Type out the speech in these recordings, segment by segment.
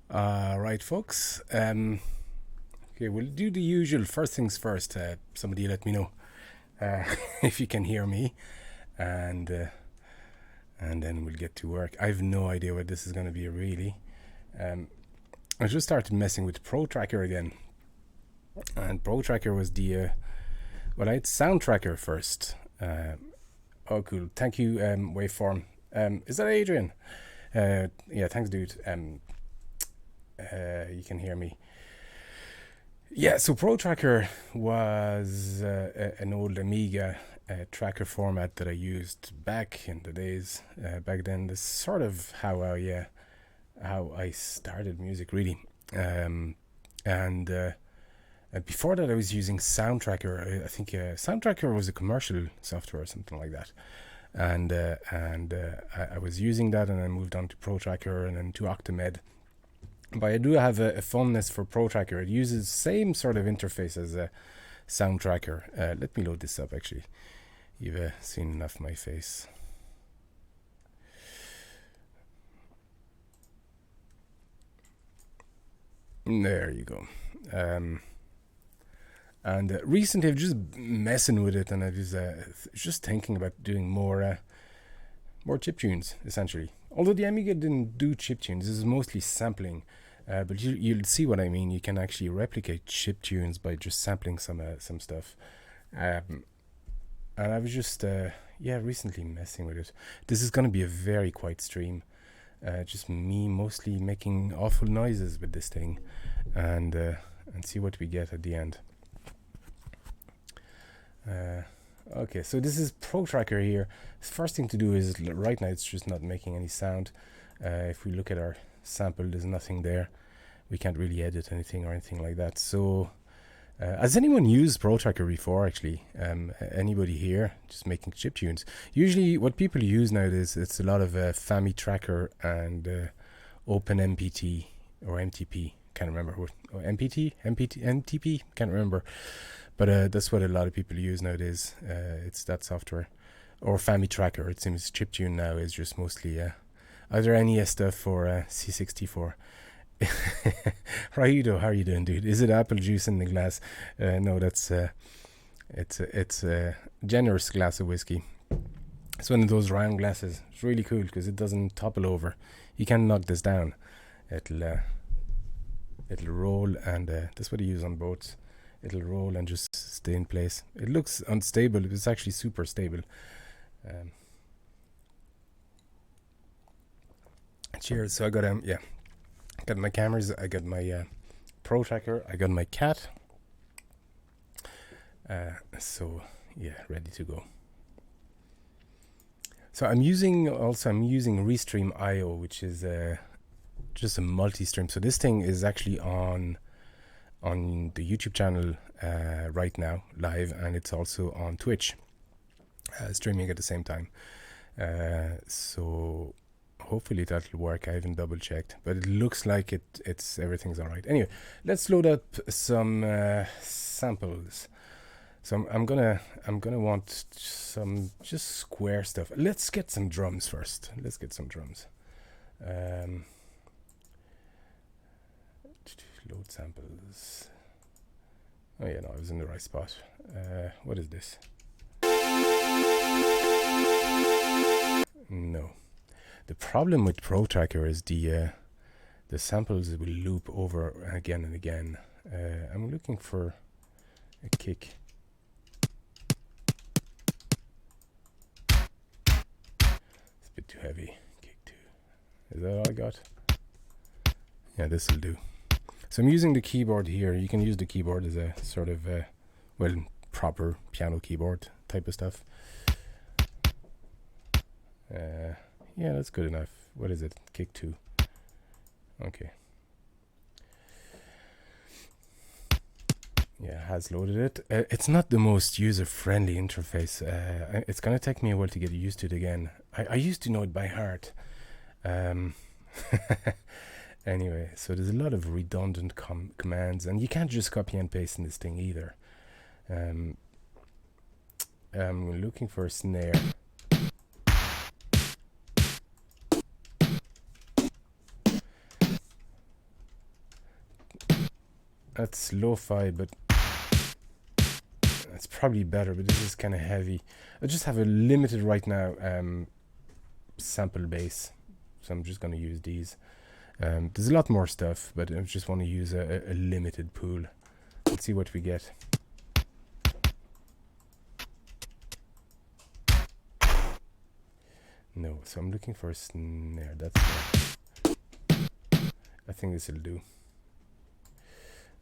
Right, folks. Okay, we'll do the usual. First things first. Somebody let me know uh, if you can hear me, and uh, and then we'll get to work. I have no idea what this is going to be really. I just started messing with Protracker again, and Protracker was the I had Soundtracker first. Oh, cool. Thank you, Waveform. Is that Adrian? Yeah, thanks, dude. You can hear me. Yeah, so Protracker was an old Amiga tracker format that I used back in the days. Back then, this is sort of how I started music really. And before that, I was using Soundtracker. I think Soundtracker was a commercial software or something like that. I was using that, and I moved on to Protracker and then to Octamed. But I do have a fondness for Protracker. It uses the same sort of interface as a Soundtracker. Let me load this up, actually. You've seen enough of my face. There you go. And recently I've just messing with it, and I was just thinking about doing more chiptunes, essentially. Although the Amiga didn't do chiptunes, this is mostly sampling. But you'll see what I mean. You can actually replicate chiptunes by just sampling some stuff. And I was just recently messing with it. This is going to be a very quiet stream. Just me mostly making awful noises with this thing, and see what we get at the end. Okay, so this is Protracker here. First thing to do is, right now it's just not making any sound. If we look at our sample, there's nothing there. We can't really edit anything or anything like that. So has anyone used Protracker before, actually? Anybody here just making chiptunes? Usually what people use nowadays, it's a lot of FamiTracker and OpenMPT or MTP. Can't remember what. MTP? Can't remember. But that's what a lot of people use nowadays. It's that software. Or FamiTracker. It seems chiptune now is just mostly either NES stuff or C64. Raido, how are you doing, dude? Is it apple juice in the glass? No, that's it's a generous glass of whiskey. It's one of those round glasses. It's really cool because it doesn't topple over. You can't knock this down. It'll roll, and that's what you use on boats. It'll roll and just stay in place. It looks unstable. It's actually super stable. Cheers. So I got got my cameras. I got my Protracker. I got my cat. So yeah, ready to go. So I'm using Restream IO, which is just a multi-stream. So this thing is actually on the YouTube channel right now, live, and it's also on Twitch, streaming at the same time. So hopefully that'll work. I haven't double checked, but it looks like everything's all right. Anyway, let's load up some samples. So I'm gonna want some just square stuff. Let's get some drums first. Let's get some drums. Load samples. Oh yeah, no, I was in the right spot. What is this? No. The problem with Protracker is the samples will loop over again and again. I'm looking for a kick. It's a bit too heavy. Kick 2. Is that all I got? Yeah, this will do. So I'm using the keyboard here. You can use the keyboard as a sort of, proper piano keyboard type of stuff. Yeah, that's good enough. What is it? Kick 2. Okay. Yeah, has loaded it. It's not the most user-friendly interface. It's going to take me a while to get used to it again. I used to know it by heart. Anyway, so there's a lot of redundant commands, and you can't just copy and paste in this thing either. I'm looking for a snare. That's lo-fi, but that's probably better, but this is kind of heavy. I just have a limited right now sample base, so I'm just going to use these. There's a lot more stuff, but I just want to use a limited pool. Let's see what we get. No, so I'm looking for a snare. That's I think this will do.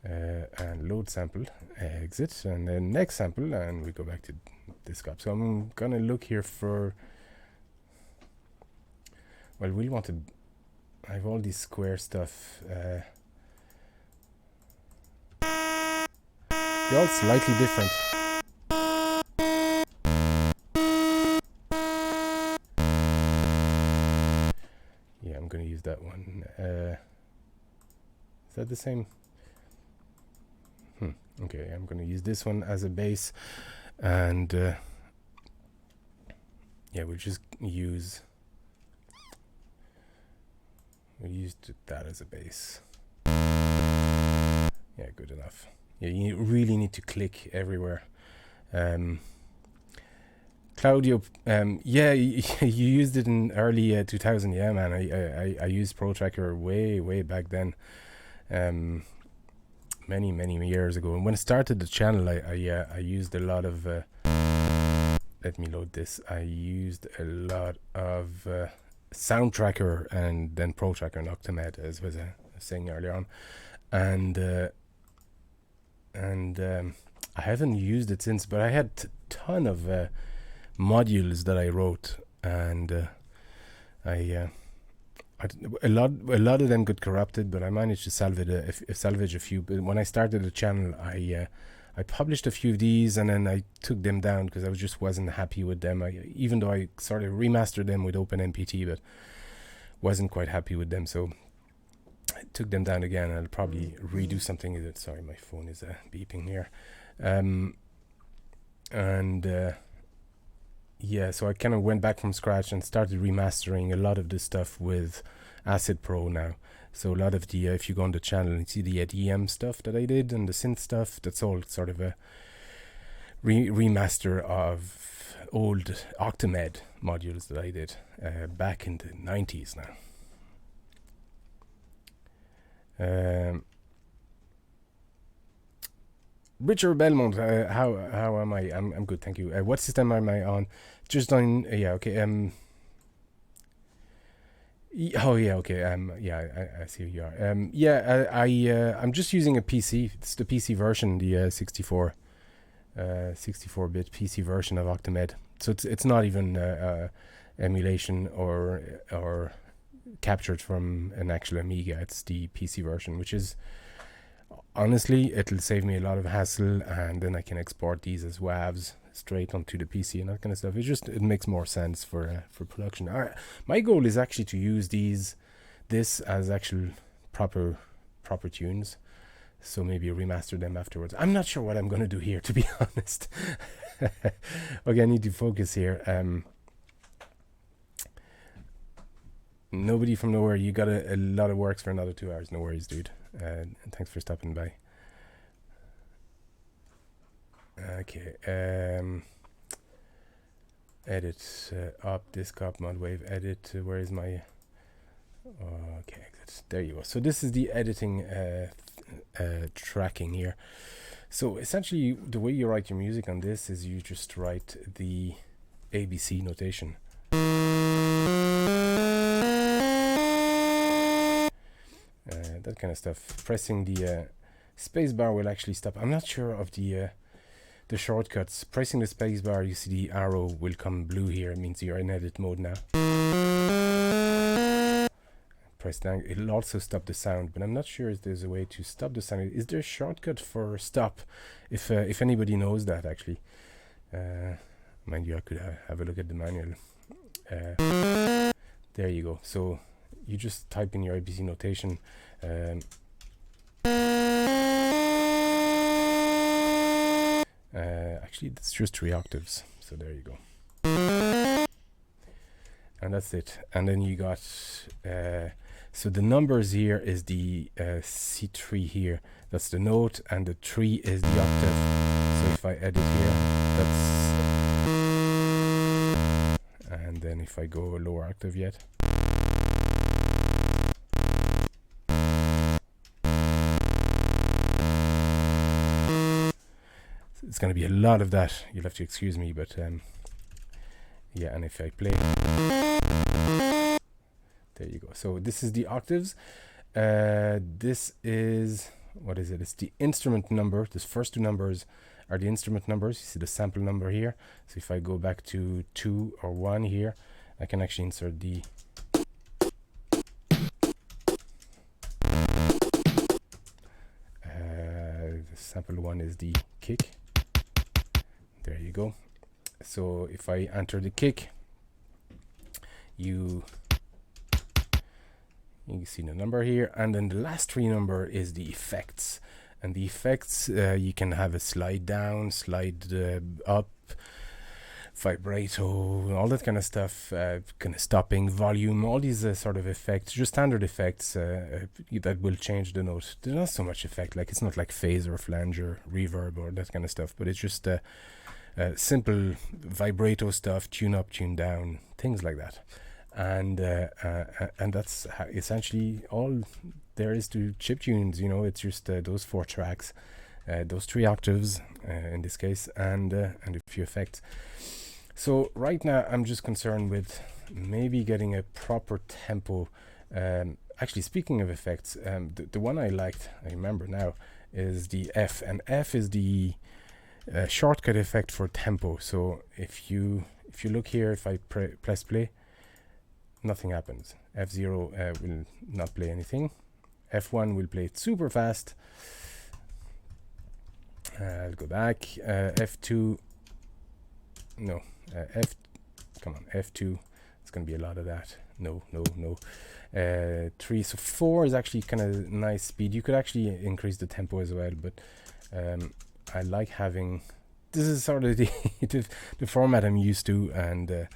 And load sample, exit, and then next sample, and we go back to this gap. So I'm gonna look here for, well, we want to, I have all these square stuff. They're all slightly different. Yeah, I'm gonna use that one. Is that the same? Okay, I'm going to use this one as a base, and yeah, we'll just use that as a base. Yeah, good enough. Yeah, you really need to click everywhere. Claudio, yeah, you used it in early 2000. Yeah, man, I used Protracker way back then. Many years ago, and when I started the channel, I used a lot of let me load this. I used a lot of Soundtracker and then Protracker and Octamed, as was saying earlier on, and I haven't used it since, but I had a ton of modules that I wrote, and a lot of them got corrupted, but I managed to salvage a few. But when I started the channel, I published a few of these, and then I took them down because I just wasn't happy with them. Even though I sort of remastered them with OpenMPT, but wasn't quite happy with them, so I took them down again. I'll probably redo something. Sorry, my phone is beeping here, yeah, so I kind of went back from scratch and started remastering a lot of this stuff with Acid Pro now. So a lot of the, if you go on the channel and see the EM stuff that I did and the synth stuff, that's all sort of a remaster of old Octamed modules that I did back in the 90s now. Richard Belmont, how am I? I'm good, thank you. What system am I on? Just on, yeah, okay. Oh yeah, okay. Yeah, I see who you are. Yeah, I'm just using a PC. It's the PC version, the 64-bit PC version of Octamed. So it's not even emulation or captured from an actual Amiga. It's the PC version, which is, honestly, it'll save me a lot of hassle, and then I can export these as WAVs straight onto the PC and that kind of stuff. It makes more sense for production. My goal is actually to use this as actual proper tunes, so maybe remaster them afterwards. I'm not sure what I'm going to do here, to be honest. Okay, I need to focus here. Nobody from nowhere, you got a lot of works for another 2 hours. No worries, dude. And thanks for stopping by. Okay, edit up disc up mod wave edit. Where is my okay, exit. There you go. So this is the editing tracking here. So essentially the way you write your music on this is you just write the ABC notation. That kind of stuff. Pressing the space bar will actually stop. I'm not sure of the shortcuts. Pressing the space bar, you see the arrow will come blue here. It means you're in edit mode now. Press down. It'll also stop the sound, but I'm not sure if there's a way to stop the sound. Is there a shortcut for stop? If anybody knows that, actually. Mind you, I could have a look at the manual. There you go. So you just type in your ABC notation. Actually, that's just 3 octaves. So there you go. and that's it. And then you got so the numbers here is the C3 here, that's the note, and the 3 is the octave. So if I edit here, that's, and then if I go lower octave yet, it's going to be a lot of that, you'll have to excuse me, but yeah, and if I play, there you go. So this is the octaves. This is, what is it? It's the instrument number. These first two numbers are the instrument numbers. You see the sample number here. So if I go back to 2 or 1 here, I can actually insert the sample 1 is the kick. There you go. So if I enter the kick, you see the number here, and then the last 3 number is the effects. And the effects, you can have a slide down, slide up, vibrato, all that kind of stuff, kind of stopping, volume, all these sort of effects, just standard effects that will change the note. There's not so much effect, like it's not like phase or flange or reverb or that kind of stuff, but it's just simple vibrato stuff, tune up, tune down, things like that. And that's essentially all there is to chiptunes. You know, it's just those 4 tracks, those 3 octaves in this case, and a few effects. So right now I'm just concerned with maybe getting a proper tempo. Actually, speaking of effects, the one I liked, I remember now, is the F, and F is the shortcut effect for tempo. So if you look here, if I press play, nothing happens. F0 will not play anything. F1 will play it super fast. I'll go back. F2, no. Come on, F2. It's going to be a lot of that. No. 3, so 4 is actually kind of nice speed. You could actually increase the tempo as well, but I like having, this is sort of the the format I'm used to, and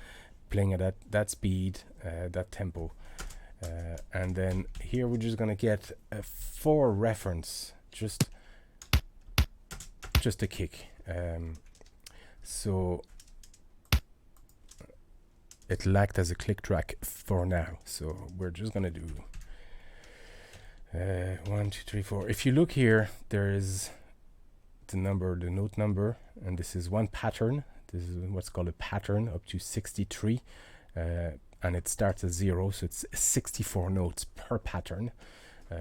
playing at that speed, that tempo, and then here we're just gonna get a 4 reference, just a kick. So it'll act as a click track for now. So we're just gonna do 1, 2, 3, 4. If you look here, there is the note number, and this is one pattern. This is what's called a pattern, up to 63, and it starts at 0, so it's 64 notes per pattern.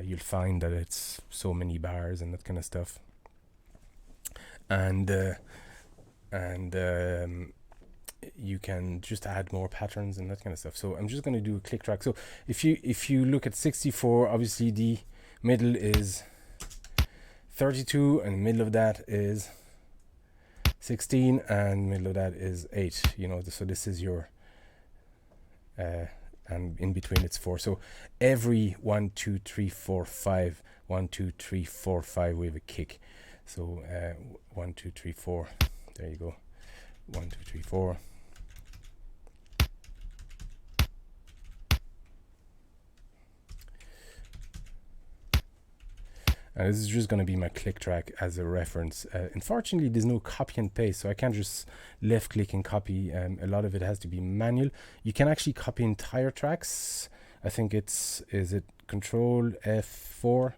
You'll find that it's so many bars and that kind of stuff, and you can just add more patterns and that kind of stuff. So I'm just going to do a click track. So if you look at 64, obviously the middle is 32, and the middle of that is 16, and middle of that is 8. You know, so this is your and in between it's 4. So every 1, 2, 3, 4, 5, 1, 2, 3, 4, 5, we have a kick. So 1, 2, 3, 4. There you go. 1, 2, 3, 4. And this is just going to be my click track as a reference. Unfortunately, there's no copy and paste, so I can't just left click and copy. A lot of it has to be manual. You can actually copy entire tracks. I think is it Control F4,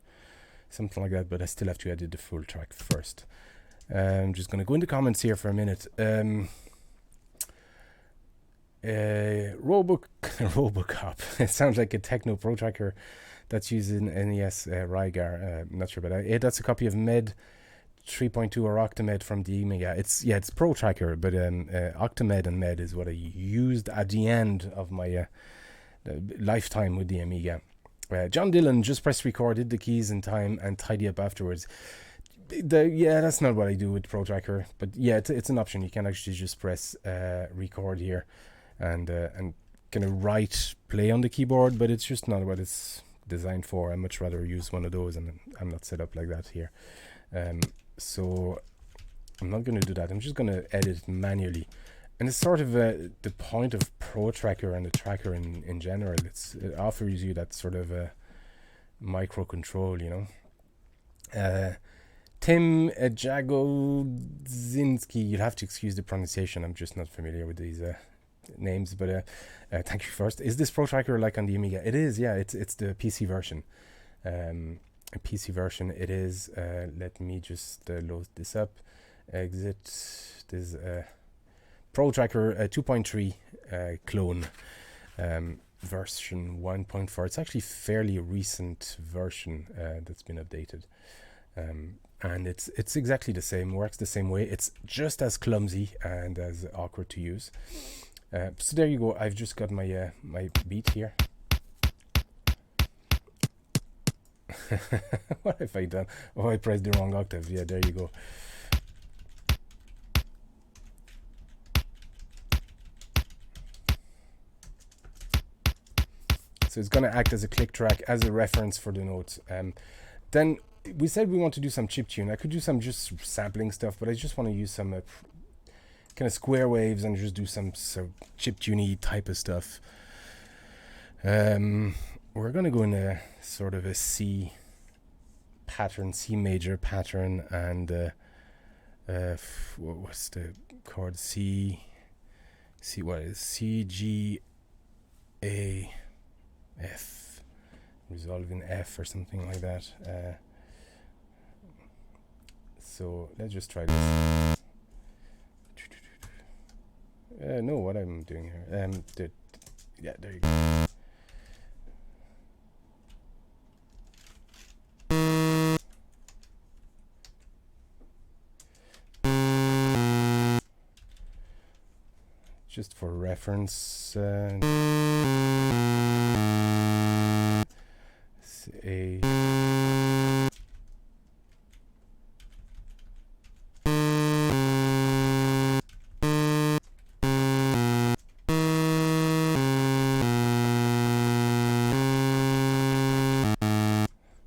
something like that, but I still have to edit the full track first. I'm just going to go in the comments here for a minute. Robocop. It sounds like a techno Protracker that's using NES Rygar. I'm not sure, but that's a copy of Med 3.2 or Octamed from the Amiga. It's Protracker, but Octamed and Med is what I used at the end of my lifetime with the Amiga. John Dillon, just press record, hit the keys in time, and tidy up afterwards. That's not what I do with Protracker, but yeah, it's an option. You can actually just press record here, and kind of write play on the keyboard, but it's just not what it's designed for. I'd much rather use one of those, and I'm not set up like that here. So I'm not going to do that. I'm just going to edit manually. And it's sort of the point of Protracker and the tracker in general. It offers you that sort of micro control, you know. Tim Jagodzinski, you'll have to excuse the pronunciation. I'm just not familiar with these names, but thank you first. Is this Protracker like on the Amiga? It is, yeah. It's the PC version. A PC version. It is. Let me just load this up. Exit. This Protracker 2.3 clone. Version 1.4. It's actually fairly recent version that's been updated, and it's exactly the same. Works the same way. It's just as clumsy and as awkward to use. So there you go. I've just got my my beat here. What have I done? Oh, I pressed the wrong octave. Yeah, there you go. So it's going to act as a click track, as a reference for the notes. Then we said we want to do some chiptune. I could do some just sampling stuff, but I just want to use some kind of square waves and just do some chiptuney type of stuff. We're going to go in a sort of a C pattern, C major pattern, and what's the chord? C, what is C, G, A, F, resolve in F or something like that. So let's just try this. No, what I'm doing here. Yeah, there you go. Just for reference, A.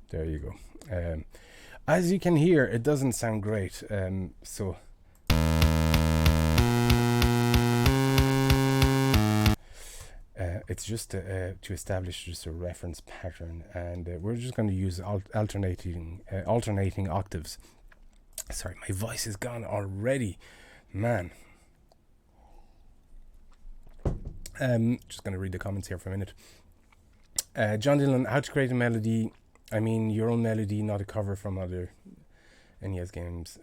There you go. As you can hear, it doesn't sound great. So. It's just to establish just a reference pattern, and we're just going to use alternating octaves. Sorry, my voice is gone already, man. Just going to read the comments here for a minute. John Dillon, how to create a melody? I mean, your own melody, not a cover from other NES games.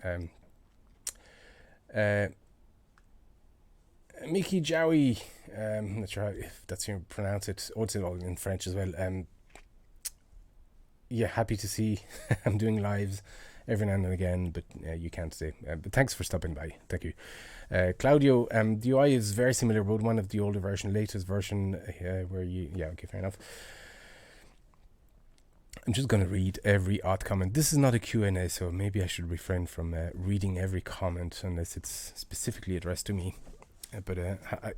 Mickey Jowie, not sure if that's how you pronounce it. Oh, it's all in French as well. Yeah, happy to see I'm doing lives every now and again, but you can't say. But thanks for stopping by. Thank you. Claudio, the UI is very similar, but one of the older version, latest version, where you, yeah, okay, fair enough. I'm just going to read every odd comment. This is not a Q&A, so maybe I should refrain from reading every comment unless it's specifically addressed to me. But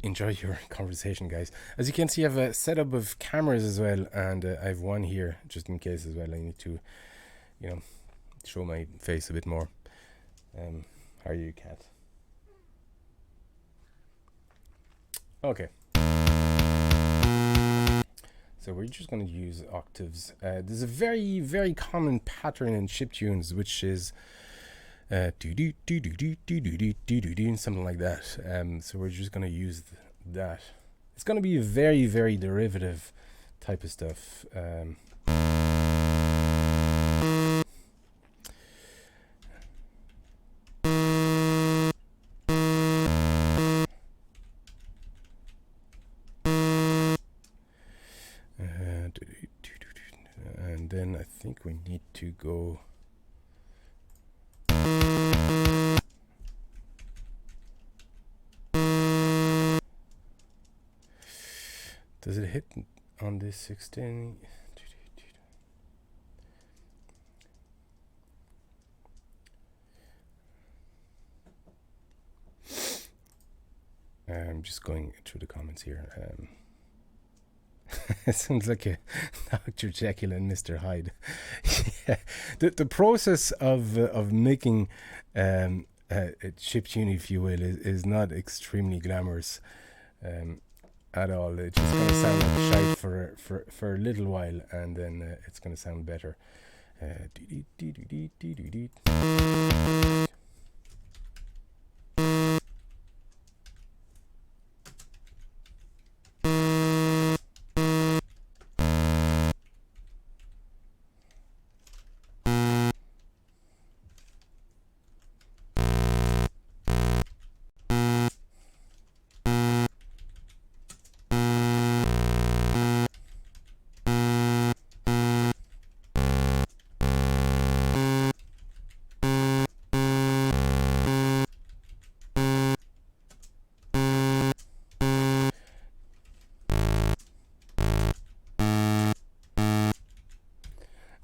enjoy your conversation, guys. As you can see, I have a setup of cameras as well, and I have one here just in case as well. I need to, you know, show my face a bit more. How are you, Kat? Okay. So we're just going to use octaves. There's a very, very common pattern in chiptunes, which is something like that. So we're just going to use that. It's going to be a very, very derivative type of stuff. And then I think we need to go. Does it hit on this 16? I'm just going through the comments here. It sounds like a Dr. Jekyll and Mr. Hyde. Yeah. The process of making a chiptune, if you will, is not extremely glamorous at all. It's just going to sound like shite for a little while, and then it's going to sound better.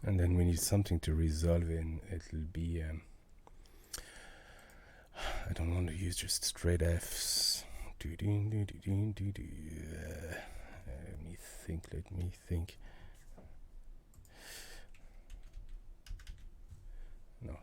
And then we need something to resolve in. It'll be I don't want to use just straight Fs. Let me think. No.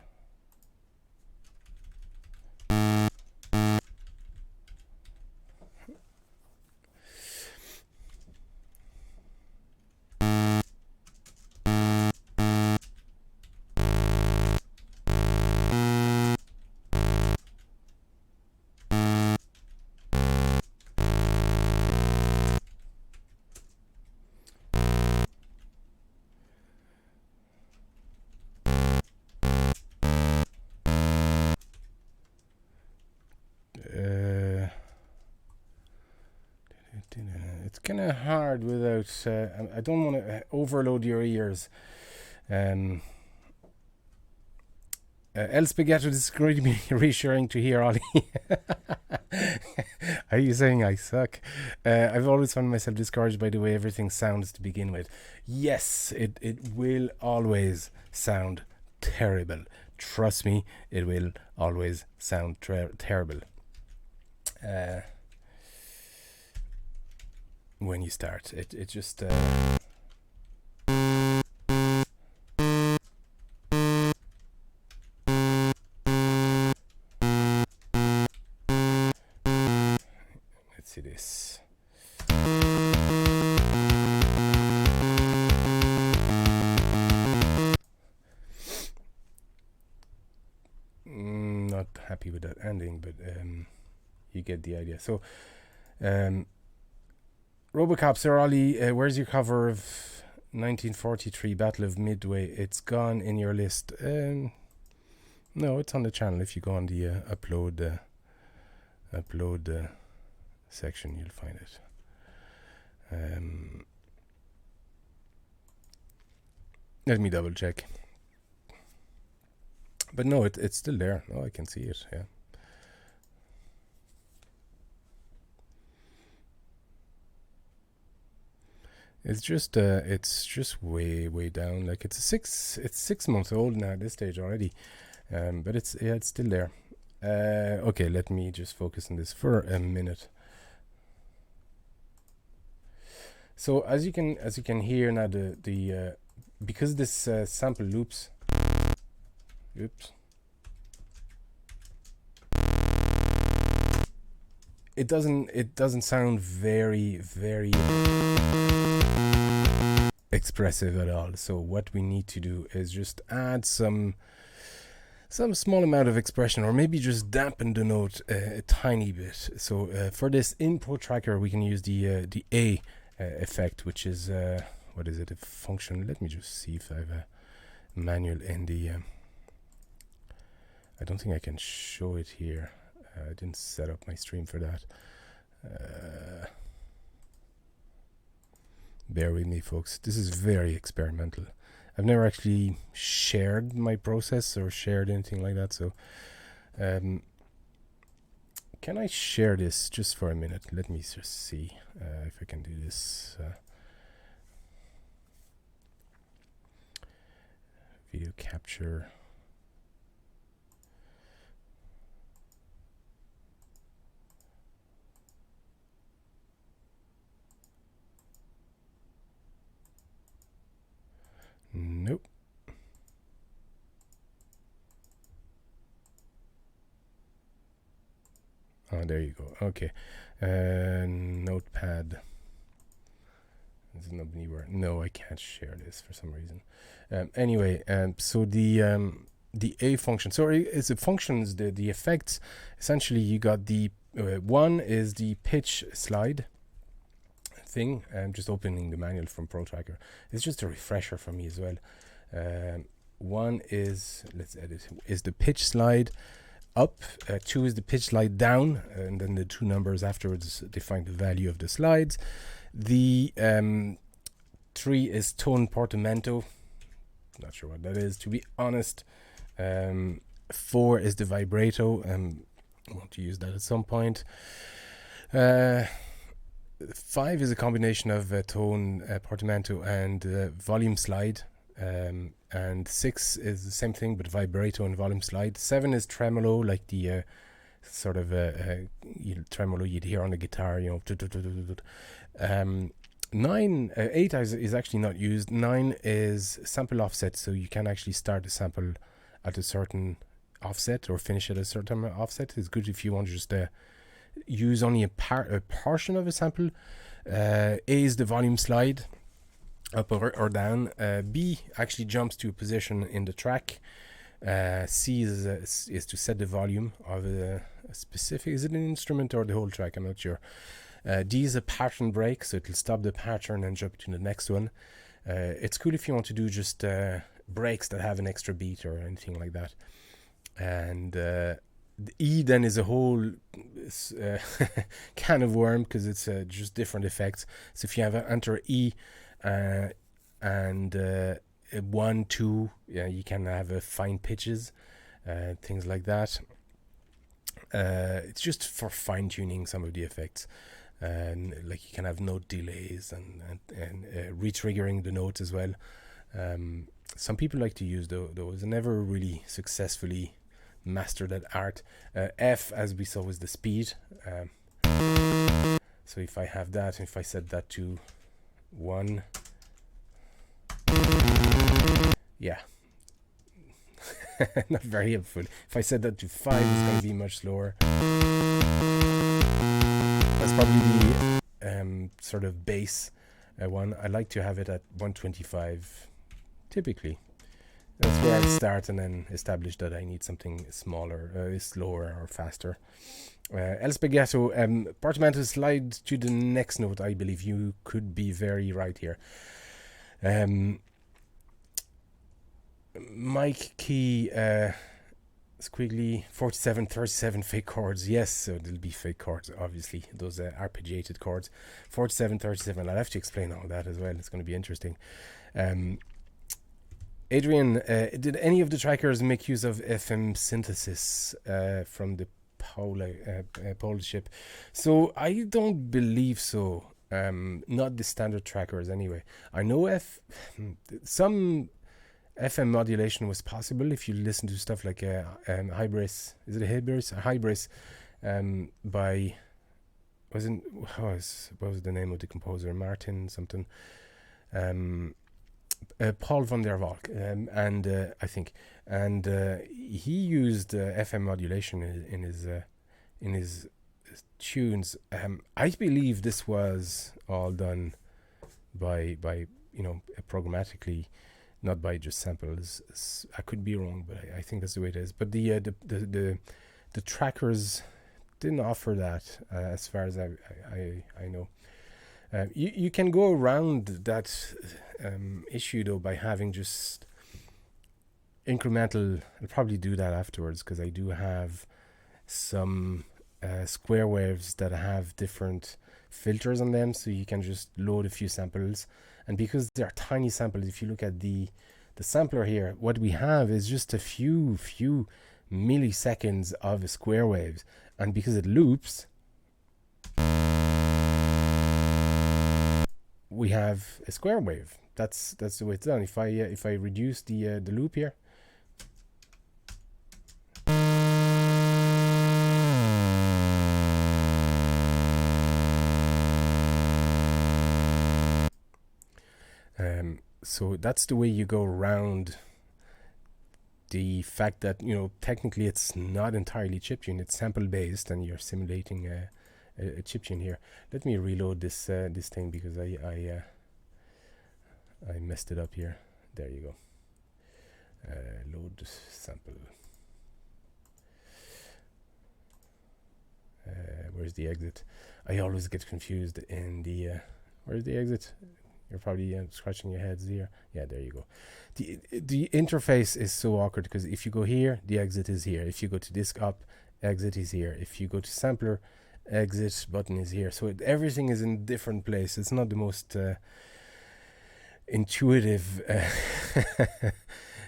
It's kind of hard without. I don't want to overload your ears. El Spaghetto, this is going to be reassuring to hear, Ollie. Are you saying I suck? I've always found myself discouraged by the way everything sounds to begin with. Yes, it will always sound terrible. Trust me, it will always sound terrible. When you start, it just... Let's see this. Not happy with that ending, but you get the idea. So, Robocop, Sir Ollie, where's your cover of 1943 Battle of Midway? It's gone in your list. No, it's on the channel. If you go on the upload section, you'll find it. Let me double check. But no, it's still there. Oh, I can see it. Yeah. It's just way down. Like it's 6 months old now at this stage already. But it's still there. Okay, let me just focus on this for a minute. So as you can hear now, the because this sample loops. Oops. It doesn't sound very expressive at all. So what we need to do is just add some small amount of expression, or maybe just dampen the note a tiny bit. So for this in Protracker, we can use the A effect, which is what is it? A function. Let me just see if I have a manual in the. I don't think I can show it here. I didn't set up my stream for that. Bear with me, folks. This is very experimental. I've never actually shared my process or shared anything like that. So, can I share this just for a minute? Let me just see if I can do this. Video capture. Nope. Oh, there you go. Okay. Notepad. There's nobody where. No, I can't share this for some reason. Anyway, so the A function. So it's the functions, the effects. Essentially, you got the one is the pitch slide thing. I'm just opening the manual from Protracker. It's just a refresher for me as well. One is, let's edit, is the pitch slide up. Two is the pitch slide down, and then the two numbers afterwards define the value of the slides. The three is tone portamento. Not sure what that is, to be honest. Four is the vibrato. I want to use that at some point. 5 is a combination of tone portamento and volume slide. And 6 is the same thing, but vibrato and volume slide. 7 is tremolo, like the sort of tremolo you'd hear on the guitar, you know. 8 is actually not used. 9 is sample offset, so you can actually start a sample at a certain offset or finish at a certain offset. It's good if you want to just use only a portion of a sample. A is the volume slide, up or down. B actually jumps to a position in the track. C is to set the volume of a specific, is it an instrument or the whole track? I'm not sure. D is a pattern break, so it'll stop the pattern and jump to the next one. It's cool if you want to do just breaks that have an extra beat or anything like that. And the E then is a whole can of worm, because it's just different effects. So if you have enter E and 1, 2, you can have fine pitches, things like that. It's just for fine tuning some of the effects. And like you can have note delays and re-triggering the notes as well. Some people like to use those. I never really successfully mastered that art. F, as we saw, was the speed. So if I have that, if I set that to 1, yeah, not very helpful. If I set that to 5, it's going to be much slower. That's probably the sort of bass one. I like to have it at 125, typically. That's where I start and then establish that I need something smaller, slower or faster. El spaghetto, portamento slide to the next note. I believe you could be very right here. Mic key, squiggly, 47, 37 fake chords. Yes, so there'll be fake chords, obviously, those arpeggiated chords. 47, 37, I'll have to explain all that as well. It's going to be interesting. Adrian, did any of the trackers make use of FM synthesis from the Polish ship? So I don't believe so. Not the standard trackers anyway. I know some FM modulation was possible if you listen to stuff like Hybris. Is it a Hybris? Hybris by what was the name of the composer? Martin something. Paul van der Valk, and I think, and he used FM modulation in his tunes. I believe this was all done by programmatically, not by just samples. I could be wrong, but I think that's the way it is. But the trackers didn't offer that, as far as I know. You can go around that issue though by having just incremental. I'll probably do that afterwards, because I do have some square waves that have different filters on them, so you can just load a few samples. And because they're tiny samples, if you look at the sampler here, what we have is just a few milliseconds of square waves, and because it loops, we have a square wave. That's the way it's done. If I reduce the loop here, so that's the way you go around the fact that, you know, technically it's not entirely chiptune, it's sample based, and you're simulating a chiptune here. Let me reload this this thing, because I messed it up here. There you go. Load sample. Where's the exit? I always get confused in the where's the exit? You're probably scratching your heads here. Yeah, there you go. The interface is so awkward, because if you go here, the exit is here. If you go to disc up, exit is here. If you go to sampler, exit button is here. So everything is in different places. It's not the most intuitive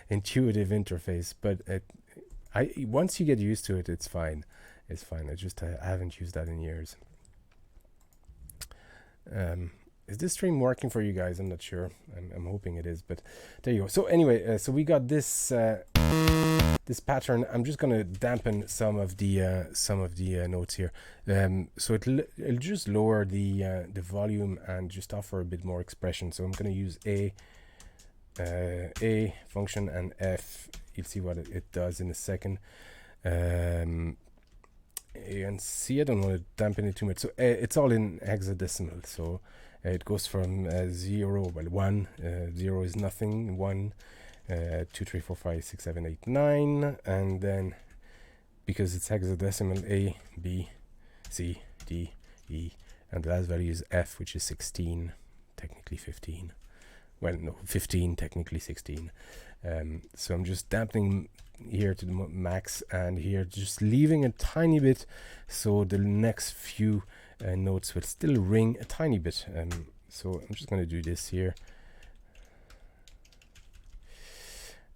intuitive interface, but once you get used to it, it's fine. It's fine. I haven't used that in years. Is this stream working for you guys? I'm not sure. I'm hoping it is, but there you go. So anyway, so we got this this pattern. I'm just going to dampen some of the notes here. So it'll just lower the volume and just offer a bit more expression. So I'm going to use A function and F. You'll see what it does in a second. And C, I don't want to dampen it too much. So it's all in hexadecimal. So it goes from 0, well, 1, 0 is nothing, 1, 2, 3, 4, 5, 6, 7, 8, 9, and then because it's hexadecimal, A, B, C, D, E, and the last value is F, which is 16, technically 15. Well, no, 15, technically 16. So I'm just dampening here to the max, and here just leaving a tiny bit, so the next few notes will still ring a tiny bit. So I'm just going to do this here.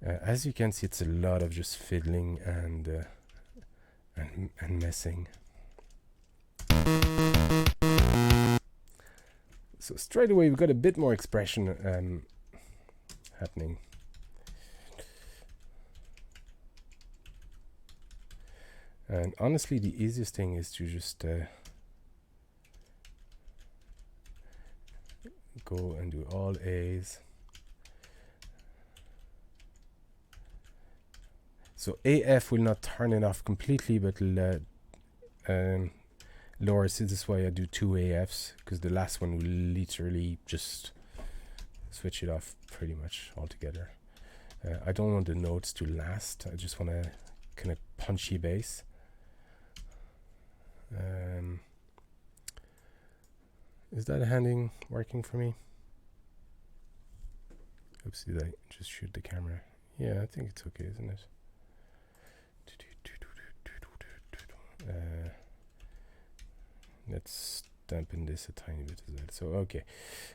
As you can see, it's a lot of just fiddling and messing. So straight away we've got a bit more expression happening. And honestly, the easiest thing is to just go and do all A's. So AF will not turn it off completely, but it'll lower. So this is why I do 2 AFs, because the last one will literally just switch it off pretty much altogether. I don't want the notes to last. I just want a kind of punchy bass. Is that handing working for me? Oops, did I just shoot the camera? Yeah, I think it's okay, isn't it? Let's dampen this a tiny bit as well. So okay,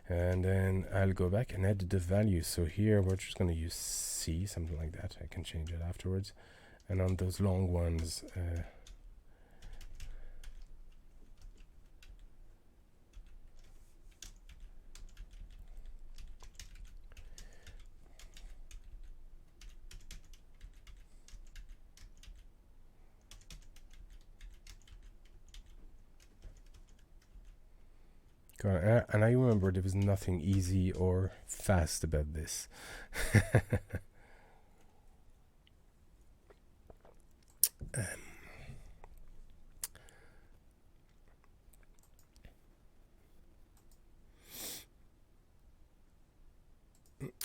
and then I'll go back and edit the value. So here we're just going to use C, something like that. I can change it afterwards. And on those long ones, and I remember there was nothing easy or fast about this.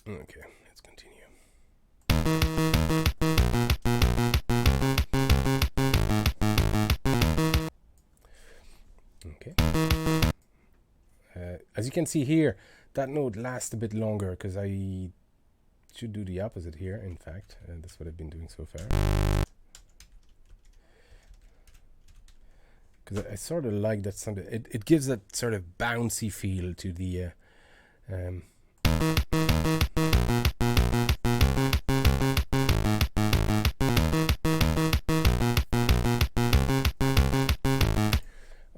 Okay, let's continue. Okay. As you can see here, that note lasts a bit longer, because I should do the opposite here, in fact. That's what I've been doing so far. Because I sort of like that sound. It gives that sort of bouncy feel to the...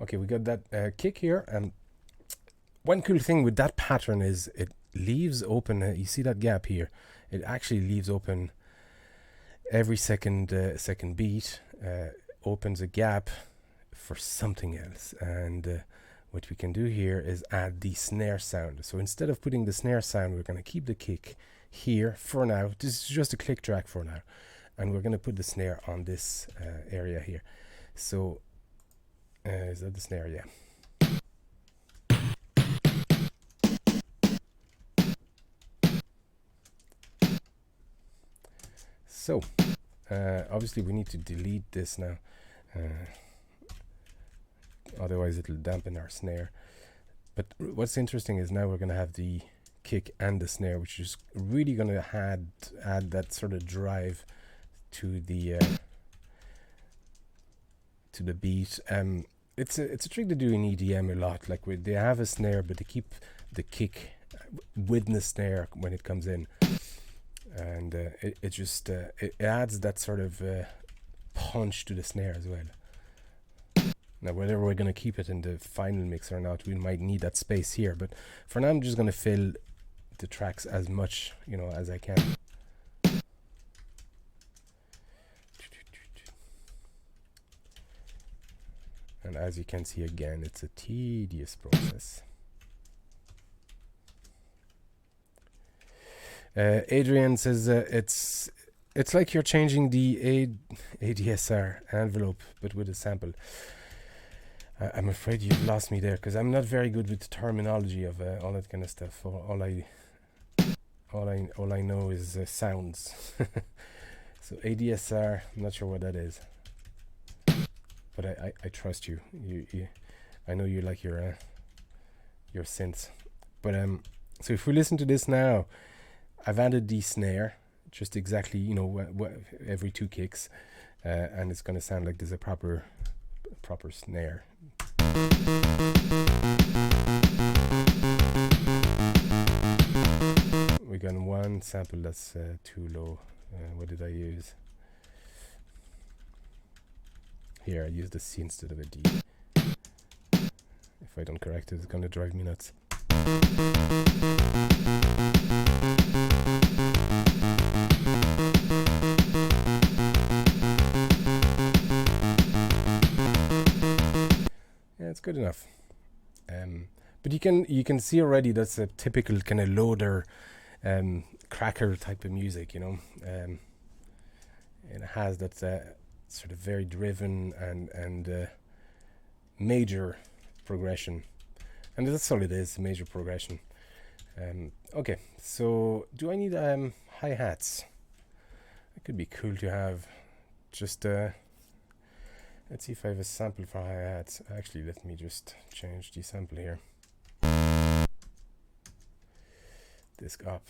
Okay, we got that kick here. One cool thing with that pattern is it leaves open, you see that gap here, it actually leaves open every second beat, opens a gap for something else. And what we can do here is add the snare sound. So instead of putting the snare sound, we're going to keep the kick here for now. This is just a click track for now. and we're going to put the snare on this area here. So is that the snare? Yeah. So obviously we need to delete this now, otherwise it'll dampen our snare. But what's interesting is now we're going to have the kick and the snare, which is really going to add that sort of drive to the beat. It's a trick to do in EDM a lot. Like they have a snare, but they keep the kick with the snare when it comes in, and it just it adds that sort of punch to the snare as well. Now, whether we're going to keep it in the final mix or not, we might need that space here. But for now, I'm just going to fill the tracks as much, as I can. And as you can see again, it's a tedious process. Adrian says it's like you're changing the ADSR envelope, but with a sample. I'm afraid you've lost me there, because I'm not very good with the terminology of all that kind of stuff. All I know is sounds. So ADSR, I'm not sure what that is, but I trust you. I know you like your synths. But so if we listen to this now, I've added the snare, just exactly every 2 kicks, and it's going to sound like there's a proper snare. We got one sample that's too low. What did I use? Here, I used a C instead of a D. If I don't correct it, it's gonna drive me nuts. It's good enough, but you can see already that's a typical kind of loader, cracker type of music. It has that sort of very driven and major progression, and that's all it is, major progression. Okay, so do I need hi-hats? It could be cool to have. Just let's see if I have a sample for hi-hats. Actually, let me just change the sample here. Disc up.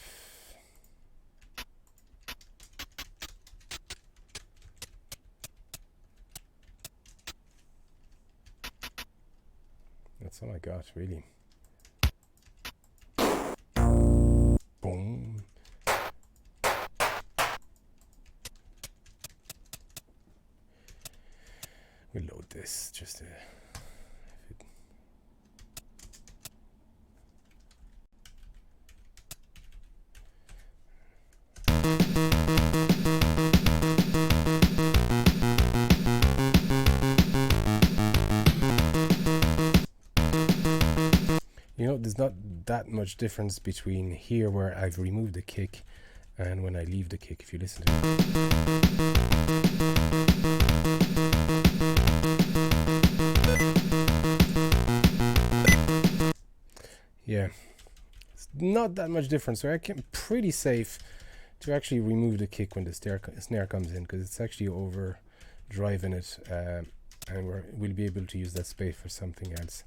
That's all I got, really. Boom. We'll load this just there's not that much difference between here where I've removed the kick and when I leave the kick, if you listen to it. Yeah, it's not that much difference, so I'm pretty safe to actually remove the kick when the snare comes in, because it's actually over driving it, and we'll be able to use that space for something else.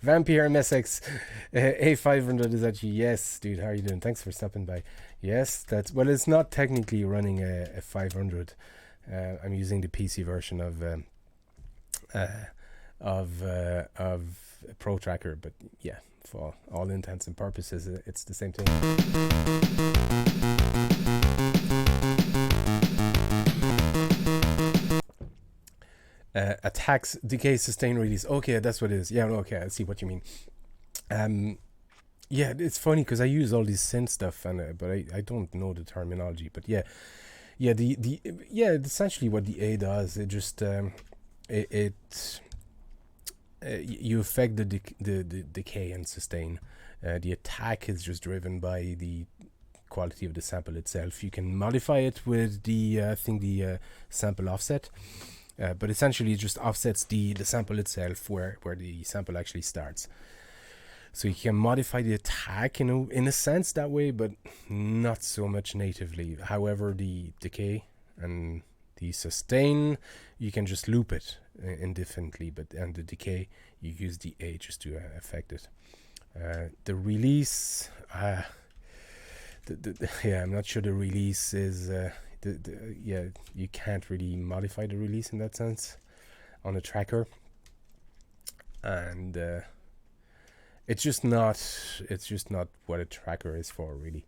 Vampire MSX A500 is actually, yes, dude, how are you doing? Thanks for stopping by. Yes, that's, it's not technically running a 500. I'm using the PC version of Protracker, but yeah, for all intents and purposes, it's the same thing. Attacks, decay, sustain, release. Okay, that's what it is. Yeah, okay, I see what you mean. Yeah, it's funny because I use all this synth stuff, and but I don't know the terminology. But yeah, essentially what the A does, it just it you affect the decay and sustain. The attack is just driven by the quality of the sample itself. You can modify it with the I think the sample offset, but essentially it just offsets the sample itself where the sample actually starts. So you can modify the attack in a sense that way, but not so much natively. However, the decay and the sustain, you can just loop it indifferently, and the decay, you use the A just to affect it. The release, yeah, I'm not sure the release is, yeah, you can't really modify the release in that sense on a tracker. And it's just not what a tracker is for, really.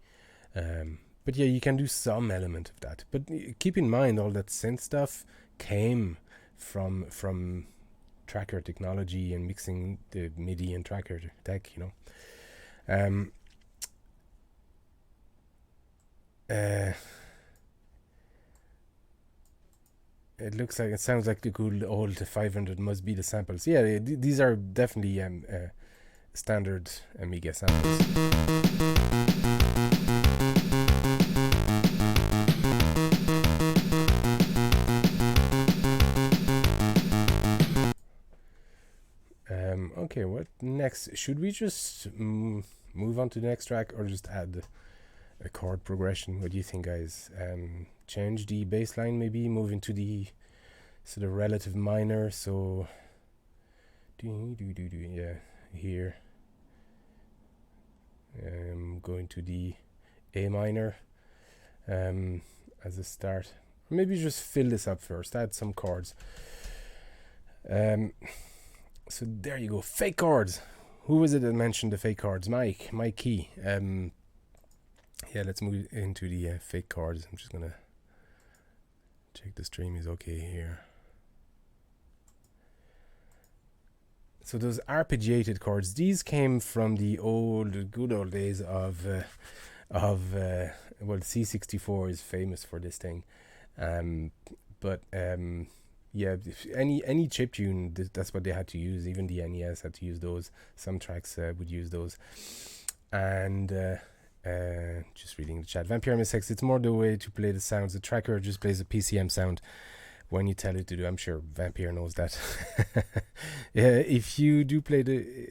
But yeah, you can do some element of that. But keep in mind, all that synth stuff came from tracker technology and mixing the MIDI and tracker tech, it looks like, it sounds like the good old 500 must be the samples. Yeah, these are definitely standard Amiga samples. Okay, what next? Should we just move on to the next track, or just add a chord progression? What do you think, guys? Change the bass line, maybe move into the sort of relative minor. So yeah, here going to the A minor as a start. Maybe just fill this up first, add some chords. So there you go, fake chords. Who was it that mentioned the fake chords? Mike Key. Yeah, let's move into the fake chords. I'm just gonna check the stream is okay here. So those arpeggiated chords, these came from the good old days of well, C64 is famous for this thing, but yeah, any chiptune, that's what they had to use. Even the NES had to use those. Some tracks would use those. And just reading the chat, Vampire MSX, it's more the way to play the sounds. The tracker just plays a PCM sound when you tell it to do. I'm sure Vampire knows that. Yeah, if you do play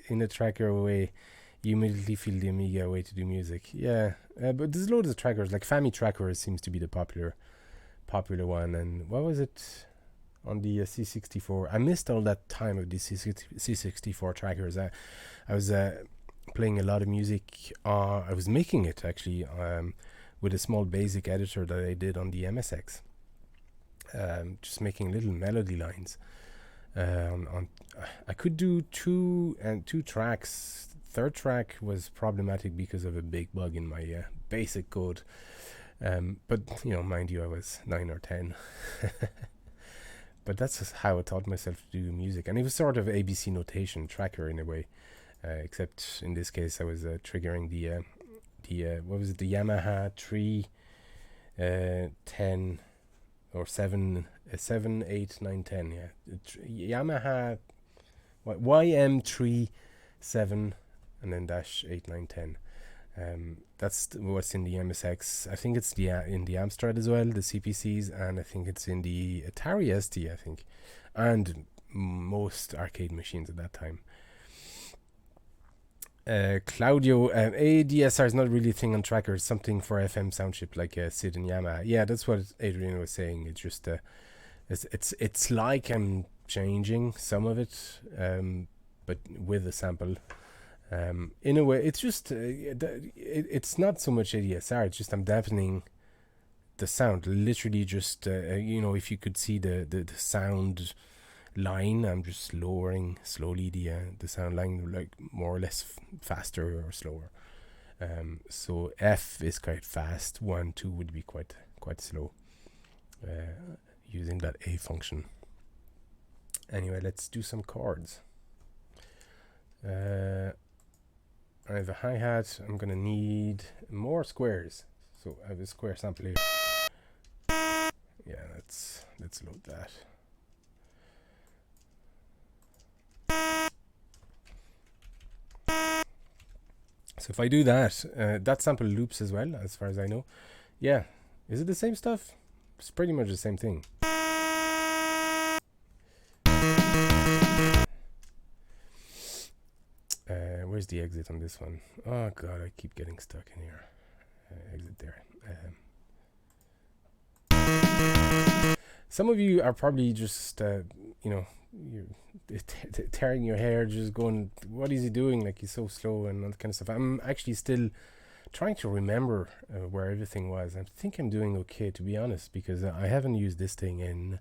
in a tracker way, you immediately feel the Amiga way to do music. Yeah, but there's loads of trackers. Like Fami Tracker seems to be the popular one. And what was it on the C64? I missed all that time of the C64 trackers. I was playing a lot of music. I was making it actually with a small basic editor that I did on the MSX. Just making little melody lines. I could do two tracks. Third track was problematic because of a big bug in my basic code. But mind you, I was 9 or 10. But that's just how I taught myself to do music, and it was sort of ABC notation tracker in a way, except in this case I was triggering the what was it, the Yamaha 310 or 7 8 9 10, yeah, Yamaha YM37 and then dash 8 9 10. That's what's in the MSX. I think it's in the Amstrad as well, the CPCs, and I think it's in the Atari ST, I think, and most arcade machines at that time. Claudio, ADSR is not really a thing on trackers, something for FM sound chip like SID and Yamaha. Yeah, that's what Adrian was saying. It's just it's like I'm changing some of it, but with a sample. In a way, it's just it's not so much ADSR. It's just I'm dampening the sound. Literally, just if you could see the sound line, I'm just lowering slowly the sound line, like more or less faster or slower. So F is quite fast. 1 2 would be quite slow. Using that A function. Anyway, let's do some chords. I have a hi-hat. I'm gonna need more squares, so I have a square sample here. Yeah, let's load that. So if I do that, that sample loops as well, as far as I know. Yeah, is it the same stuff? It's pretty much the same thing. Where's the exit on this one? Oh god, I keep getting stuck in here. Exit there. Some of you are probably just, you know, you're tearing your hair, just going, what is he doing? Like, he's so slow and that kind of stuff. I'm actually still trying to remember where everything was. I think I'm doing okay, to be honest, because I haven't used this thing in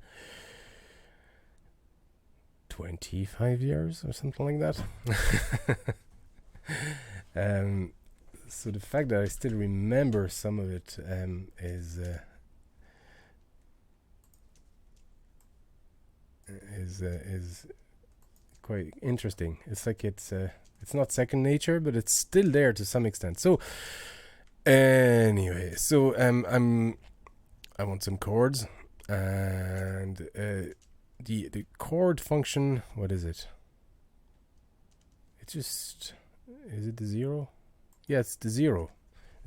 25 years or something like that. So the fact that I still remember some of it is quite interesting. It's like it's not second nature, but it's still there to some extent. So anyway, so I want some chords, and the chord function, what is it? It just, is it the 0? Yeah, it's the 0.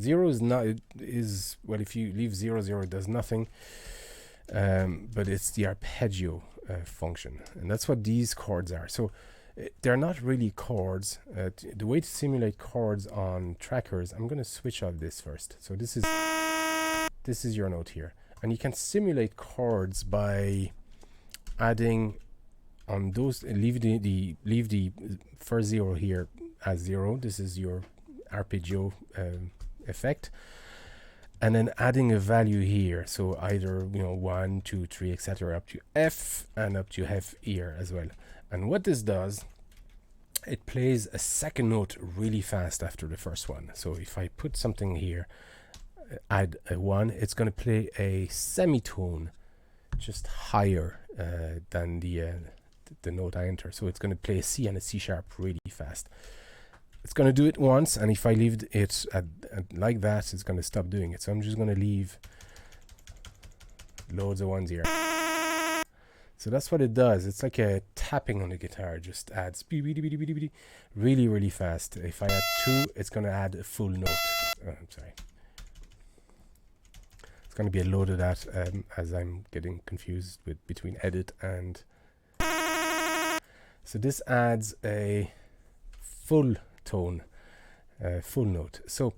0 is not, it is, well, if you leave 0, 0, it does nothing. But it's the arpeggio function, and that's what these chords are. So they're not really chords. The way to simulate chords on trackers, I'm going to switch off this first. So this is your note here, and you can simulate chords by adding on those. Leave the first 0 here as 0. This is your arpeggio effect. And then adding a value here, so either 1, 2, 3, etc., up to F and up to F here as well. And what this does, it plays a second note really fast after the first one. So if I put something here, add a 1, it's going to play a semitone just higher than the note I enter. So it's going to play a C and a C sharp really fast. It's going to do it once, and if I leave it at like that, it's going to stop doing it. So I'm just going to leave loads of ones here. So that's what it does. It's like a tapping on the guitar, just adds really, really fast. If I add 2, it's going to add a full note. I'm sorry. It's going to be a load of that as I'm getting confused between edit and... So this adds a full tone, full note. So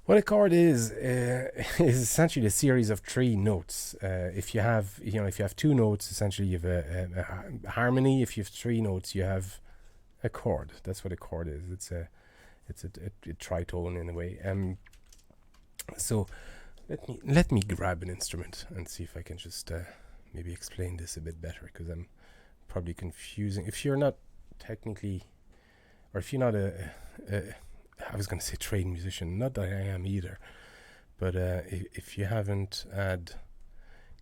what a chord is essentially a series of 3 notes. If you have 2 notes, essentially you have a harmony. If you have 3 notes, you have a chord. That's what a chord is. It's a tritone in a way. So let me grab an instrument and see if I can just maybe explain this a bit better, because I'm probably confusing. If you're not technically, or if you're not I was going to say trained musician, not that I am either, but if you haven't had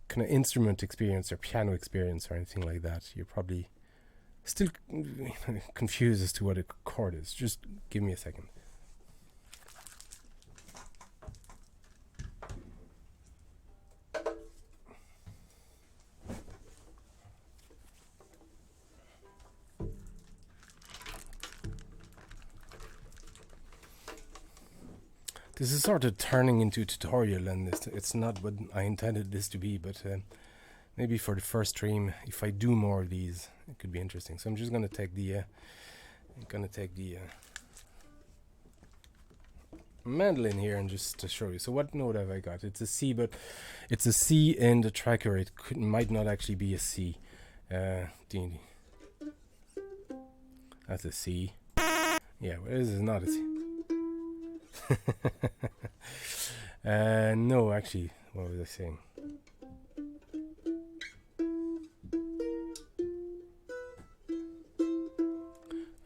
kind of instrument experience or piano experience or anything like that, you're probably still confused as to what a chord is. Just give me a second. This is sort of turning into a tutorial, and it's not what I intended this to be, but maybe for the first stream, if I do more of these, it could be interesting. So I'm just going to take the mandolin here and just to show you. So what note have I got? It's a C, but it's a C in the tracker. It might not actually be a C. That's a C. Yeah, well, this is not a C. No, actually, what was I saying?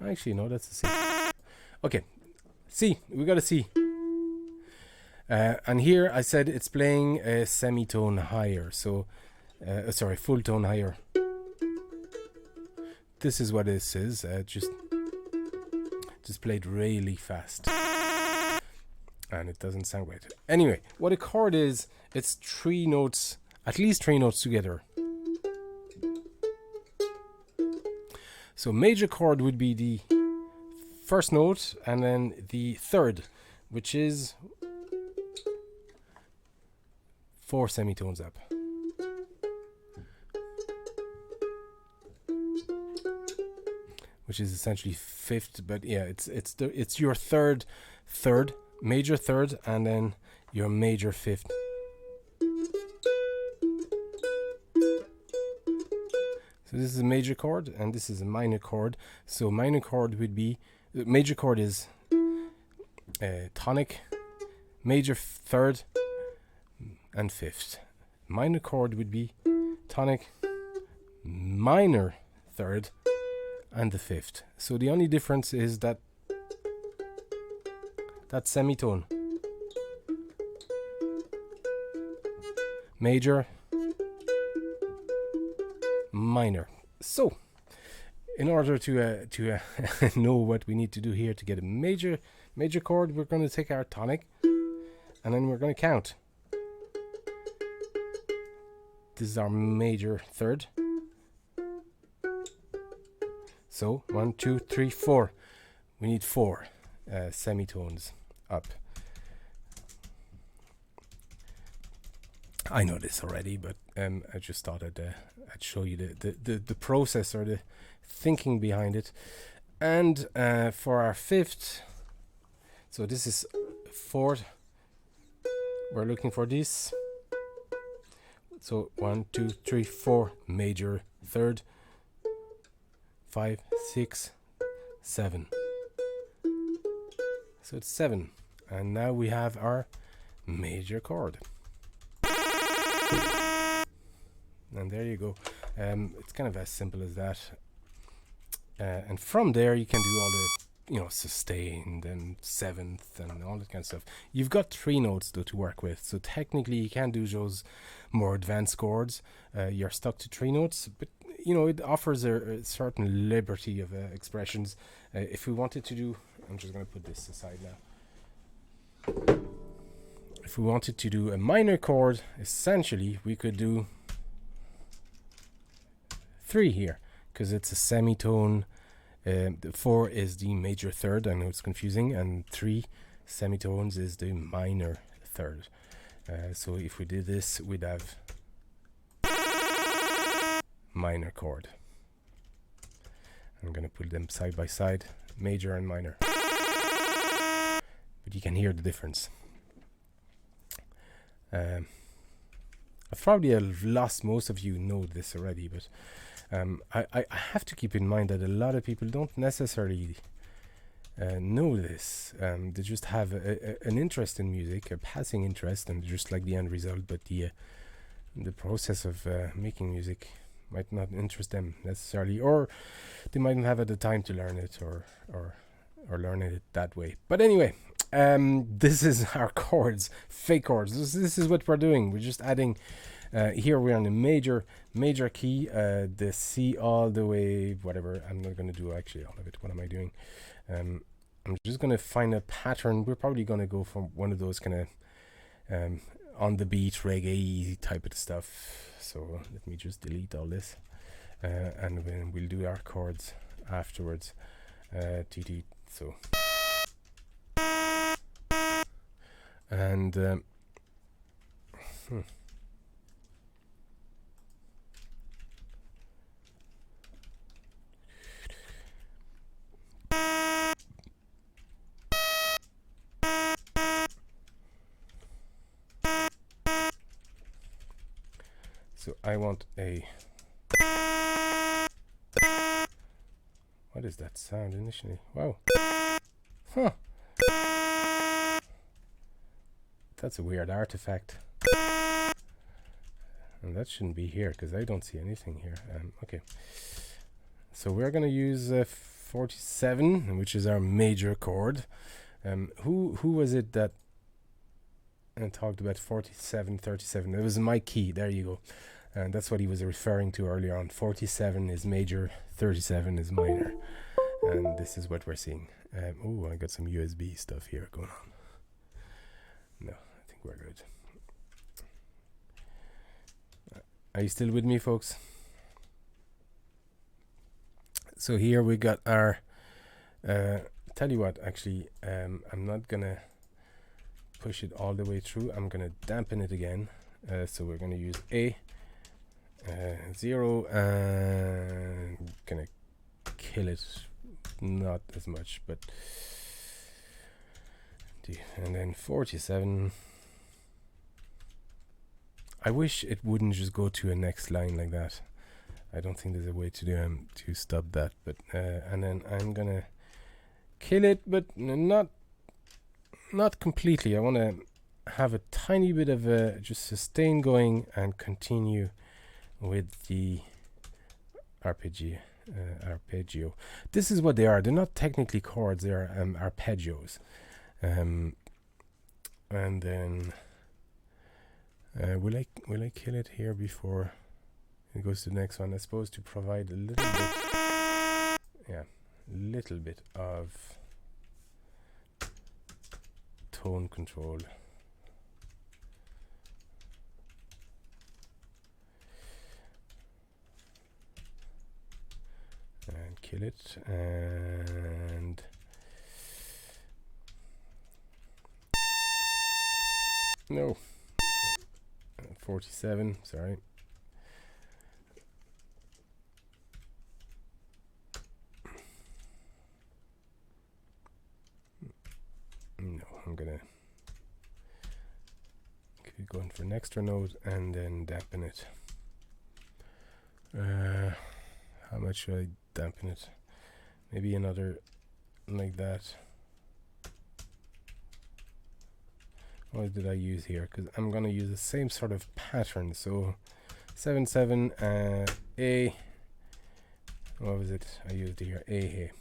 Actually, no, that's a C. Okay, C, we got a C. And here I said it's playing a semitone higher, so, sorry, full tone higher. This is what this is, just played really fast. And it doesn't sound right. Anyway, what a chord is, it's 3 notes, at least 3 notes together. So major chord would be the first note and then the third, which is 4 semitones up. Which is essentially fifth, but yeah, it's your third, major third, and then your major fifth. So this is a major chord, and this is a minor chord. So minor chord would be, major chord is tonic, major third, and fifth. Minor chord would be tonic, minor third, and the fifth. So the only difference is that semitone. Major, minor. So in order to know what we need to do here to get a major chord, we're going to take our tonic and then we're going to count. This is our major third. So 1, 2, 3, 4. We need 4 semitones up. I know this already, but I just thought I'd show you the process or the thinking behind it. And for our fifth, so this is fourth. We're looking for this. So 1, 2, 3, 4, major third. 5, 6, 7. So it's 7. And now we have our major chord. And there you go. It's kind of as simple as that. And from there you can do all the, sustained and seventh and all that kind of stuff. You've got 3 notes though to work with. So technically you can do those more advanced chords. You're stuck to 3 notes, but it offers a certain liberty of expressions. If we wanted to do, I'm just going to put this aside now. If we wanted to do a minor chord, essentially we could do 3 here, because it's a semitone. The 4 is the major third, I know it's confusing, and 3 semitones is the minor third. So if we did this, we'd have minor chord. I'm going to put them side by side, major and minor. But you can hear the difference. I've probably lost most of you know this already, but I have to keep in mind that a lot of people don't necessarily know this. They just have an interest in music, a passing interest, and just like the end result, but the process of making music might not interest them necessarily, or they mightn't have the time to learn it or learn it that way. But anyway, this is our chords, fake chords. This is what we're doing. We're just adding. Here we're on the major key, the C all the way, whatever. I'm not going to do actually all of it. What am I doing? I'm just going to find a pattern. We're probably going to go for one of those kind of on the beat reggae type of stuff. So let me just delete all this, and then we'll do our chords afterwards. So and so I want a. What is that sound initially? Wow. Huh. That's a weird artifact. And that shouldn't be here because I don't see anything here. Okay. So we're going to use 47, which is our major chord. Who was it that talked about 47, 37? It was my key. There you go. And that's what he was referring to earlier on. 47 is major, 37 is minor. And this is what we're seeing. Oh, I got some USB stuff here going on. No, I think we're good. Are you still with me, folks? So here we got our tell you what, actually, I'm not gonna push it all the way through. I'm gonna dampen it again. So we're gonna use A 0 and gonna kill it, not as much, but and then 47. I wish it wouldn't just go to a next line like that. I don't think there's a way to do to stop that, but and then I'm gonna kill it, but not completely. I want to have a tiny bit of a just sustain going and continue with the arpeggio. This is what they are. They're not technically chords. They are arpeggios. And then will I kill it here before it goes to the next one? I suppose to provide a little bit, little bit of tone control. And kill it, and no, 47, sorry. No, I'm gonna keep going for an extra note and then dampen it. How much should I dampen it? Maybe another like that. What did I use here? Because I'm gonna use the same sort of pattern. So 7 7 A. What was it? I used here A here.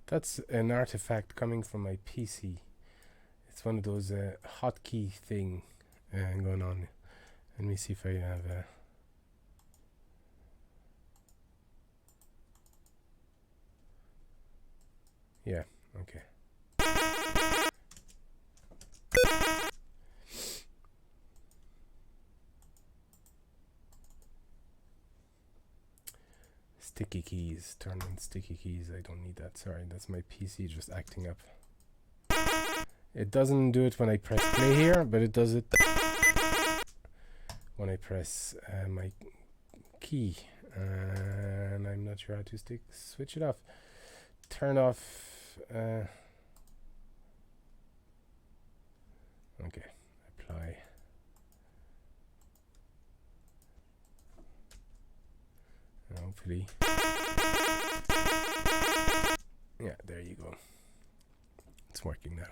That's an artifact coming from my PC. It's one of those hotkey thing going on. Let me see if I have yeah, okay. Sticky keys, turn on sticky keys. I don't need that, sorry, that's my PC just acting up. It doesn't do it when I press play here, but it does it when I press my key, and I'm not sure how to switch it off. Turn off. Okay, apply. Hopefully. Yeah, there you go. It's working now.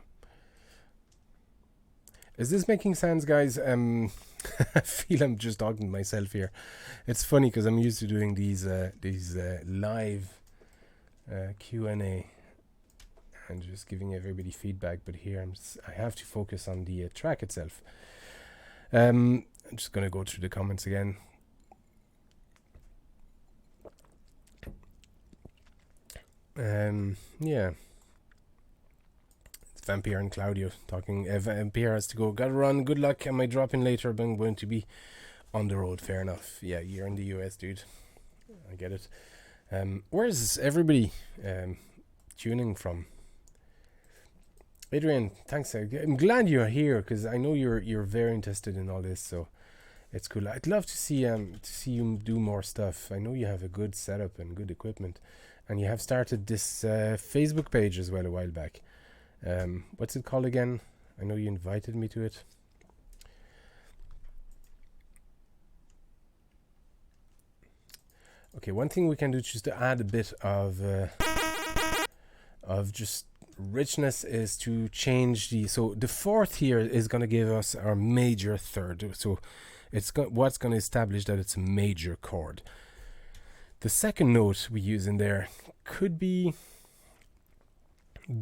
Is this making sense, guys? I feel I'm just talking to myself here. It's funny because I'm used to doing these live Q&A and just giving everybody feedback, but here I have to focus on the track itself. I'm just going to go through the comments again. Yeah. It's Vampire and Claudio talking. Vampire has to go. Gotta run. Good luck. I might drop in later, but I'm going to be on the road. Fair enough. Yeah, you're in the US, dude. I get it. Where's everybody tuning from? Adrian, thanks. I'm glad you're here because I know you're very interested in all this. So it's cool. I'd love to see you do more stuff. I know you have a good setup and good equipment. And you have started this Facebook page as well a while back. What's it called again? I know you invited me to it. Okay, one thing we can do just to add a bit of just richness is to change so the fourth here is going to give us our major third. So it's what's going to establish that it's a major chord. The second note we use in there could be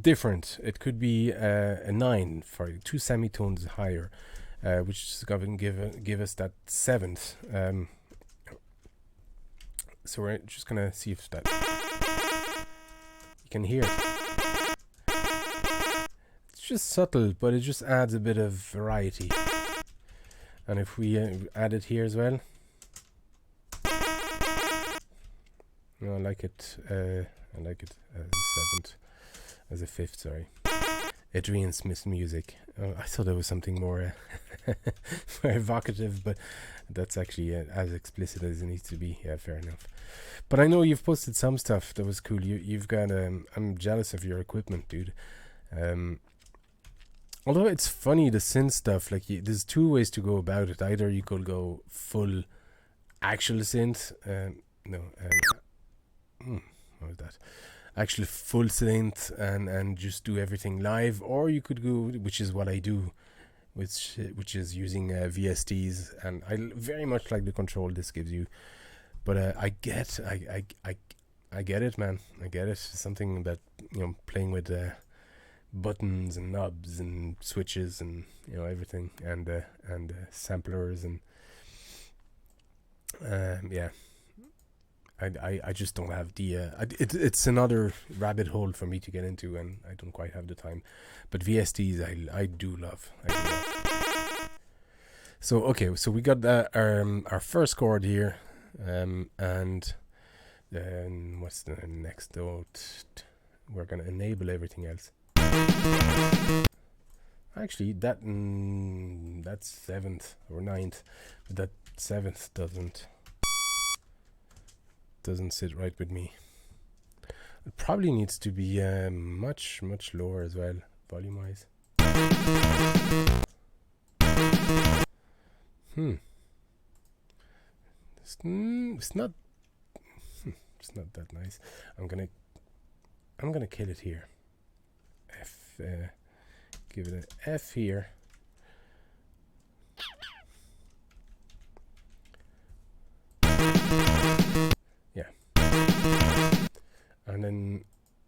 different. It could be a 9 for 2 semitones higher, which is going to give us that seventh. So we're just going to see if that you can hear it. It's just subtle, but it just adds a bit of variety. And if we add it here as well. I like it. I like it as a seventh, as a fifth. Sorry. Adrian Smith music. I thought there was something more, more evocative, but that's actually as explicit as it needs to be. Yeah, fair enough. But I know you've posted some stuff that was cool. You've got. I'm jealous of your equipment, dude. Although it's funny, the synth stuff. Like, there's two ways to go about it. Either you could go full actual synth. What was that? Actual full synth and just do everything live, or you could go, which is what I do, which is using VSTs, and I very much like the control this gives you. But I get it, man. I get it. Something that, playing with buttons and knobs and switches and everything, and samplers and yeah. I just don't have the it's another rabbit hole for me to get into, and I don't quite have the time. But VSTs I do love. So okay, so we got our first chord here, and then what's the next note? We're gonna enable everything else. Actually, that's seventh or ninth, but that seventh doesn't sit right with me. It probably needs to be much lower as well, volume wise. It's not that nice. I'm gonna kill it here. Give it an F here. And then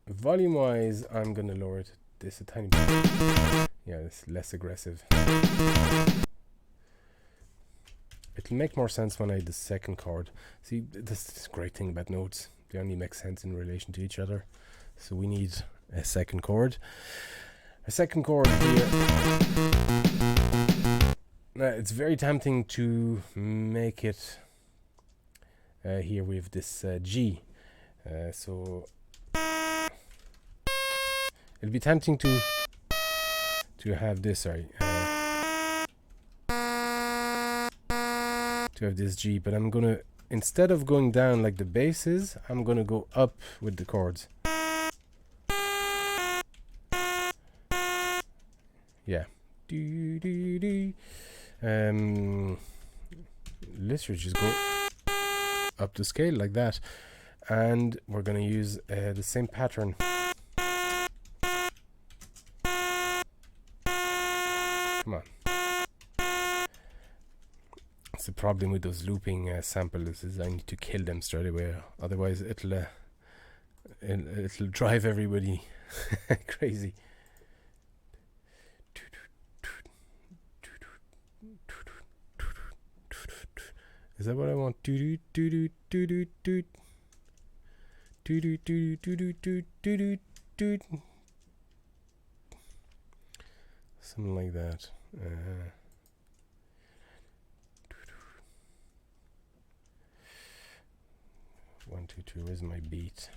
volume wise, I'm gonna lower this a tiny bit. Yeah, it's less aggressive. It'll make more sense when I do the second chord. See, this is a great thing about notes. They only make sense in relation to each other. So we need a second chord. A second chord here. Now, it's very tempting to make it here with this G. So it'll be tempting to have this, to have this G, but I'm gonna, instead of going down like the bass is, I'm gonna go up with the chords. Yeah. Let's just go up the scale like that. And we're going to use the same pattern. Come on. It's the problem with those looping samples is I need to kill them straight away. Otherwise, it'll drive everybody crazy. Is that what I want? Something like that. 1, 2, 2. Where's my beat?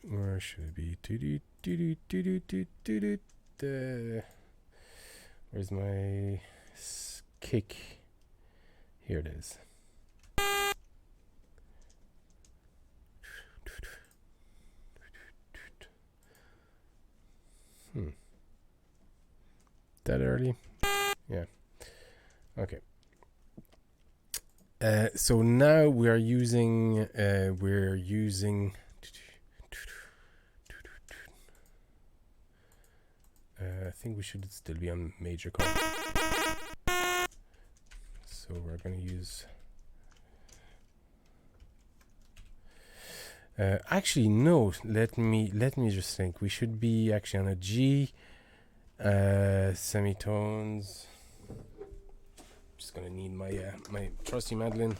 Where should it be? Where's my kick? Here it is. That early? Yeah. Okay. So now we are using I think we should still be on major chord. So we're going to use actually no, let me just think. We should be actually on a G, semitones. Just going to need my my trusty mandolin.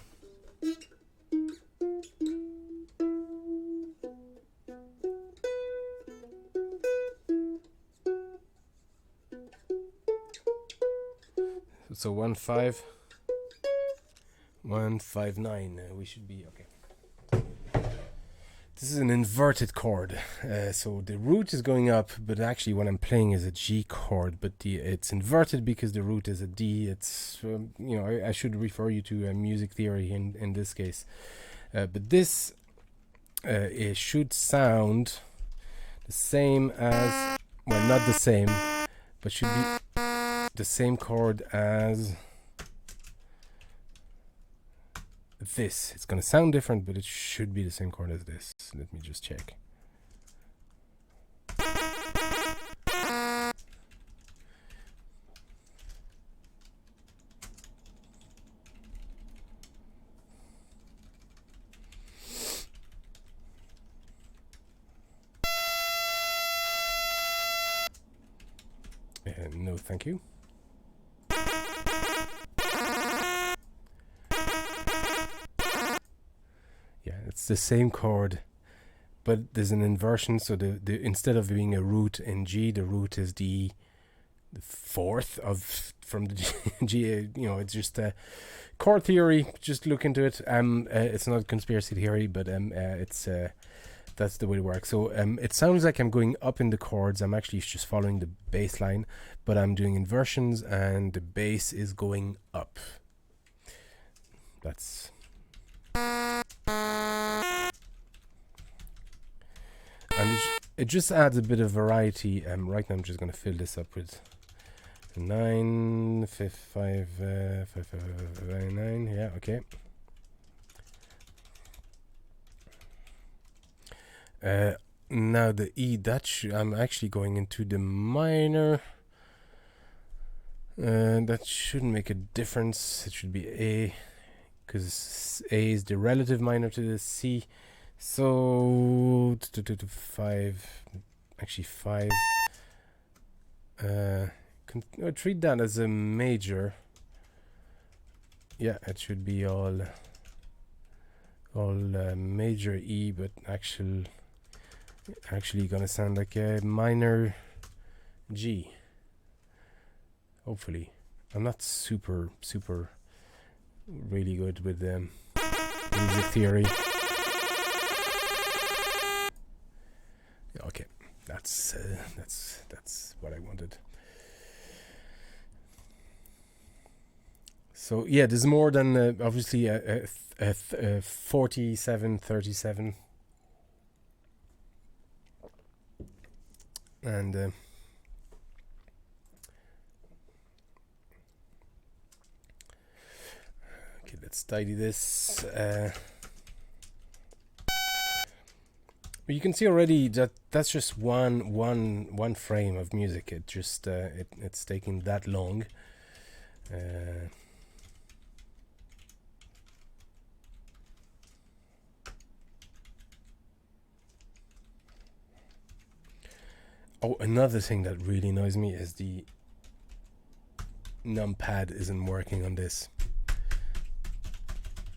So 159. We should be okay. This is an inverted chord, so the root is going up, but actually what I'm playing is a G chord, but it's inverted because the root is a D. It's you know, I should refer you to music theory in this case, but this it should sound the same as, well, not the same, but should be the same chord as this. It's gonna sound different, but it should be the same chord as this. Let me just check. No, thank you. Yeah, it's the same chord, but there's an inversion. So the instead of being a root in G, the root is the fourth of from the G. You know, it's just chord theory. Just look into it. It's not conspiracy theory, but it's that's the way it works. So it sounds like I'm going up in the chords. I'm actually just following the bass line, but I'm doing inversions, and the bass is going up. That's. And it just adds a bit of variety. Right now I'm just going to fill this up with 9, 5, 5, 5, 5, 5, 9. Yeah, okay. Now the E, I'm actually going into the minor. That shouldn't make a difference. It should be A, because A is the relative minor to the C. So 5, actually 5. Treat that as a major. Yeah, it should be all major E, but actually gonna sound like a minor G. Hopefully, I'm not super really good with music theory. Okay, that's what I wanted. So yeah, there's more than obviously 47, 37, and okay, let's tidy this. You can see already that that's just one frame of music. It just it's taking that long. Oh, another thing that really annoys me is the numpad isn't working on this.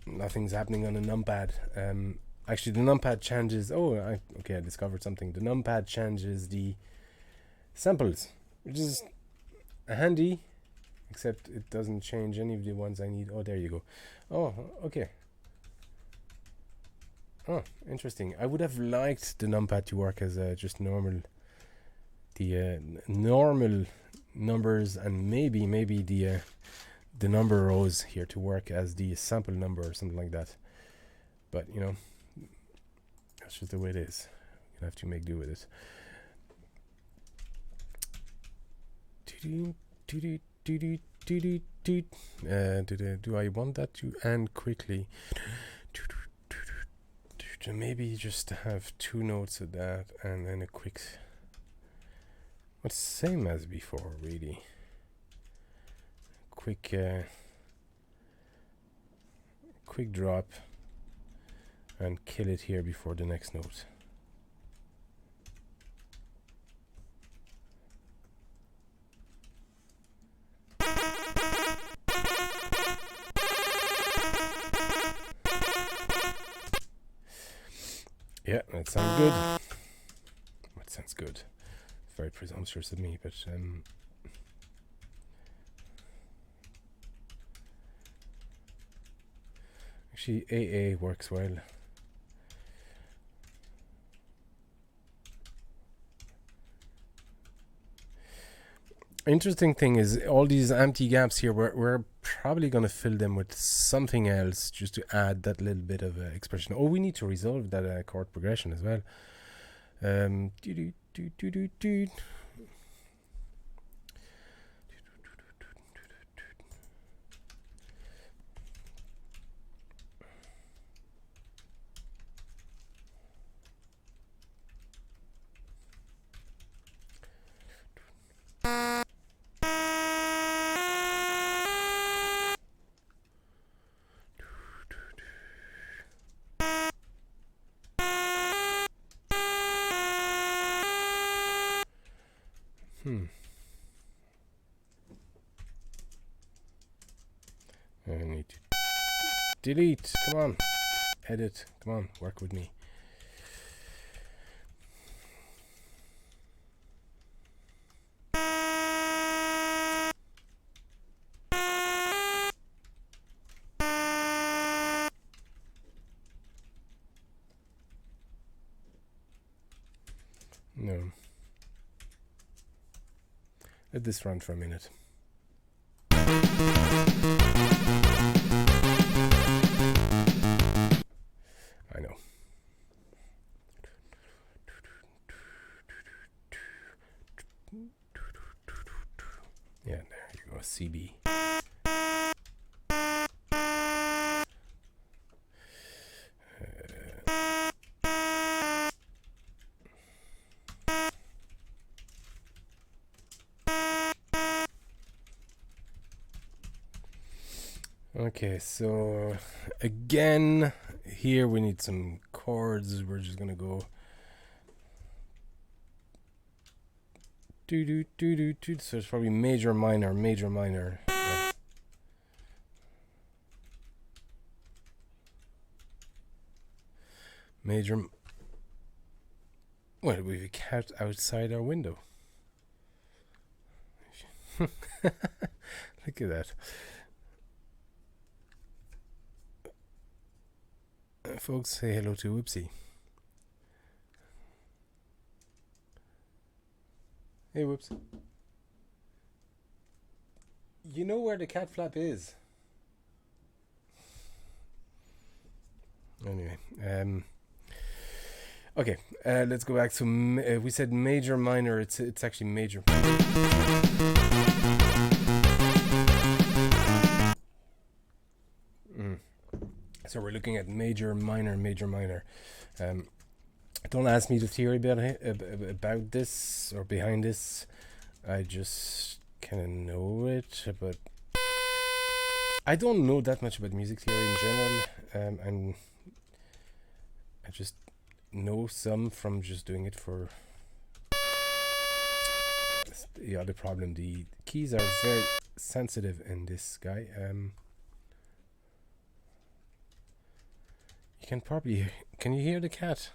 Nothing's happening on the numpad. Actually, the numpad changes. I discovered something. The numpad changes the samples, which is handy, except it doesn't change any of the ones I need. Oh, there you go. Oh, okay. Oh, interesting. I would have liked the numpad to work as just normal. The normal numbers, and maybe the number rows here to work as the sample number or something like that. But you know, that's just the way it is. You have to make do with it. Do I want that to end quickly? Maybe just have 2 notes of that and then a quick. What's same as before, really? Quick drop and kill it here before the next note. Yeah, that sounds good. That sounds good. Very presumptuous of me, but Actually, AA works well. Interesting thing is all these empty gaps here, we're probably going to fill them with something else just to add that little bit of expression. Oh, we need to resolve that chord progression as well. I need to delete. Come on. Edit. Come on. Work with me. No. Let this run for a minute. I know. Yeah, there you go. CB. Okay, so again, here we need some chords. We're just gonna go do. So it's probably major, minor, major, minor. Yeah. Major. Well, we have a cat outside our window. Look at that. Folks, say hello to Whoopsie. Hey, Whoops. You know where the cat flap is? Anyway, okay, let's go back to we said major, minor. It's actually major. So we're looking at major, minor, major, minor. Don't ask me the theory about this or behind this. I just kind of know it, but I don't know that much about music theory in general. And I just know some from just doing it for the other problem. The keys are very sensitive in this guy. You can probably... Can you hear the cat?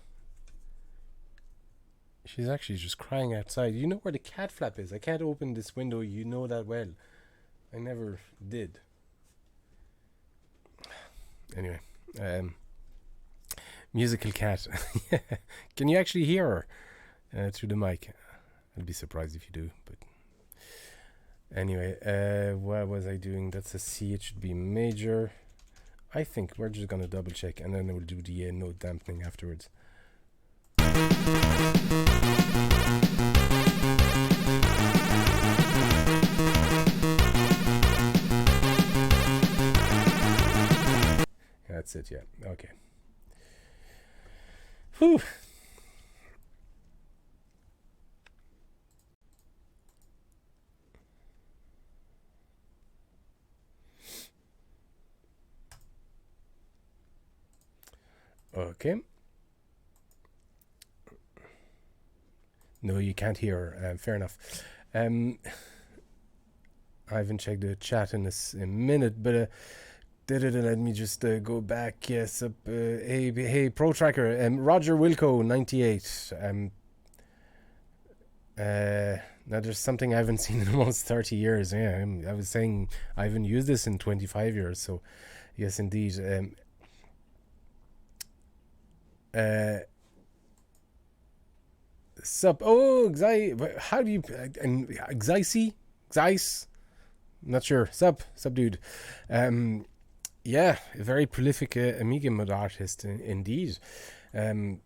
She's actually just crying outside. You know where the cat flap is. I can't open this window. You know that well. I never did. Anyway. Musical cat. Can you actually hear her through the mic? I'd be surprised if you do. But anyway, what was I doing? That's a C. It should be major. I think we're just going to double check and then we'll do the note dampening afterwards. That's it, yeah. Okay. Whew. Okay. No, you can't hear. Fair enough. I haven't checked the chat in a minute, but let me just go back. Yes, hey, Protracker. Roger Wilco, 98. Now there's something I haven't seen in almost 30 years. Yeah, I was saying I haven't used this in 25 years. So, yes, indeed. Sup? Oh, how do you Xyce? Xyce? Not sure. Sup, dude. Yeah, a very prolific Amiga mod artist indeed. Um,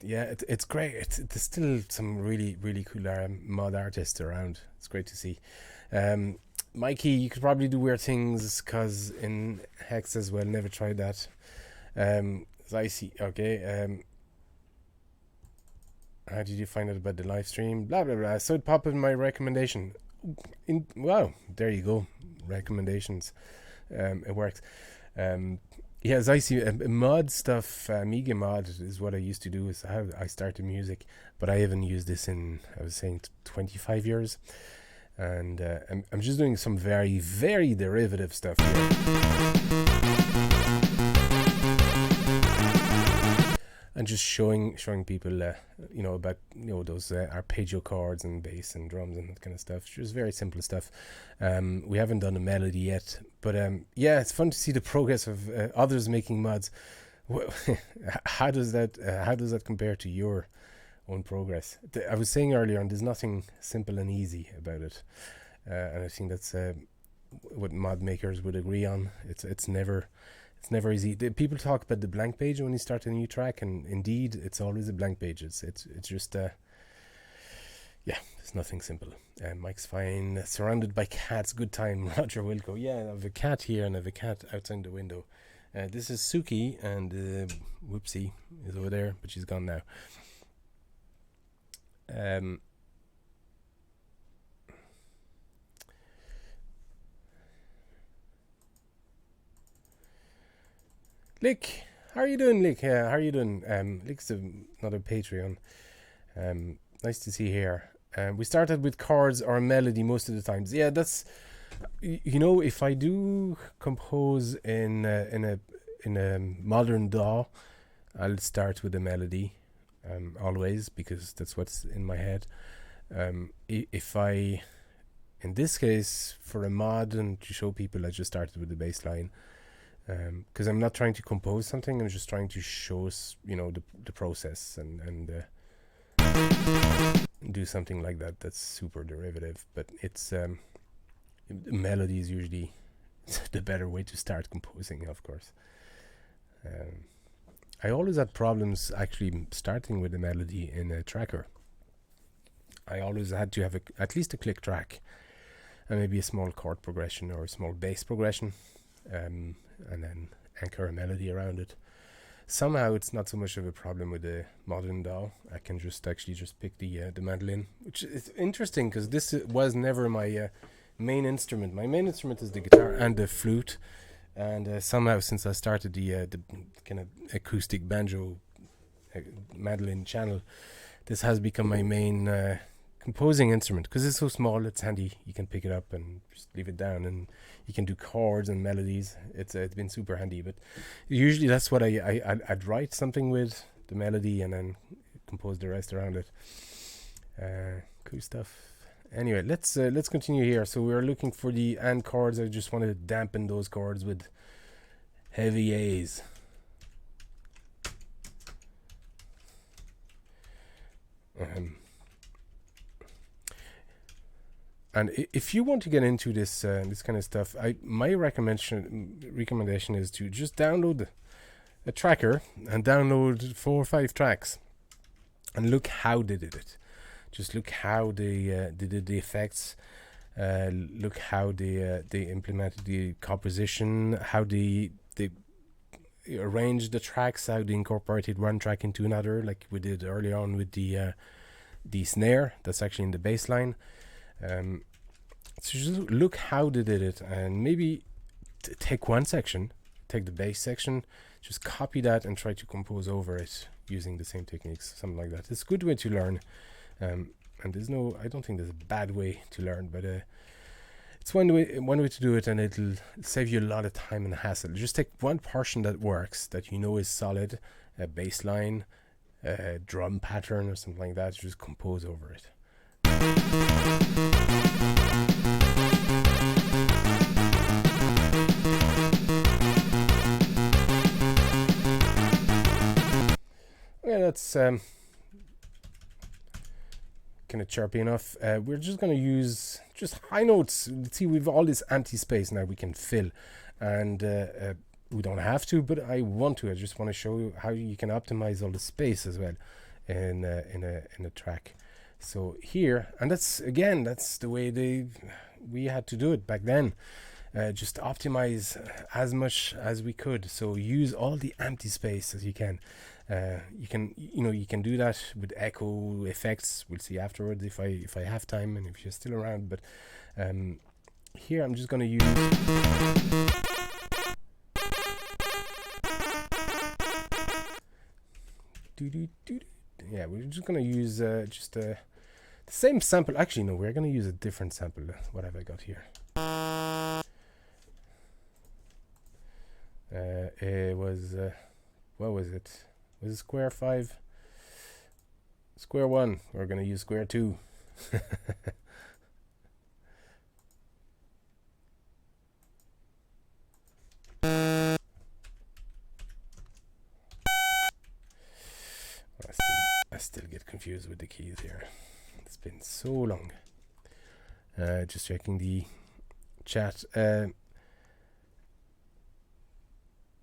yeah, it's great. There's still some really cool mod artists around. It's great to see. Um, Mikey, you could probably do weird things because in Hex as well. Never tried that. Xyce, okay. How did you find out about the live stream? Blah blah blah. So it popped in my recommendation. Wow, there you go. Recommendations. It works. Yeah, as I see mod stuff, Amiga mod is what I used to do. Is how I started music, but I haven't used this in, I was saying, 25 years, and I'm just doing some very derivative stuff here. And just showing people, about those arpeggio chords and bass and drums and that kind of stuff. Just very simple stuff. We haven't done a melody yet, but yeah, it's fun to see the progress of others making mods. How does that compare to your own progress? I was saying earlier on, there's nothing simple and easy about it, and I think that's what mod makers would agree on. It's never easy. People talk about the blank page when you start a new track, and indeed, it's always a blank page. It's just there's nothing simple. Mike's fine. Surrounded by cats. Good time. Roger Wilco. Yeah, I have a cat here and I have a cat outside the window. This is Suki, and Whoopsie is over there, but she's gone now. Lick, how are you doing, Lick? How are you doing? Lick's another Patreon. Nice to see you here. We started with chords or melody most of the times. Yeah, that's, if I do compose in a modern DAW, I'll start with a melody, always, because that's what's in my head. If I, in this case, for a mod and to show people, I just started with the bass line. Because I'm not trying to compose something, I'm just trying to show the process and do something like that that's super derivative. But it's melody is usually the better way to start composing, of course. I always had problems actually starting with a melody in a tracker. I always had to have at least a click track and maybe a small chord progression or a small bass progression. And then anchor a melody around it. Somehow it's not so much of a problem with the modern DAW. I can just pick the mandolin, which is interesting because this was never my main instrument. My main instrument is the guitar and the flute, and somehow since I started the kind of acoustic banjo mandolin channel, this has become my main composing instrument because it's so small. It's handy. You can pick it up and just leave it down, and you can do chords and melodies. It's been super handy. But usually that's what I'd write something with the melody and then compose the rest around it. Cool stuff. Anyway, let's continue here. So we're looking for the and chords. I just want to dampen those chords with heavy A's. And if you want to get into this this kind of stuff, my recommendation is to just download a tracker and download 4 or 5 tracks and look how they did it. Just look how they did the effects. Look how they implemented the composition, how they arranged the tracks, how they incorporated one track into another, like we did earlier on with the snare that's actually in the bass line. So just look how they did it, and maybe take one section, take the bass section, just copy that and try to compose over it using the same techniques, something like that. It's a good way to learn, and I don't think there's a bad way to learn, but it's one way to do it, and it'll save you a lot of time and hassle. Just take one portion that works, that is solid, a bass line, a drum pattern or something like that, just compose over it. that's kind of chirpy enough. We're just going to use just high notes. See, we've all this empty space now we can fill, and we don't have to, but I want to. I just want to show you how you can optimize all the space as well in a track. So here, and that's the way we had to do it back then. Just optimize as much as we could. So use all the empty space as you can. You can do that with echo effects. We'll see afterwards if I have time and if you're still around. But here I'm just going to use. Yeah, we're just going to use the same sample. Actually, no, we're going to use a different sample. What have I got here? It was what was it? Was it square 5? Square 1. We're going to use square 2. I still get confused with the keys here. It's been so long. Just checking the chat.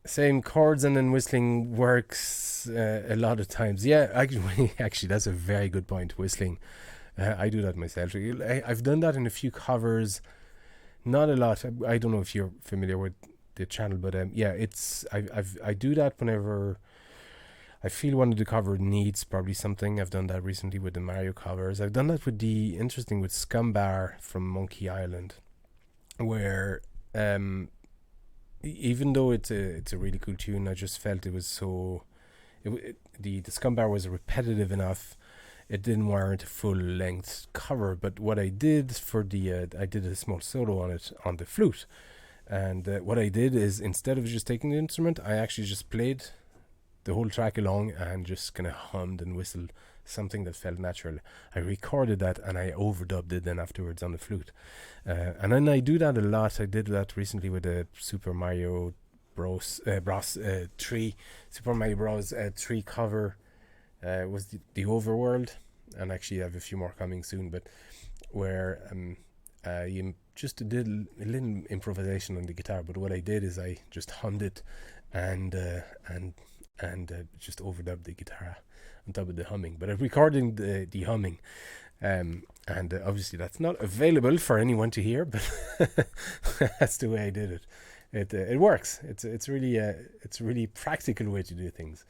Same chords and then whistling works a lot of times. Yeah, actually, that's a very good point. Whistling, I do that myself. I've done that in a few covers, not a lot. I don't know if you're familiar with the channel, but yeah, I do that whenever I feel one of the cover needs probably something. I've done that recently with the Mario covers. I've done that with with Scumbar from Monkey Island, where even though it's a really cool tune, I just felt it was so the Scumbar was repetitive enough. It didn't warrant a full length cover. But what I did for I did a small solo on it on the flute, and what I did is instead of just taking the instrument, I actually just played the whole track along and just kind of hummed and whistled something that felt natural. I recorded that and I overdubbed it then afterwards on the flute. And then I do that a lot. I did that recently with the Super Mario Bros. 3. Super Mario Bros. 3 cover was the Overworld. And actually I have a few more coming soon, but where you just did a little improvisation on the guitar. But what I did is I just hummed it and just overdubbed the guitar on top of the humming. But I'm recording the humming, and obviously that's not available for anyone to hear. But that's the way I did it. It works. It's really practical way to do things.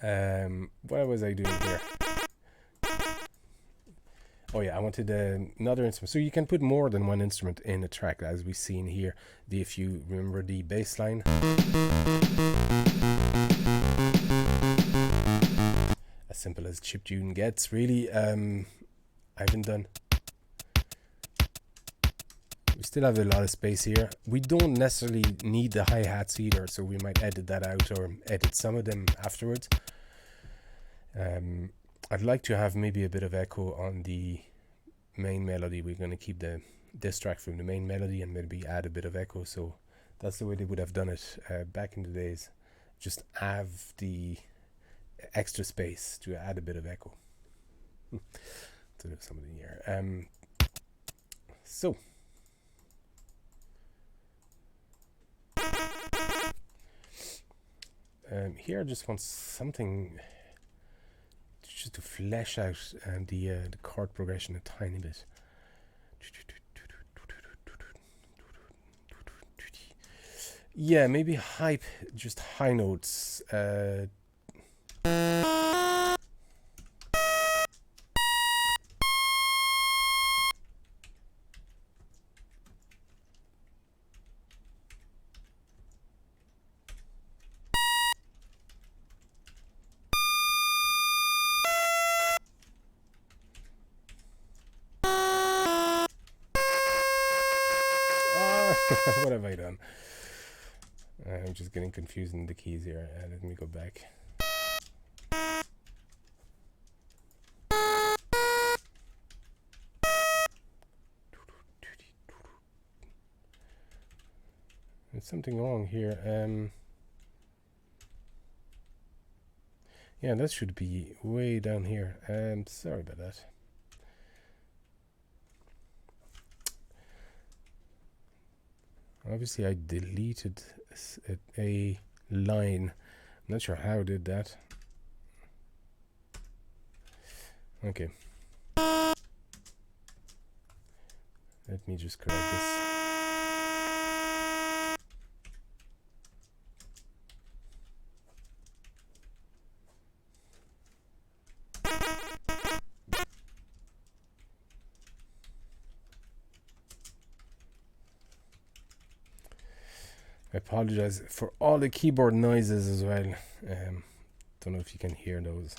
What was I doing here? Oh yeah, I wanted another instrument. So you can put more than one instrument in a track, as we've seen here. If you remember the bass line. As simple as chiptune gets, really. I haven't done. We still have a lot of space here. We don't necessarily need the hi-hats either, so we might edit that out or edit some of them afterwards. I'd like to have maybe a bit of echo on the main melody. We're going to keep this track from the main melody and maybe add a bit of echo. So that's the way they would have done it back in the days. Just have the extra space to add a bit of echo to something here. So here I just want something just to flesh out the chord progression a tiny bit. Yeah, maybe just high notes. What have I done? I'm just getting confused in the keys here. Let me go back. There's something wrong here. Yeah, that should be way down here. Sorry about that. Obviously, I deleted a line. I'm not sure how I did that. Okay. Let me just correct this. I apologize for all the keyboard noises as well. Don't know if you can hear those.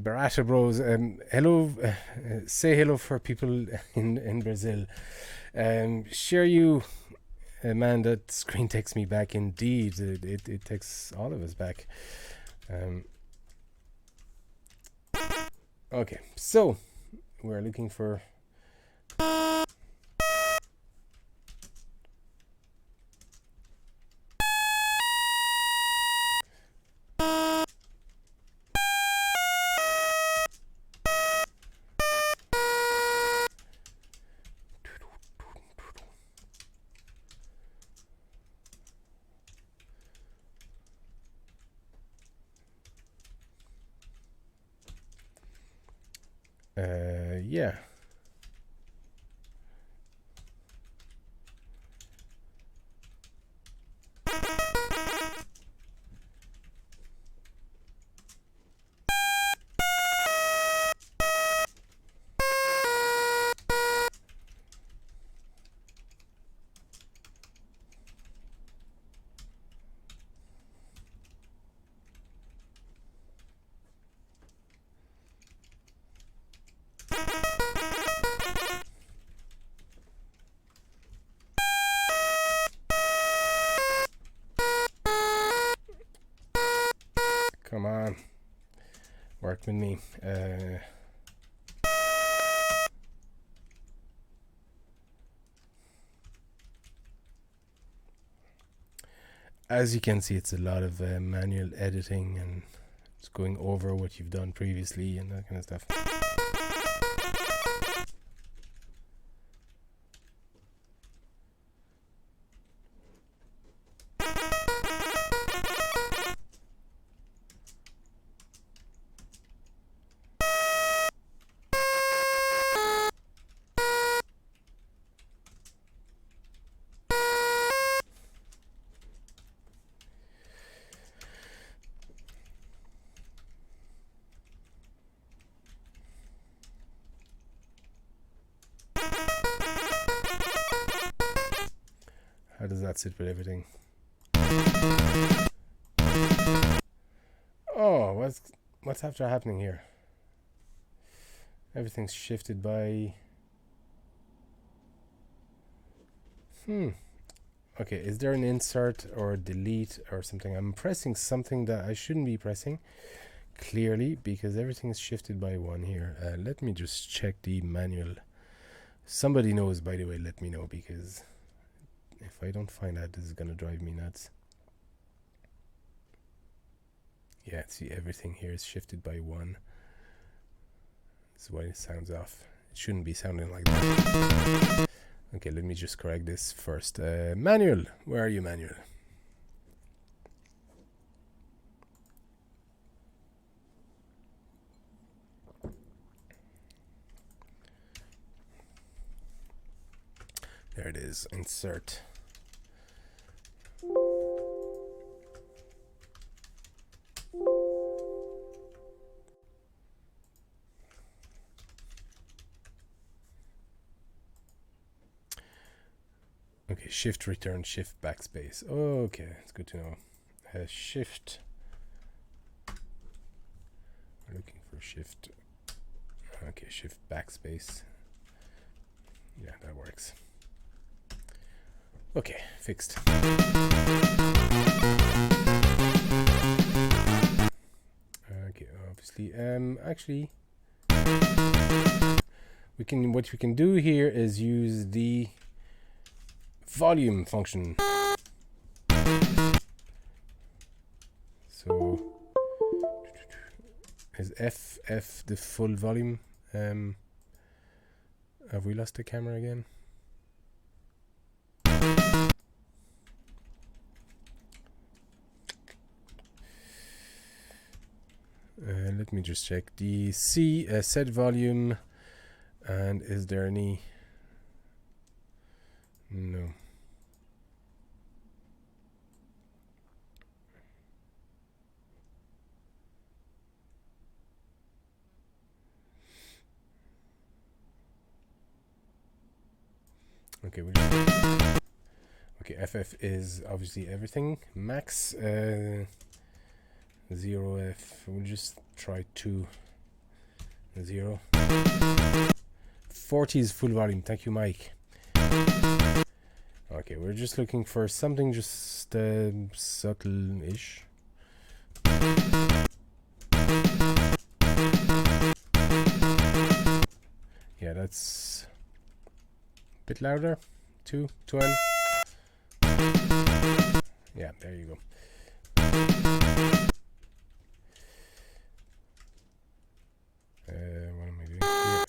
Barata Bros, hello, say hello for people in Brazil. Share you, man, that screen takes me back indeed. It takes all of us back. Okay, so we're looking for yeah. Come on, work with me. As you can see, it's a lot of manual editing and just going over what you've done previously and that kind of stuff. How does that sit with everything? Oh, what's after happening here? Everything's shifted by... Okay, is there an insert or delete or something? I'm pressing something that I shouldn't be pressing, clearly, because everything is shifted by one here. Let me just check the manual. Somebody knows, by the way, let me know, because if I don't find that, this is going to drive me nuts. Yeah, see, everything here is shifted by one. This is why it sounds off. It shouldn't be sounding like that. Okay, let me just correct this first. Manual, where are you, manual? There it is, insert. Okay, shift return, shift backspace. Okay, it's good to know. Shift shift. Okay, shift backspace. Yeah, that works. Okay, fixed. Okay, obviously, actually, what we can do here is use the volume function. So is F the full volume? Have we lost the camera again? Let me just check the C set volume, and is there any? No. Okay, okay, FF is obviously everything. Max 0F. We'll just try 2 0. 40 is full volume. Thank you, Mike. Okay, we're just looking for something just subtle-ish. Yeah, that's a bit louder. 2, 12. Yeah, there you go. What am I doing here?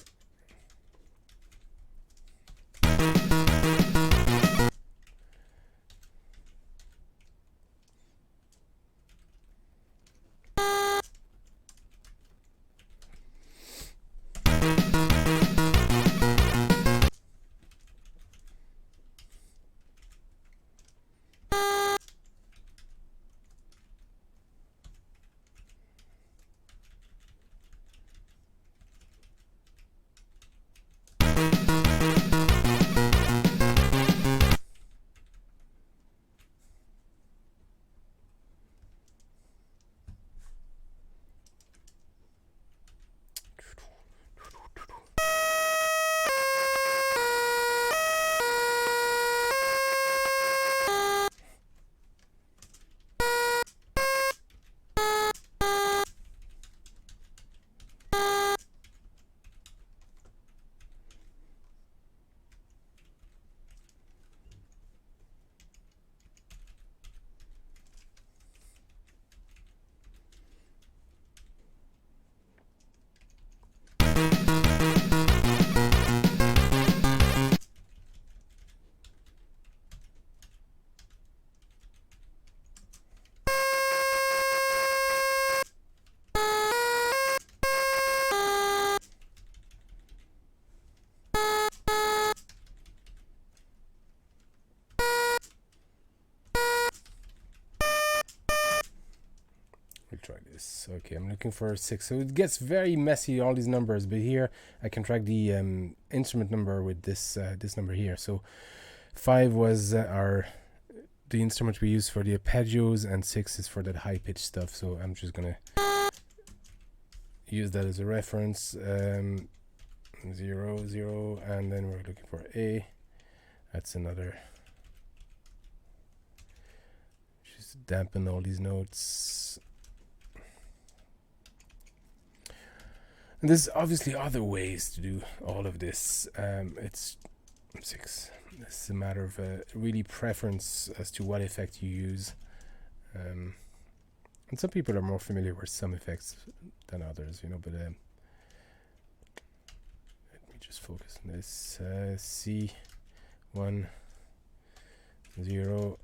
We'll try this. Okay, I'm looking for 6. So it gets very messy, all these numbers, but here I can track the instrument number with this this number here. So 5 was the instrument we use for the arpeggios, and 6 is for that high pitched stuff. So I'm just gonna use that as a reference. 0, 0, and then we're looking for A. That's another. Just dampen all these notes. And there's obviously other ways to do all of this. It's 6. It's a matter of really preference as to what effect you use. And some people are more familiar with some effects than others, you know, but let me just focus on this. C, 1, 0.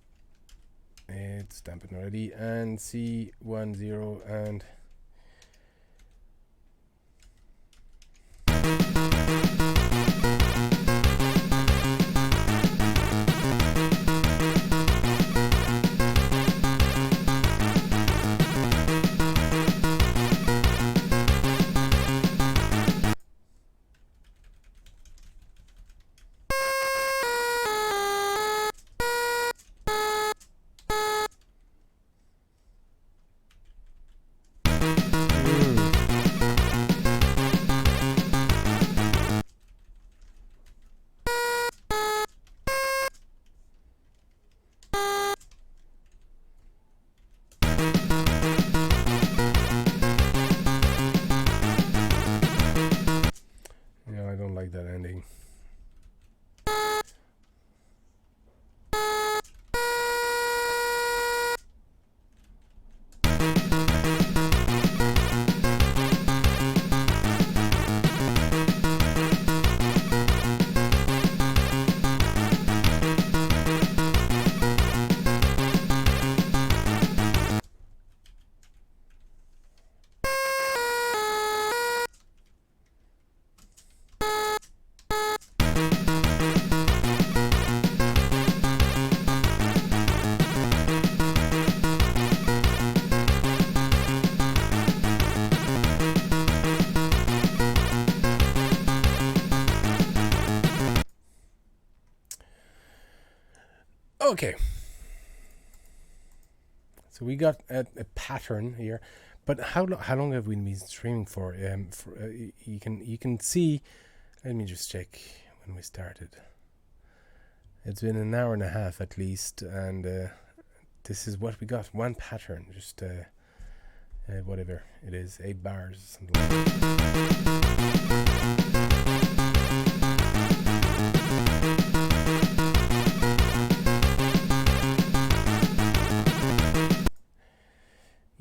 It's dampened already. And C, 1, 0, and like that ending. Okay, so we got a pattern here, but how long have we been streaming for? You can see. Let me just check when we started. It's been an hour and a half at least, and this is what we got. One pattern, just whatever it is, 8 bars or something like that.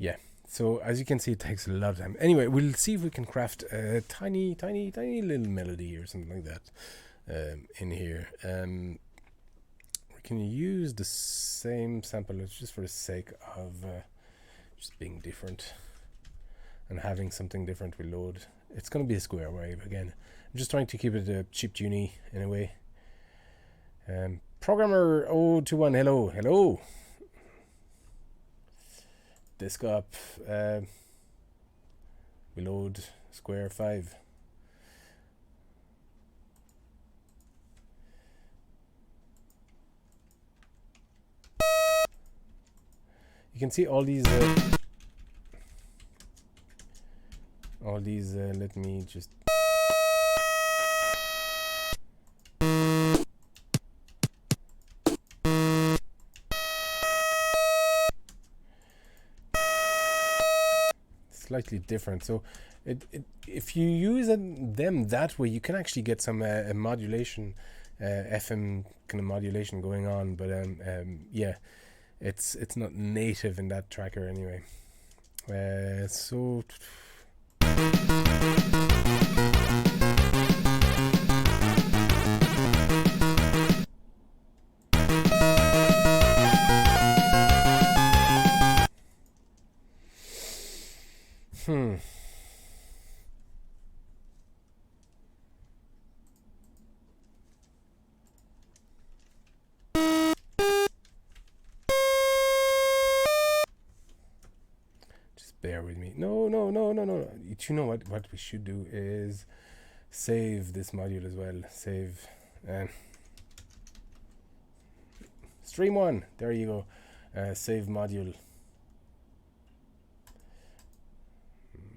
Yeah, so as you can see, it takes a lot of time. Anyway, we'll see if we can craft a tiny little melody or something like that in here. We can use the same sample just for the sake of just being different and having something different we load. It's going to be a square wave again. I'm just trying to keep it chiptune in a way. Programmer 021, hello. Disk up, we load square 5. You can see all these, let me just... Slightly different. So if you use them that way, you can actually get some modulation, FM kind of modulation going on. But yeah, it's not native in that tracker anyway. So. Just bear with me. No. You know what we should do is save this module as well. Save stream 1. There you go. Save module.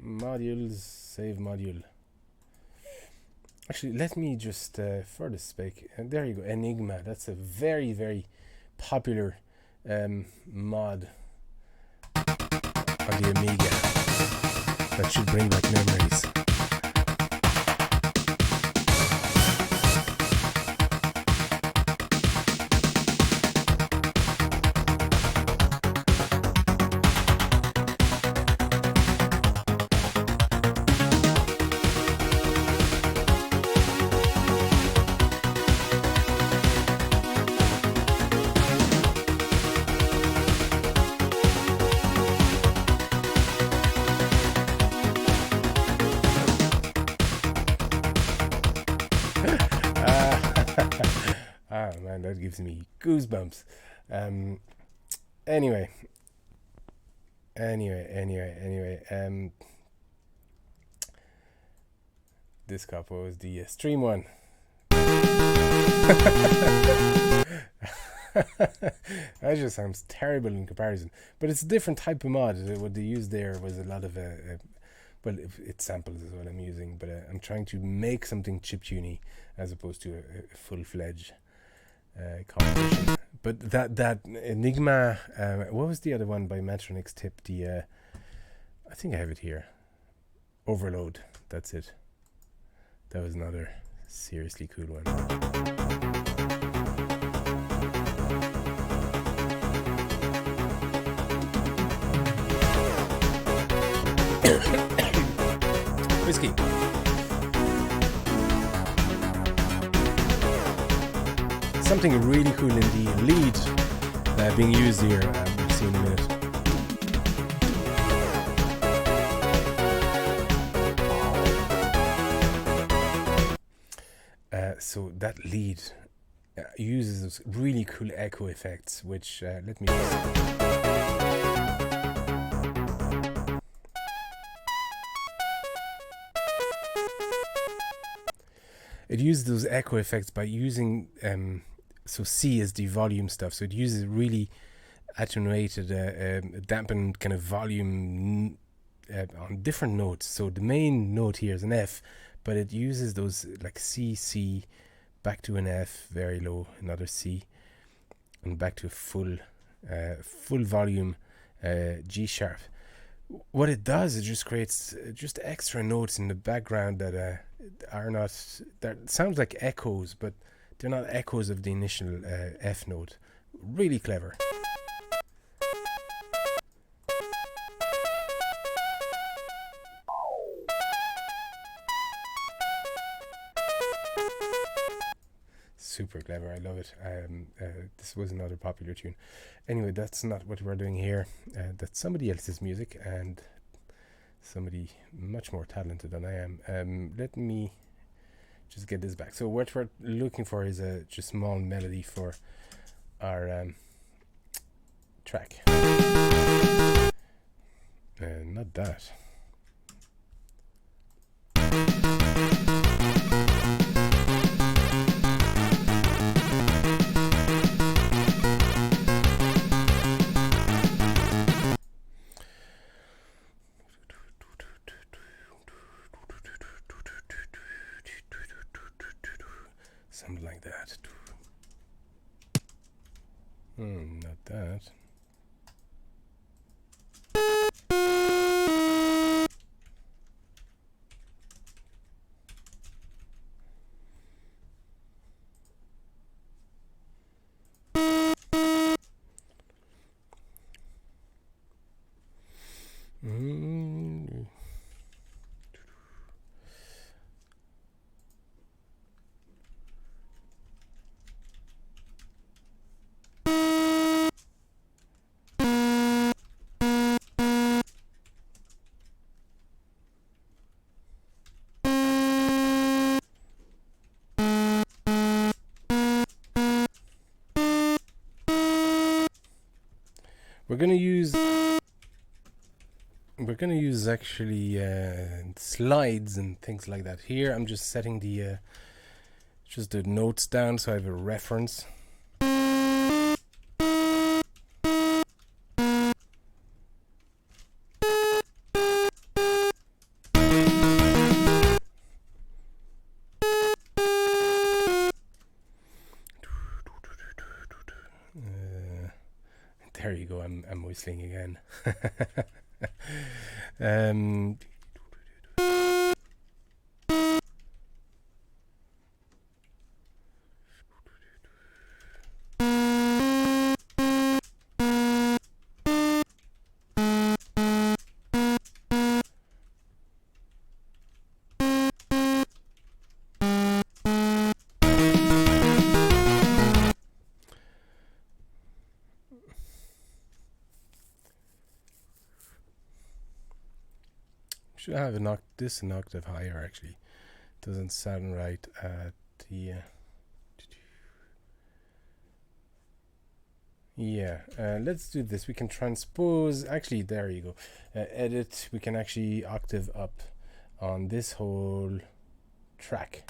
Modules, save module. Actually, let me just for the spec. There you go. Enigma. That's a very popular mod on the Amiga. That should bring back memories. Ah man, that gives me goosebumps. Anyway. This couple was the stream 1. That just sounds terrible in comparison, but it's a different type of mod. What they used there was a lot of well, it's samples is what I'm using, but I'm trying to make something chiptuney as opposed to a full-fledged composition. But that Enigma, what was the other one by Metronix Tip? The I think I have it here. Overload. That's it. That was another Seriously cool one. Whiskey. Something really cool in the lead being used here, we'll see in a minute. So that lead uses those really cool echo effects, which let me just... It uses those echo effects by using so C is the volume stuff, so it uses really attenuated, dampened kind of volume on different notes. So the main note here is an F, but it uses those like C, C, back to an F, very low, another C, and back to a full volume G sharp. What it does, it just creates just extra notes in the background that are not, that sounds like echoes, but they're not echoes of the initial F note. Really clever. Super clever, I love it. This was another popular tune. Anyway, that's not what we're doing here. That's somebody else's music, and somebody much more talented than I am. Let me just get this back. So what we're looking for is a just small melody for our track. Not that. Something like that. Not that. We're gonna use actually slides and things like that. Here I'm just setting the just the notes down so I have a reference. There you go, I'm whistling again. Should have this an octave higher, actually. Doesn't sound right at the... let's do this. We can transpose... Actually, there you go. Edit. We can actually octave up on this whole track.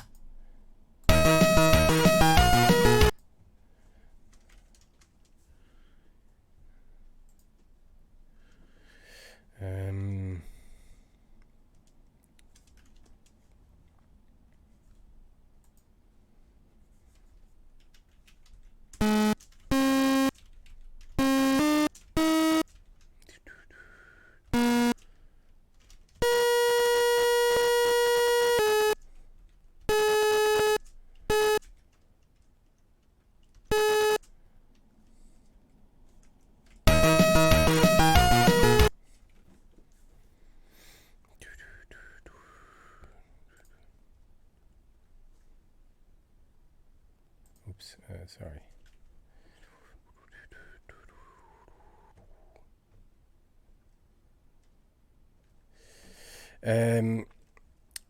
Oops, sorry.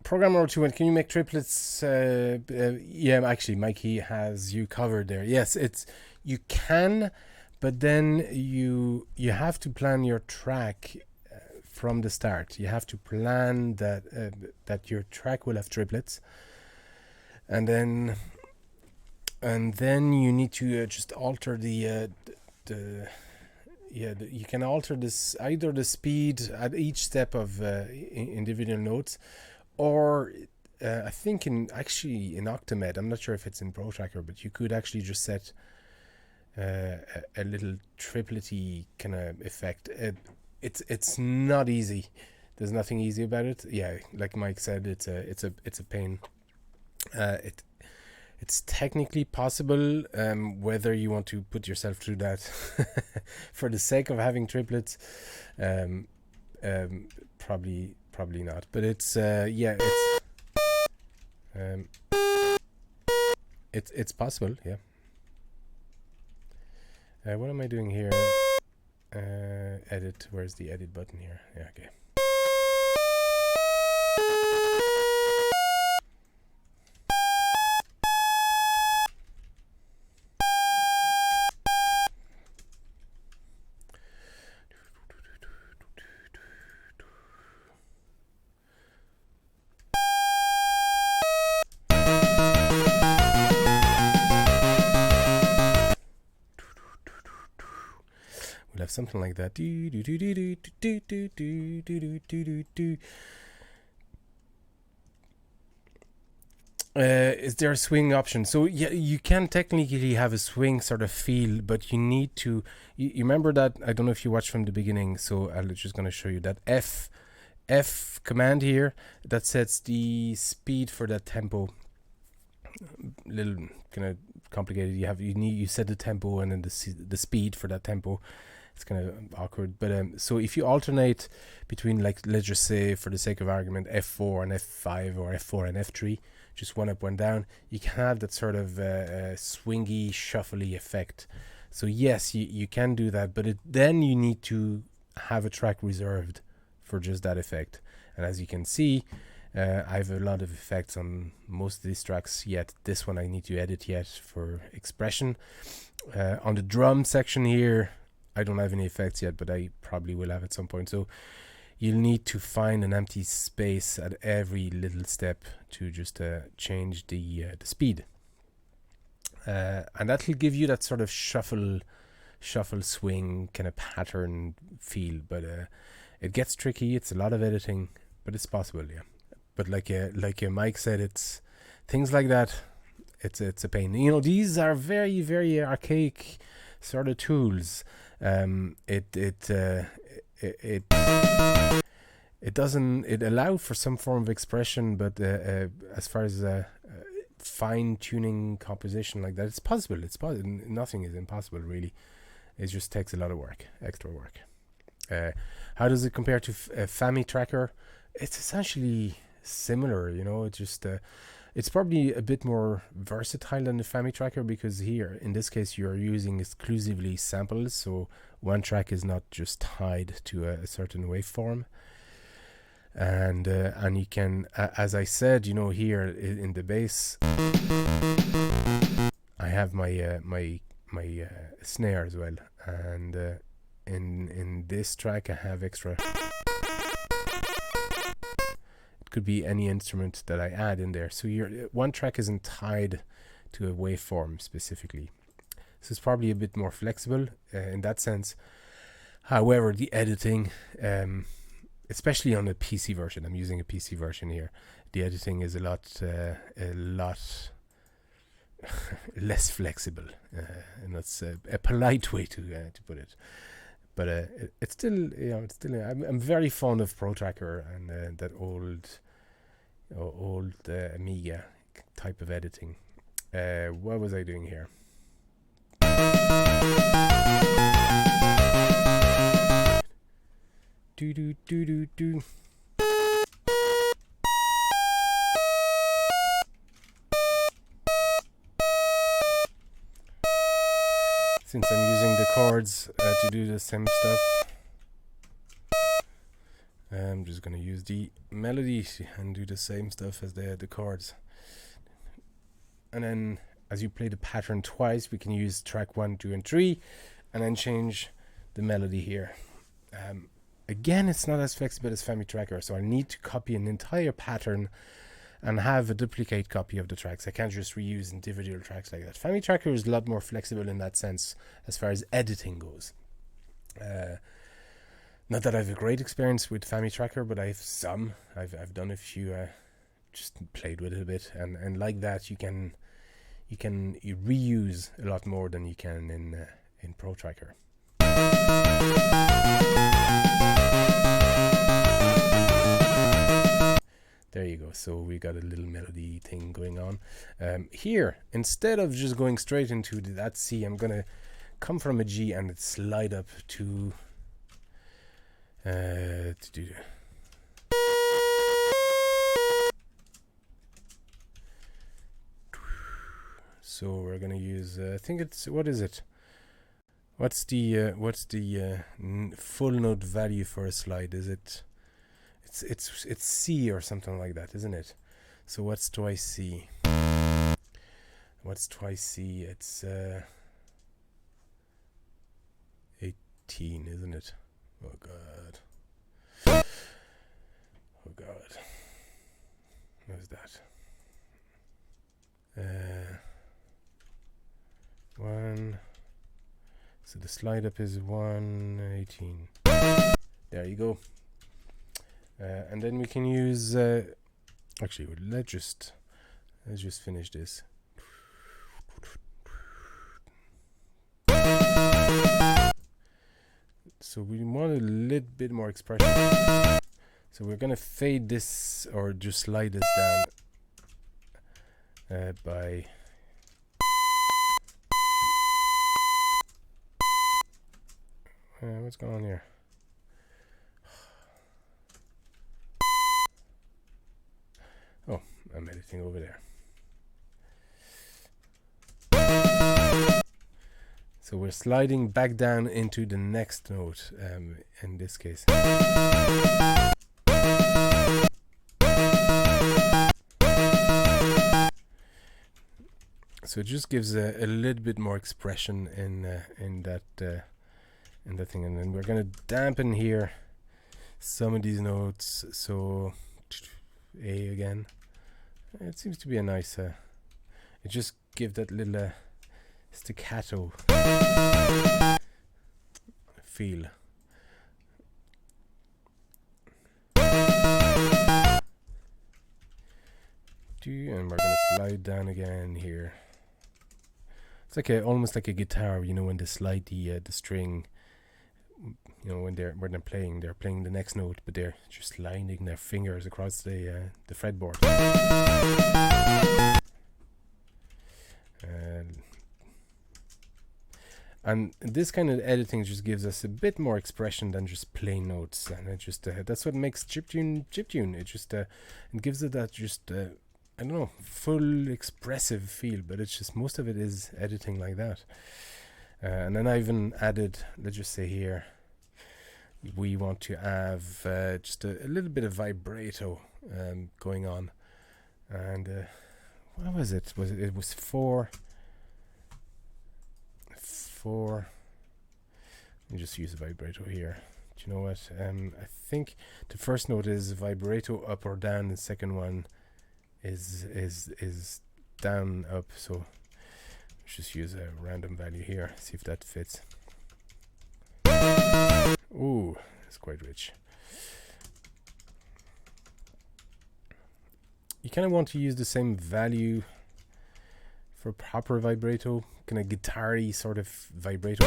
Programmer 2, can you make triplets? Yeah, actually, Mikey has you covered there. Yes, you can, but then you have to plan your track from the start. You have to plan that your track will have triplets, and then you need to just alter you can alter this, either the speed at each step of individual notes, or I think in Octamed, I'm not sure if it's in Protracker, but you could actually just set a little triplety kind of effect. It's not easy. There's nothing easy about it. Yeah, like Mike said, it's a pain. It's technically possible. Whether you want to put yourself through that for the sake of having triplets, probably not. But it's it's possible. Yeah. What am I doing here? Edit. Where's the edit button here? Yeah. Okay. We'll have something like that. Is there a swing option? So yeah, you can technically have a swing sort of feel, but you need to. You remember that? I don't know if you watched from the beginning. So I'm just going to show you that F command here that sets the speed for that tempo. Little kind of complicated. You set the tempo and then the speed for that tempo. It's kind of awkward, but so if you alternate between, like, let's just say for the sake of argument, F4 and F5 or F4 and F3, just one up, one down, you can have that sort of swingy, shuffly effect. So yes, you can do that, but then you need to have a track reserved for just that effect. And as you can see, I have a lot of effects on most of these tracks, yet this one I need to edit yet for expression. On the drum section here, I don't have any effects yet, but I probably will have at some point. So you'll need to find an empty space at every little step to just change the speed. And that'll give you that sort of shuffle swing kind of pattern feel. But it gets tricky. It's a lot of editing, but it's possible, yeah. But like Mike said, it's things like that. It's a pain. You know, these are very, very archaic sort of tools. It allowed for some form of expression, but as far as fine tuning composition like that, it's possible. It's possible. Nothing is impossible, really. It just takes a lot of work, extra work. How does it compare to Fami Tracker? It's essentially similar. You know, it's just it's probably a bit more versatile than the Fami Tracker, because here, in this case, you're using exclusively samples, so one track is not just tied to a certain waveform. And you can, as I said, you know, here in the bass, I have my snare as well, and in this track I have extra. Could be any instrument that I add in there. So one track isn't tied to a waveform specifically. So it's probably a bit more flexible in that sense. However, the editing, especially on the PC version, I'm using a PC version here, the editing is a lot less flexible, and that's a polite way to put it. But it's still, you know, I'm very fond of Protracker and that old Amiga type of editing. What was I doing here? Do. since I'm using the chords to do the same stuff, I'm just going to use the melody and do the same stuff as the chords. And then as you play the pattern twice, we can use track 1, 2, and 3, and then change the melody here. Again, it's not as flexible as FamiTracker, so I need to copy an entire pattern and have a duplicate copy of the tracks. I can't just reuse individual tracks like that. FamiTracker is a lot more flexible in that sense as far as editing goes. Not that I have a great experience with FamiTracker, but I have some. I've done a few, just played with it a bit, and like that you reuse a lot more than you can in Protracker. There you go. So we got a little melody thing going on. Here, instead of just going straight into that C, I'm gonna come from a G and slide up to do. So we're gonna use. I think it's, what is it? What's the full note value for a slide? Is it? It's C or something like that, isn't it? So what's twice C? What's twice C? It's 18, isn't it? Oh God. Oh God. What's that? 1. So the slide up is 118. There you go. And then we can use. Actually, let's just finish this. So we want a little bit more expression. So we're gonna fade this, or just slide this down by. What's going on here? Oh, I'm editing over there. So we're sliding back down into the next note, in this case. So it just gives a little bit more expression in that thing, and then we're gonna dampen here some of these notes. So A again. It seems to be a nice. It just gives that little staccato feel. And we're gonna slide down again here. It's like almost like a guitar, you know, when they slide the string. You know, when they're playing the next note, but they're just sliding their fingers across the fretboard. And this kind of editing just gives us a bit more expression than just plain notes, and it just that's what makes chiptune. It just it gives it that just I don't know, full expressive feel, but it's just most of it is editing like that. And then I even added, let's just say here, we want to have just a little bit of vibrato going on, and what was it? It was 4. Let me just use a vibrato here. Do you know what? I think the first note is vibrato up or down. The second one is down up. So let's just use a random value here. See if that fits. Ooh, it's quite rich. You kind of want to use the same value for proper vibrato, kind of guitar-y sort of vibrato.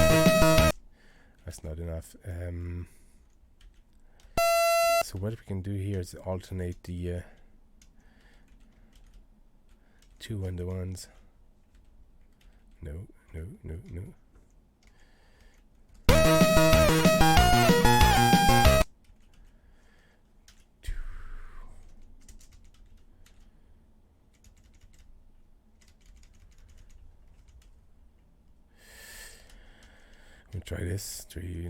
That's not enough. So what we can do here is alternate the 2 and the 1s. No. Let me try this. 3.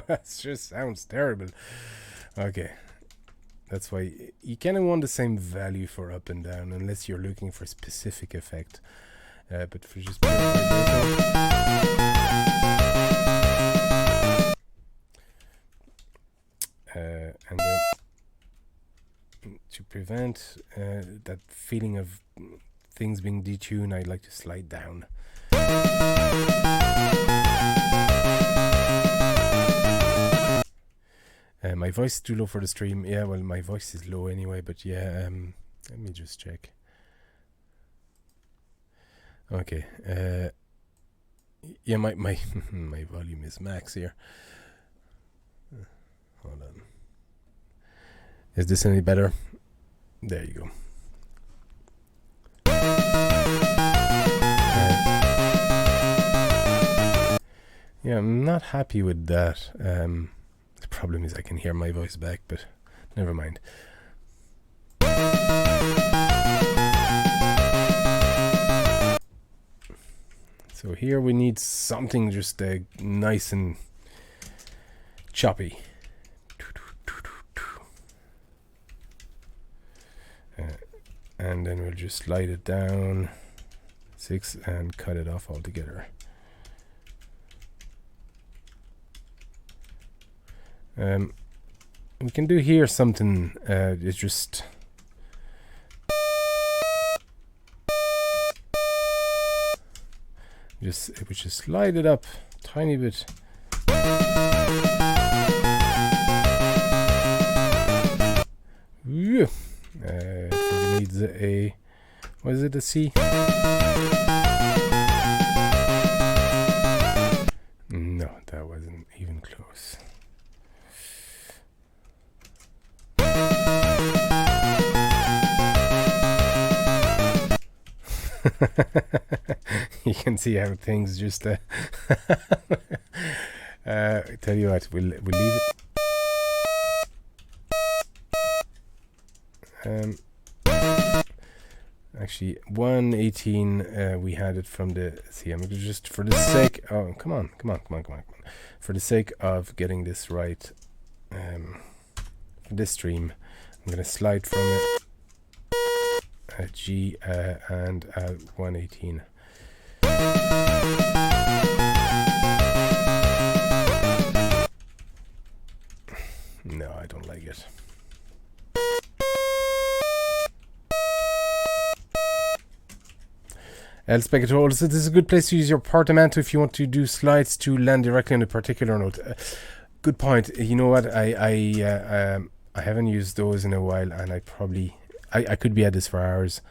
That just sounds terrible. Okay, that's why you kind of want the same value for up and down, unless you're looking for a specific effect. But for just and then to prevent that feeling of things being detuned, I like to slide down. My voice is too low for the stream. Yeah, well, my voice is low anyway, but yeah, let me just check. Okay, yeah, my my volume is max here. Hold on. Is this any better? There you go. Yeah, I'm not happy with that. The problem is I can hear my voice back, but never mind. So here we need something just nice and choppy. And then we'll just slide it down 6 and cut it off altogether. We can do here something. It's just we just slide it up a tiny bit. It needs a, what is it, a C? No, that wasn't even close. You can see how things just I tell you what, we'll leave it. Actually 118, we had it from the, see, I'm just for the sake, oh come on, for the sake of getting this right, for this stream I'm gonna slide from it G and 118. No, I don't like it. Spectator, so this is a good place to use your portamento if you want to do slides to land directly on a particular note. Good point. You know what? I haven't used those in a while, and I could be at this for hours.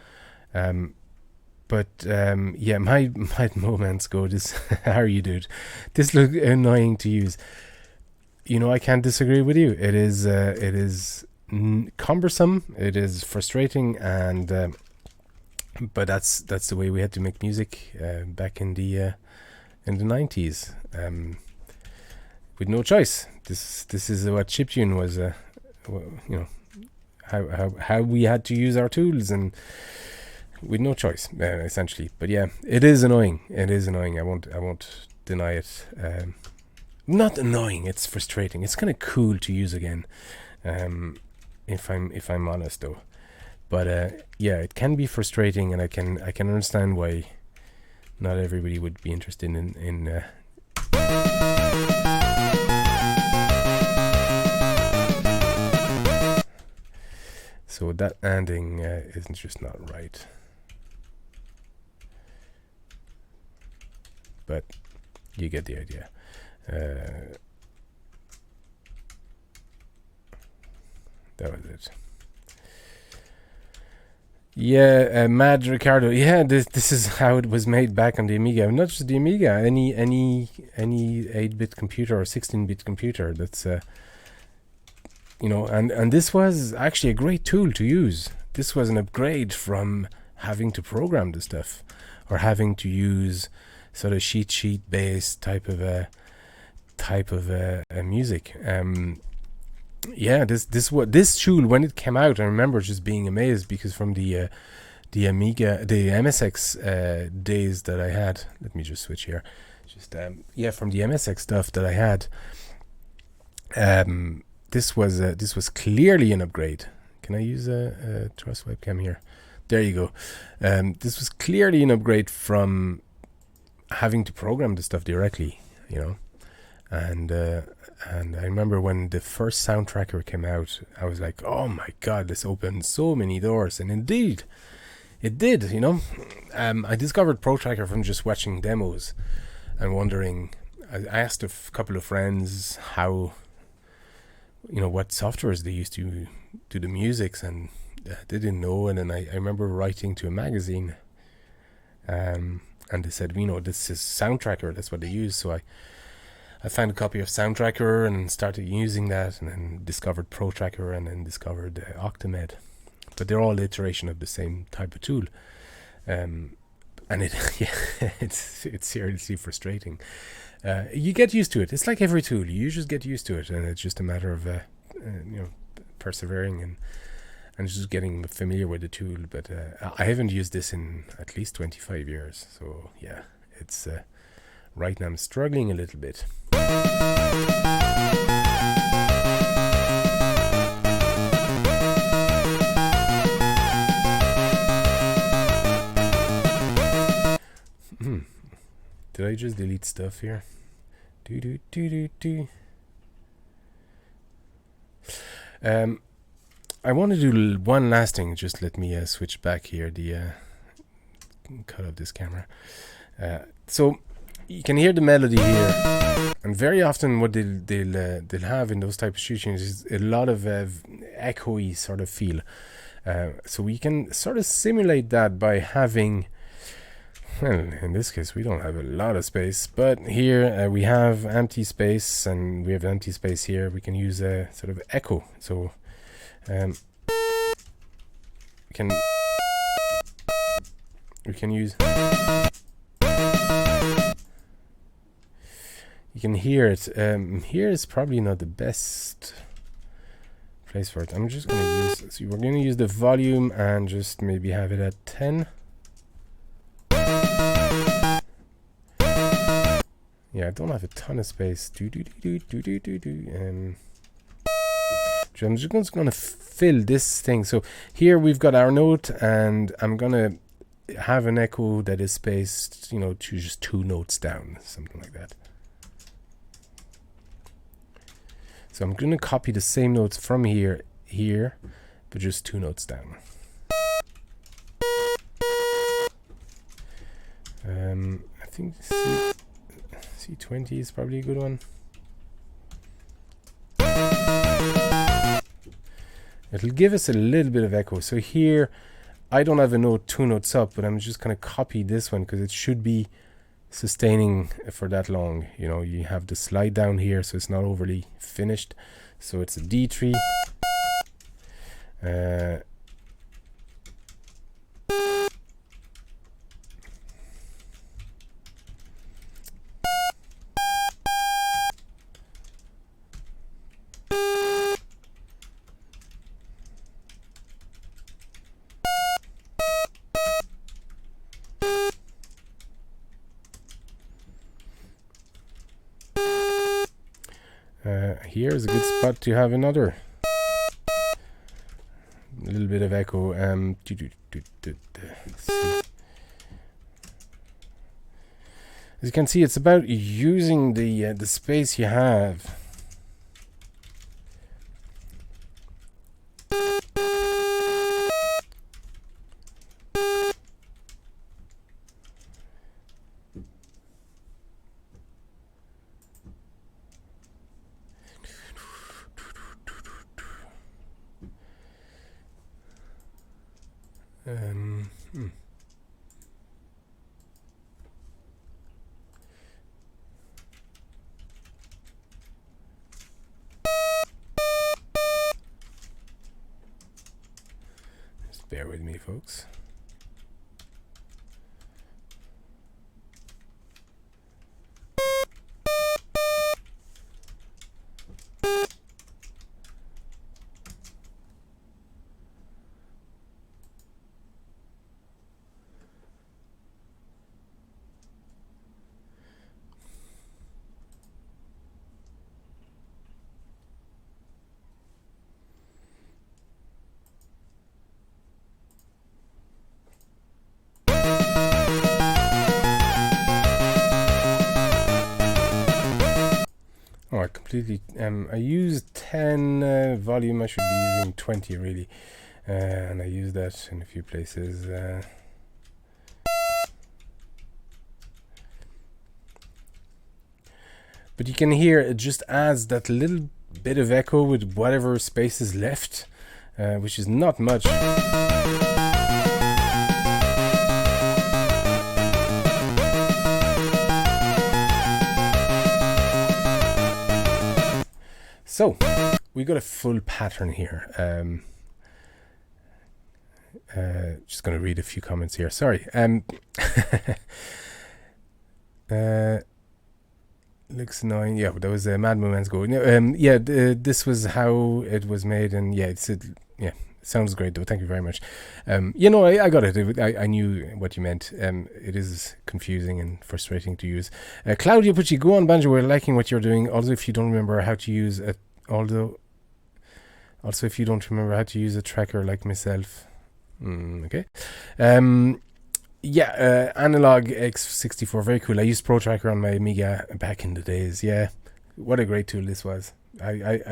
But yeah, my moments go this. How are you, dude? This looks annoying to use. You know, I can't disagree with you. It is cumbersome. It is frustrating, and but that's the way we had to make music back in the 90s, with no choice. This is what chiptune was. You know, how we had to use our tools, and with no choice, essentially. But yeah, it is annoying. It is annoying. I won't deny it. Not annoying. It's frustrating. It's kind of cool to use again, if I'm honest though. But yeah, it can be frustrating, and I can understand why not everybody would be interested in so that ending isn't just not right. But you get the idea. That was it. Yeah, Mad Ricardo. Yeah, this is how it was made back on the Amiga. Not just the Amiga, any 8-bit computer or 16-bit computer. That's you know, and this was actually a great tool to use. This was an upgrade from having to program the stuff, or having to use sort of cheat sheet based type of type of music. Yeah, this tool, when it came out, I remember just being amazed, because from the Amiga, the MSX days that I had. Let me just switch here. Just yeah, from the MSX stuff that I had, this was clearly an upgrade. Can I use a Trust webcam here? There you go. This was clearly an upgrade from having to program the stuff directly, you know. And I remember when the first Sound Tracker came out, I was like, oh my god, this opened so many doors. And indeed, it did, you know. I discovered Protracker from just watching demos and wondering. I asked a couple of friends how, you know, what softwares they used to do the musics, and they didn't know. And then I remember writing to a magazine, and they said, you know, this is Sound Tracker, that's what they use. So I found a copy of Sound Tracker and started using that, and then discovered Protracker, and then discovered Octamed. But they're all iteration of the same type of tool, and it's seriously frustrating. You get used to it. It's like every tool; you just get used to it, and it's just a matter of you know, persevering and just getting familiar with the tool. But I haven't used this in at least 25 years, so yeah, it's right now I'm struggling a little bit. Did I just delete stuff here? I want to do one last thing. Just let me switch back here. Cut off this camera. So you can hear the melody here, and very often what they'll have in those type of situations is a lot of echoey sort of feel. So we can sort of simulate that by having, well, in this case we don't have a lot of space, but here we have empty space, and we have empty space here. We can use a sort of echo. So we can use. You can hear it. Here is probably not the best place for it. I'm just going to use. So we're going to use the volume and just maybe have it at 10. Yeah, I don't have a ton of space. I'm just going to fill this thing. So here we've got our note, and I'm going to have an echo that is spaced, you know, to just 2 notes down, something like that. So I'm going to copy the same notes from here, but just 2 notes down. I think C20 is probably a good one. It'll give us a little bit of echo. So here, I don't have a note 2 notes up, but I'm just going to copy this one because it should be sustaining for that long. You know, you have the slide down here, so it's not overly finished. So it's a D3. Here is a good spot to have another little bit of echo. See. As you can see, it's about using the space you have. Just bear with me, folks. completely. I used 10 volume. I should be using 20 really, and I use that in a few places. But you can hear it just adds that little bit of echo with whatever space is left, which is not much. So we got a full pattern here. Just going to read a few comments here. Sorry. Looks annoying. Yeah, that was Mad Moments Go. Yeah, this was how it was made, and yeah, yeah, sounds great though. Thank you very much. You know, I got it. I knew what you meant. It is confusing and frustrating to use. Claudia Pucci, go on Banjo. We're liking what you're doing. Also, if you don't remember how to use a, if you don't remember how to use a tracker like myself, okay. Yeah, Analog X64, very cool. I used Protracker on my Amiga back in the days. Yeah, what a great tool this was. I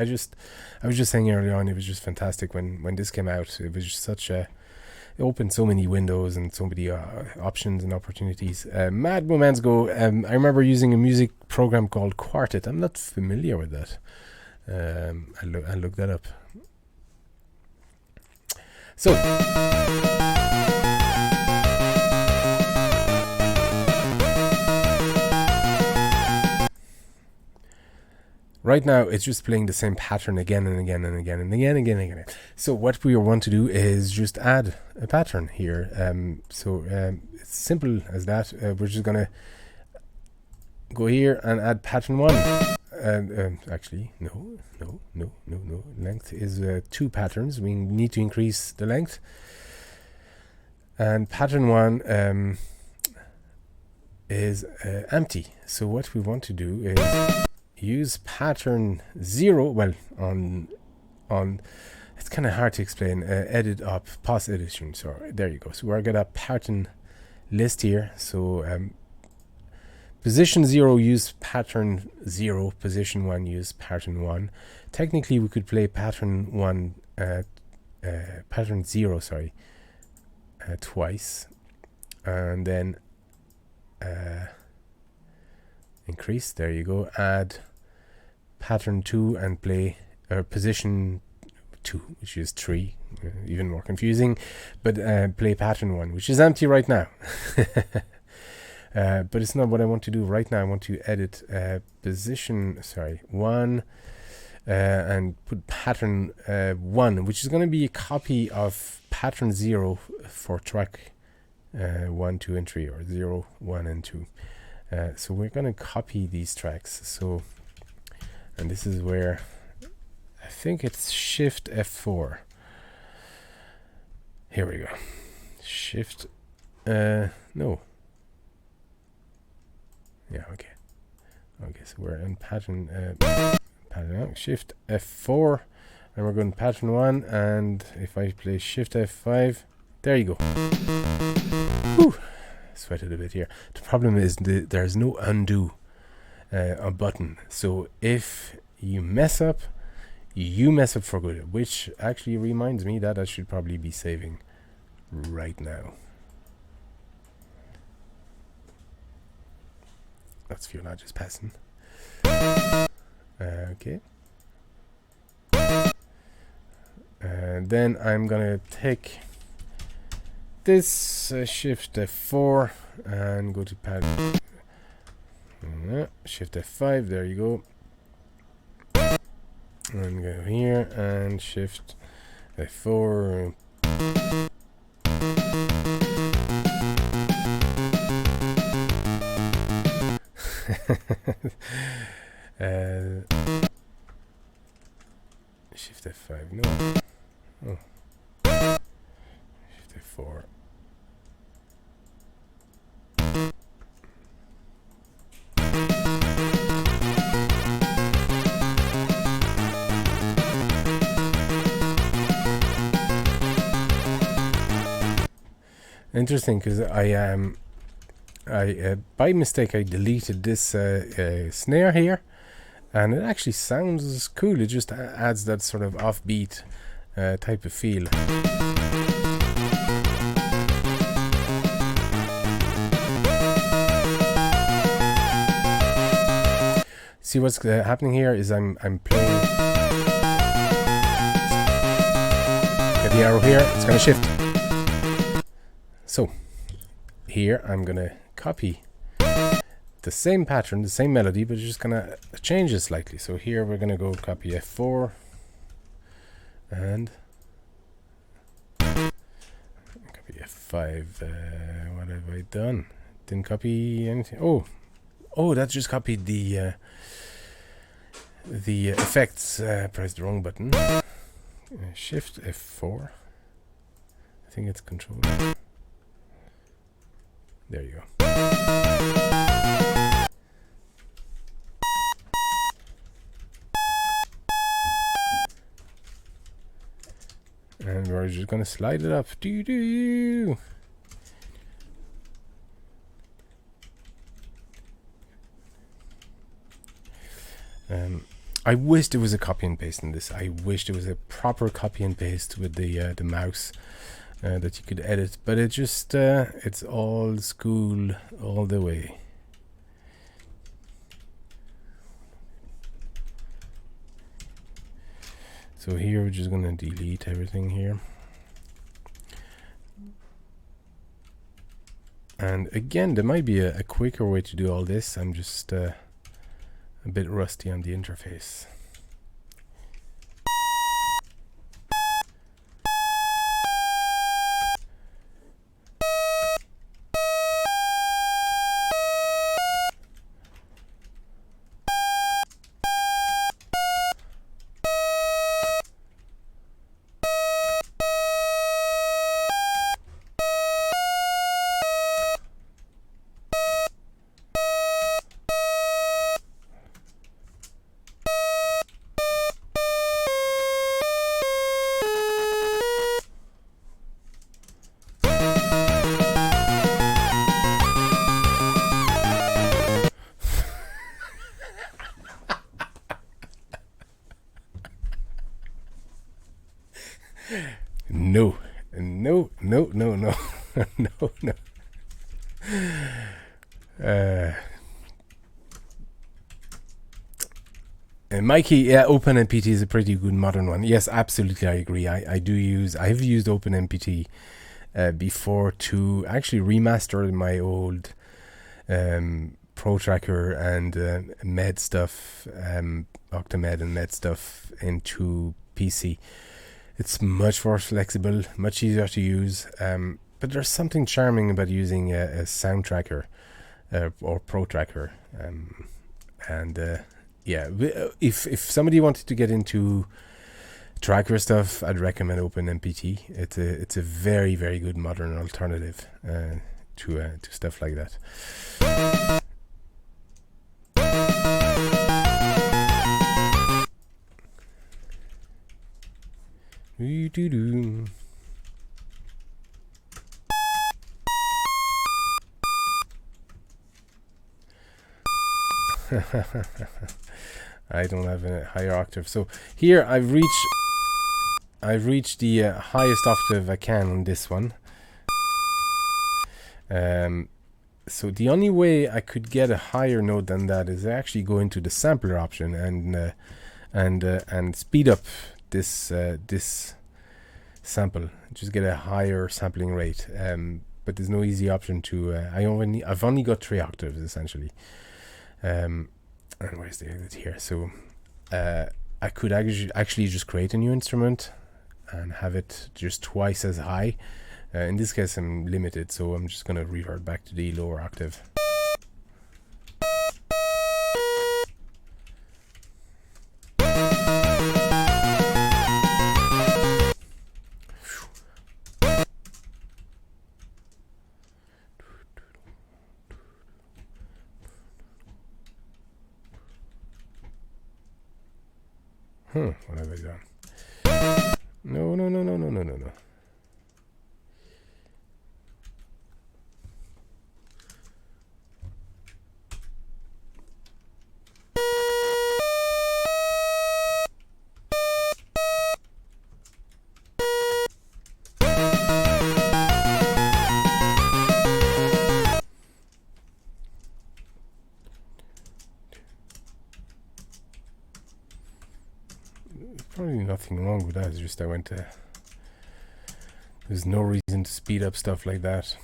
was just saying earlier on, it was just fantastic when this came out. It was just such a, it opened so many windows and so many options and opportunities. Mad Moments Go. I remember using a music program called Quartet. I'm not familiar with that. I'll look that up. So. Right now, it's just playing the same pattern again and again and again and again and again. So what we want to do is just add a pattern here. It's simple as that. We're just going to go here and add pattern 1. Actually, no. Length is 2 patterns. We need to increase the length. And pattern 1 is empty. So what we want to do is use pattern 0. Well, on it's kind of hard to explain. Edit up, pause edition. So there you go. So we're gonna pattern list here. So position 0 use pattern 0. Position 1 use pattern 1. Technically, we could play pattern 1, pattern 0. Sorry, twice, and then increase. There you go. Add pattern 2 and play position 2, which is 3. Even more confusing. But play pattern 1, which is empty right now. But it's not what I want to do right now. I want to edit position 1 and put pattern 1, which is going to be a copy of pattern 0 for track 1, 2, and 3, or 0, 1, and 2. So we're going to copy these tracks. So, and this is where I think it's Shift F4. Here we go. Shift, no. Yeah, okay. Okay, so we're in pattern, Shift F4, and we're going pattern 1, and if I play Shift F5, there you go. Whew. Sweated a bit here. The problem is there's no undo a button, so if you mess up, you mess up for good, which actually reminds me that I should probably be saving right now. That's fuel just passing. Okay. Then I'm gonna take this Shift F4 and go to pad. Shift F5. There you go. And go here and Shift F4. Shift F5. No. Oh. Shift F4. Interesting, because I by mistake I deleted this snare here, and it actually sounds cool. It just adds that sort of offbeat type of feel. See what's happening here is I'm playing. Get the arrow here, it's gonna shift. So here I'm gonna copy the same pattern, the same melody, but just gonna change it slightly. So here we're gonna go copy F4 and copy F5. What have I done? Didn't copy anything. Oh, that just copied the effects. Pressed the wrong button. Shift F4. I think it's Control. There you go. And we're just gonna slide it up. Doo-doo. I wished there was a copy and paste in this. I wished there was a proper copy and paste with the mouse that you could edit, but it just it's old school all the way. So here we're just gonna delete everything here. And again, there might be a quicker way to do all this. I'm just a bit rusty on the interface. No, no, no, no, no, no, no. And Mikey, yeah, OpenMPT is a pretty good modern one. Yes, absolutely, I agree. I've used OpenMPT before to actually remaster my old Protracker and Med stuff, Octamed and Med stuff into PC. It's much more flexible, much easier to use, but there's something charming about using a sound tracker or Protracker. Yeah, if somebody wanted to get into tracker stuff, I'd recommend OpenMPT. It's a very, very good modern alternative to stuff like that. Doo-doo-doo. I don't have a higher octave. So here I've reached the highest octave I can on this one. So the only way I could get a higher note than that is actually go into the sampler option and speed up this sample, just get a higher sampling rate. But there's no easy option to. I've only got 3 octaves essentially. And where's the exit here? So I could actually just create a new instrument and have it just twice as high. In this case, I'm limited, so I'm just going to revert back to the lower octave. What have I done? No. probably nothing wrong with that. It's just I went to. There's no reason to speed up stuff like that.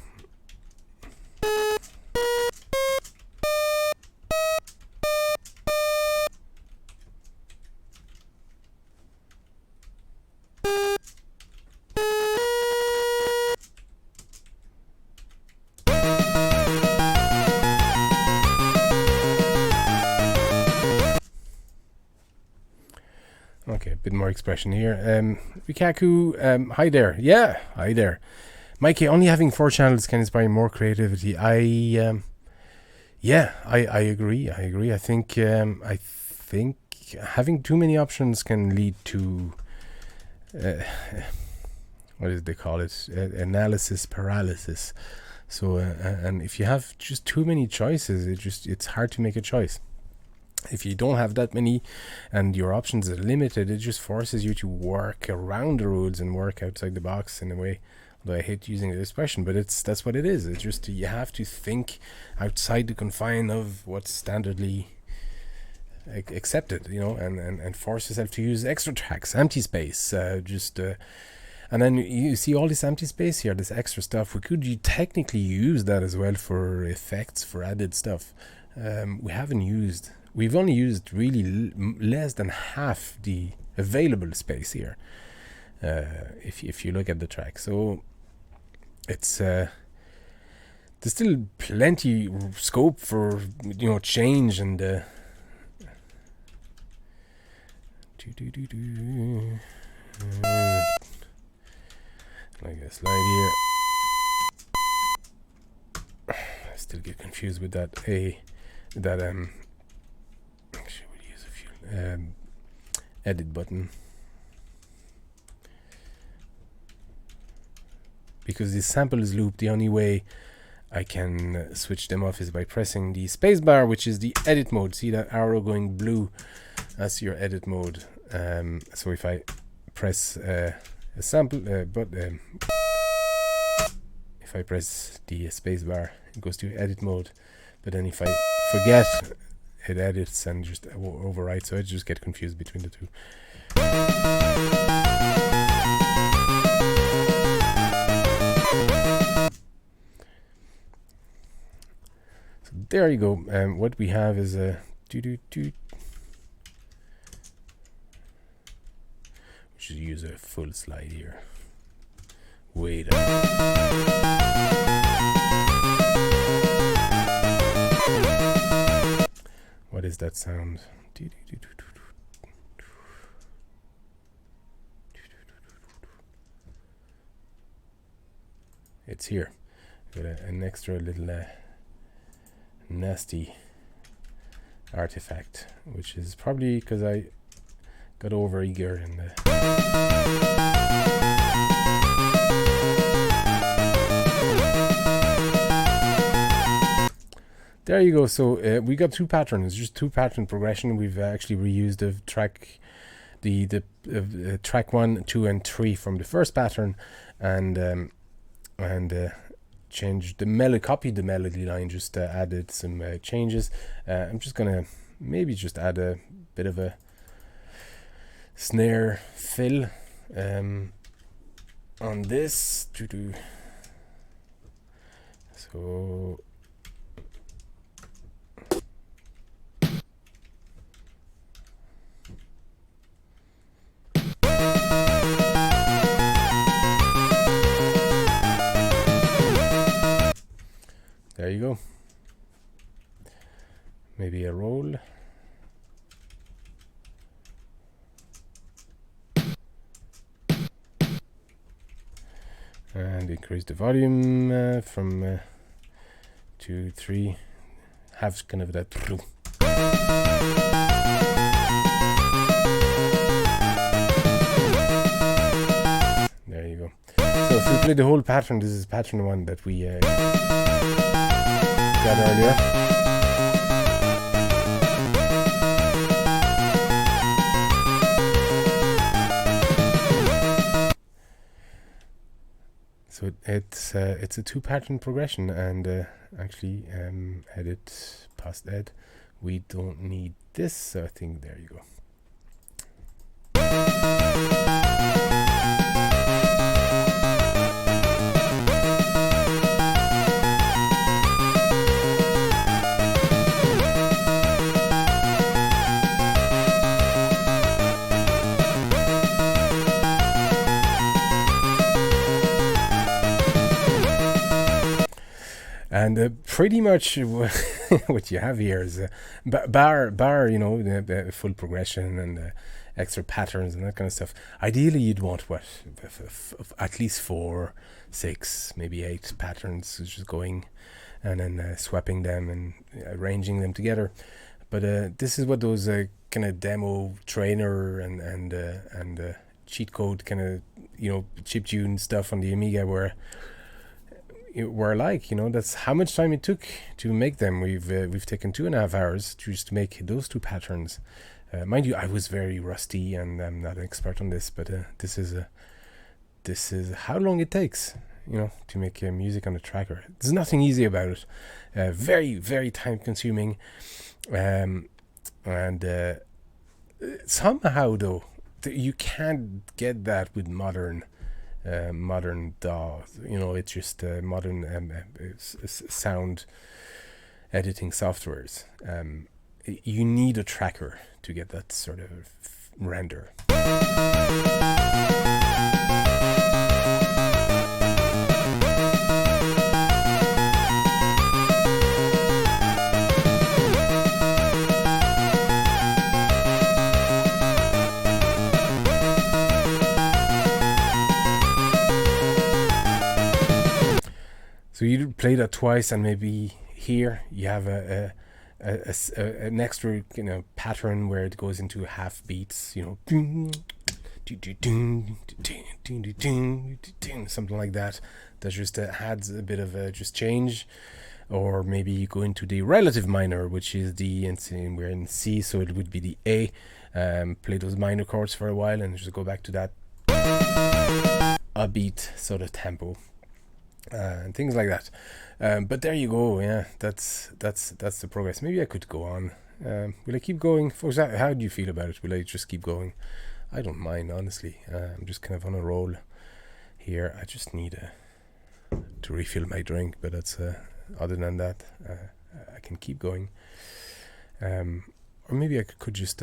Okay, a bit more expression here. Rikaku, hi there. Yeah, hi there. Mikey, only having 4 channels can inspire more creativity. I agree. I think having too many options can lead to what did they call it? Analysis paralysis. So, and if you have just too many choices, it's hard to make a choice. If you don't have that many and your options are limited, it just forces you to work around the rules and work outside the box in a way. Although I hate using the expression, but that's what it is. It's just you have to think outside the confine of what's standardly accepted, and force yourself to use extra tracks, empty space, and then you see all this empty space here, this extra stuff. You technically use that as well for effects, for added stuff. We've only used really less than half the available space here. If you look at the track, so it's there's still plenty scope for change and like a slide here. I still get confused with that actually we'll use a few edit button, because the sample is looped. The only way I can switch them off is by pressing the spacebar, which is the edit mode. See that arrow going blue? That's your edit mode. So if I press a sample, if I press the spacebar, it goes to edit mode. But then if I forget, it edits and just overwrites. So I just get confused between the two. So there you go. What we have is a we should use a full slide here. Wait a What is that sound? It's here. Got an extra little nasty artifact, which is probably because I got over eager and there you go. So we got 2 patterns, just 2 pattern progression. We've actually reused the track, the track 1, 2, and 3 from the first pattern, and changed the melody, copied the melody line, just added some changes. I'm just gonna maybe just add a bit of a snare fill on this to do. So there you go. Maybe a roll. And increase the volume from 2, 3. Have kind of that. There you go. So if we play the whole pattern, this is pattern 1 that we got earlier. So it's a 2 pattern progression, and actually edit past ed. We don't need this, so I think there you go. Pretty much what you have here is bar, you know, the full progression and extra patterns and that kind of stuff. Ideally, you'd want what at least 4, 6, maybe 8 patterns, just going and then swapping them and arranging them together. But this is what those kind of demo trainer and cheat code kind of, you know, chiptune stuff on the Amiga were like, you know. That's how much time it took to make them. We've taken 2.5 hours just to make those 2 patterns. Mind you, I was very rusty and I'm not an expert on this, but this is how long it takes, you know, to make music on a tracker. There's nothing easy about it. Very, very time consuming. And somehow though, you can't get that with modern DAW. You know, it's just modern sound editing softwares. You need a tracker to get that sort of render. So you play that twice, and maybe here you have an extra, you know, pattern where it goes into half beats, you know, something like that. That just adds a bit of just change. Or maybe you go into the relative minor, which is we're in C, so it would be the A. Play those minor chords for a while and just go back to that upbeat sort of tempo. And things like that. But there you go. Yeah, that's the progress. Maybe I could go on. Will I keep going? Folks, how do you feel about it? Will I just keep going? I don't mind, honestly. I'm just kind of on a roll here. I just need to refill my drink, but that's other than that, I can keep going. Or maybe I could just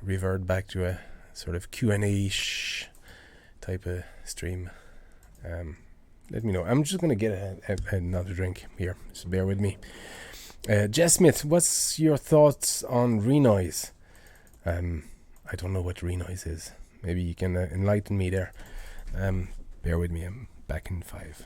revert back to a sort of Q&A-ish type of stream. Let me know. I'm just going to get another drink here. Just bear with me. Jess Smith, what's your thoughts on renoise? I don't know what renoise is. Maybe you can enlighten me there. Bear with me. I'm back in 5.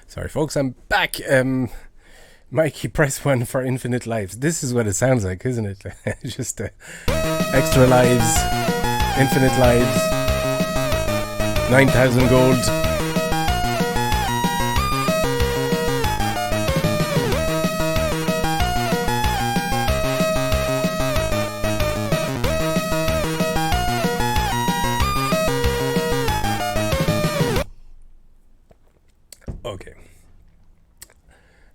Sorry, folks, I'm back. Mikey, press 1 for infinite lives. This is what it sounds like, isn't it? Just extra lives, infinite lives, 9,000 gold. Okay.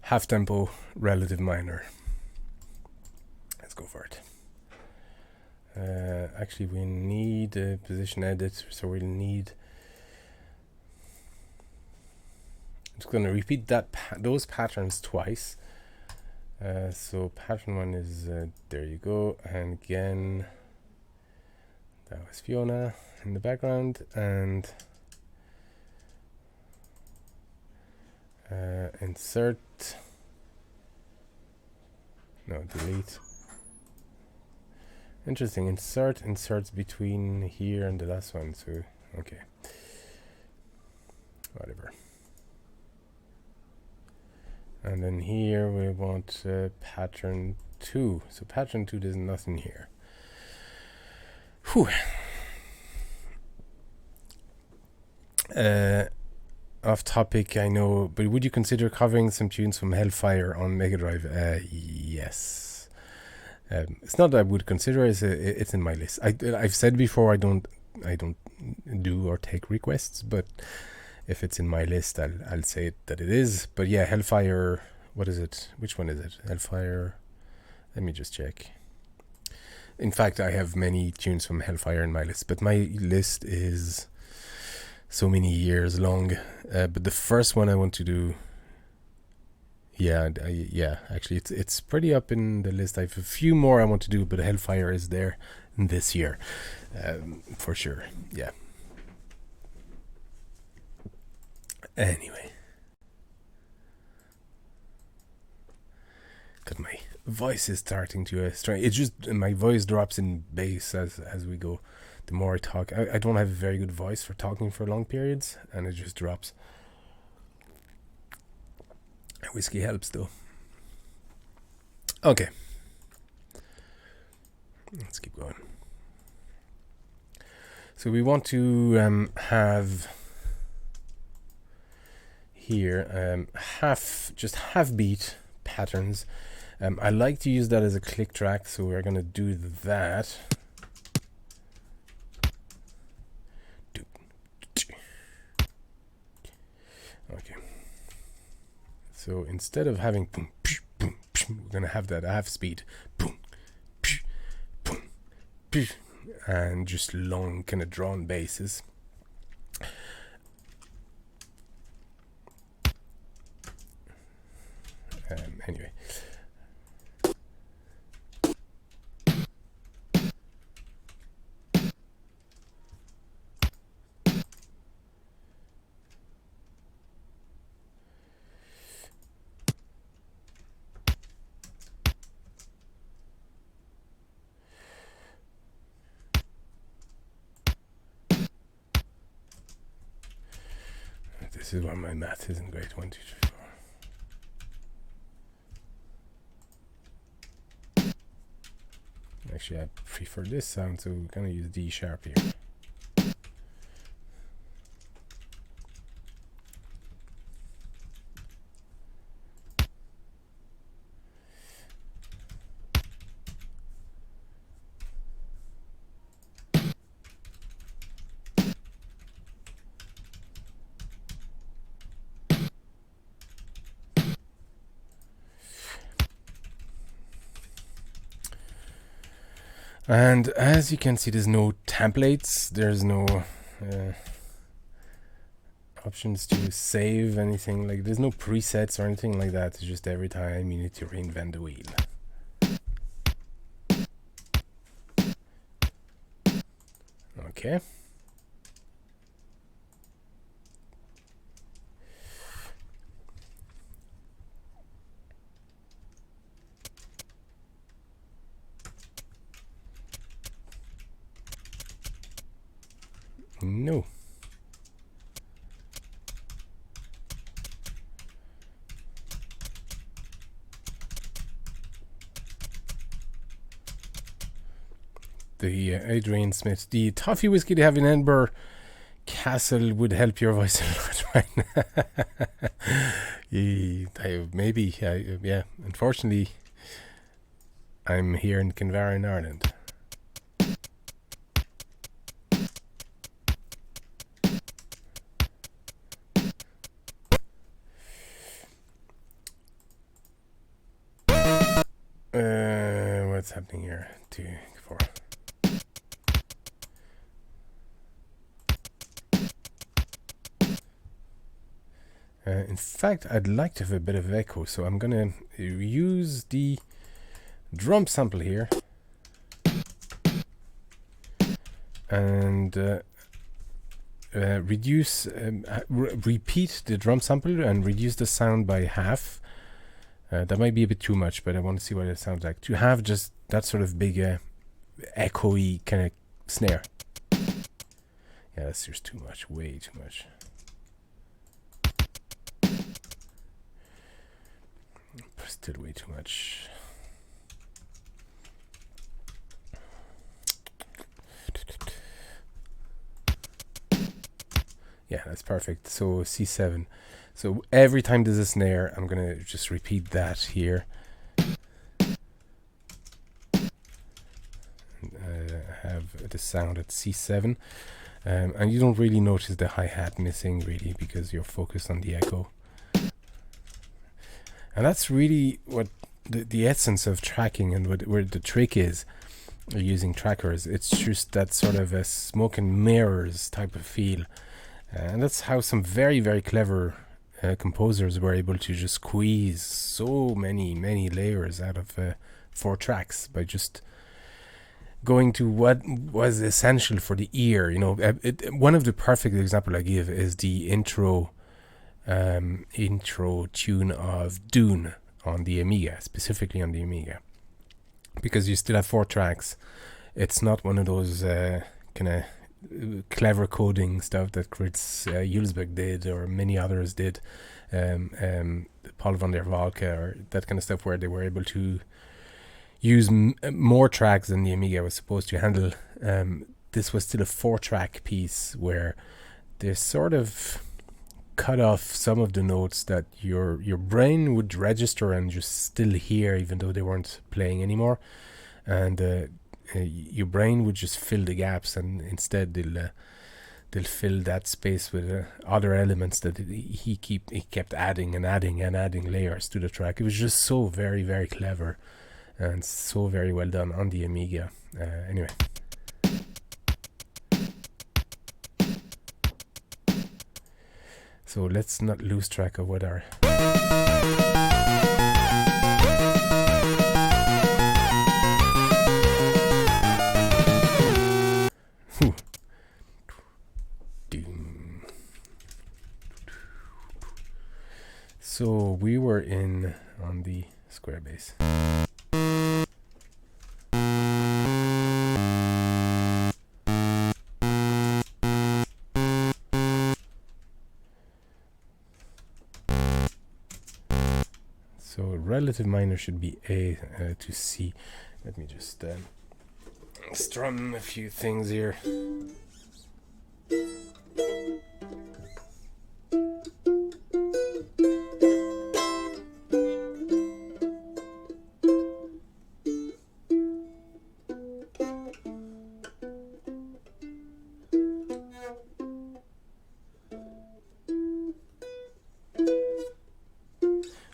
Half tempo, relative minor. Let's go for it. Actually, we need a position edit, so we'll need. I'm just going to repeat those patterns twice. So pattern 1 is there you go, and again that was Fiona in the background, and insert, no, delete. Interesting, inserts between here and the last one, so okay, whatever. And then here we want pattern 2. So pattern 2, there's nothing here. Whew. Off topic, I know, but would you consider covering some tunes from Hellfire on Mega Drive? Yes. It's not that I would consider it, it's in my list. I've said before I don't do or take requests, but if it's in my list, I'll say that it is. But yeah, Hellfire, what is it? Which one is it? Hellfire, let me just check. In fact, I have many tunes from Hellfire in my list, but my list is so many years long. But the first one I want to do, yeah, actually it's pretty up in the list. I have a few more I want to do, but Hellfire is there this year, for sure. Yeah. Anyway, because my voice is starting to strain. It's just my voice drops in bass as we go. The more I talk, I don't have a very good voice for talking for long periods, and it just drops. Whiskey helps though. Okay, let's keep going. So we want to have here just half beat patterns. I like to use that as a click track, so we're going to do that. Okay. So instead of having boom, psh, boom, psh, we're going to have that half speed. Boom, psh, boom, psh, and just long kind of drawn basses. Anyway. This is why my math isn't great. 1, 2, 3, 4. Actually, I prefer this sound, so we're going to use D sharp here. And as you can see, there's no templates, there's no options to save anything, like there's no presets or anything like that. It's just every time you need to reinvent the wheel. Okay. No. The Adrian Smith, the toffee whiskey they have in Edinburgh Castle would help your voice a lot right now. Maybe, yeah. Unfortunately, I'm here in Kinvara in Ireland. What's happening here? 2, 4. In fact, I'd like to have a bit of echo, so I'm gonna use the drum sample here and reduce, repeat the drum sample and reduce the sound by half. That might be a bit too much, but I want to see what it sounds like. To have just that sort of big echoey kind of snare. Yeah, that's just too much, way too much. Still way too much. Yeah, that's perfect. So C7. So every time there's a snare, I'm gonna just repeat that here. Have the sound at C7. And you don't really notice the hi-hat missing really because you're focused on the echo. And that's really what the essence of tracking and where the trick is using trackers. It's just that sort of a smoke and mirrors type of feel. And that's how some very, very clever composers were able to just squeeze so many layers out of 4 tracks by just going to what was essential for the ear. You know, one of the perfect example I give is the intro tune of Dune on the Amiga, specifically on the Amiga, because you still have 4 tracks. It's not one of those kind of clever coding stuff that Fritz Julsbeck did or many others did, Paul von der Walke or that kind of stuff, where they were able to use more tracks than the Amiga was supposed to handle. This was still a 4-track piece where they sort of cut off some of the notes that your brain would register and just still hear even though they weren't playing anymore, and your brain would just fill the gaps, and instead they'll fill that space with other elements that he kept adding and adding and adding layers to the track. It was just so very, very clever and so very well done on the Amiga. Anyway. So let's not lose track of what our... So we were on the square bass. So relative minor should be A to C. Let me just strum a few things here.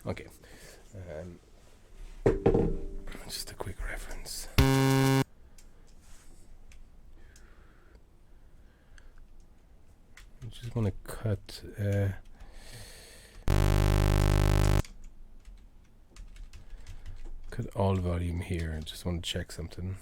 Okay. Just a quick reference. I just want to cut all volume here. I just want to check something.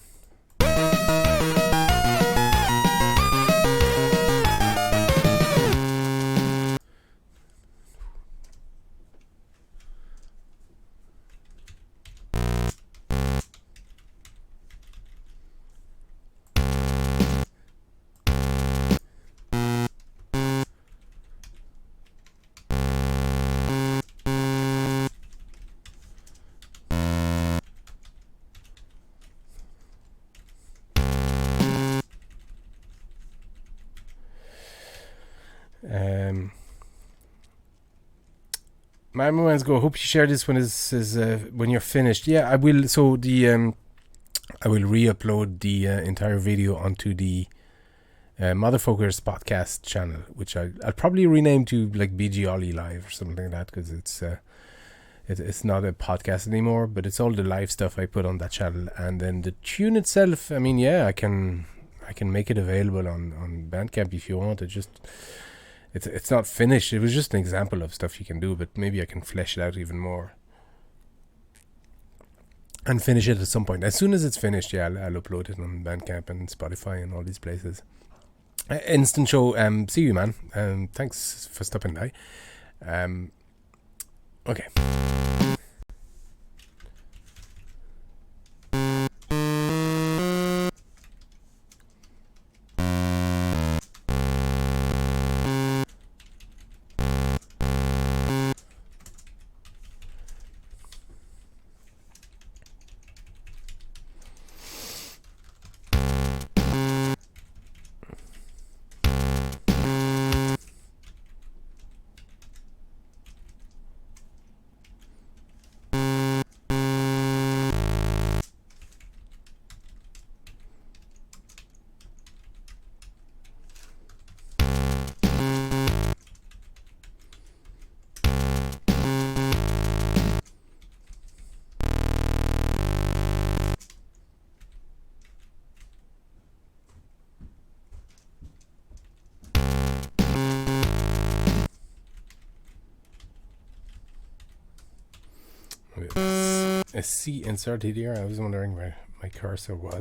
My moments go. Hope you share this when when you're finished. Yeah, I will. So I will re-upload the entire video onto the Motherfuckers podcast channel, which I'll probably rename to like BG Ollie Live or something like that, because it's not a podcast anymore, but it's all the live stuff I put on that channel. And then the tune itself, I mean, yeah, I can make it available on Bandcamp if you want. it's not finished. It was just an example of stuff you can do, but maybe I can flesh it out even more and finish it at some point. As soon as it's finished, yeah, I'll upload it on Bandcamp and Spotify and all these places. Instant Show, see you, man. Thanks for stopping by. Okay. A C inserted here. I was wondering where my cursor was.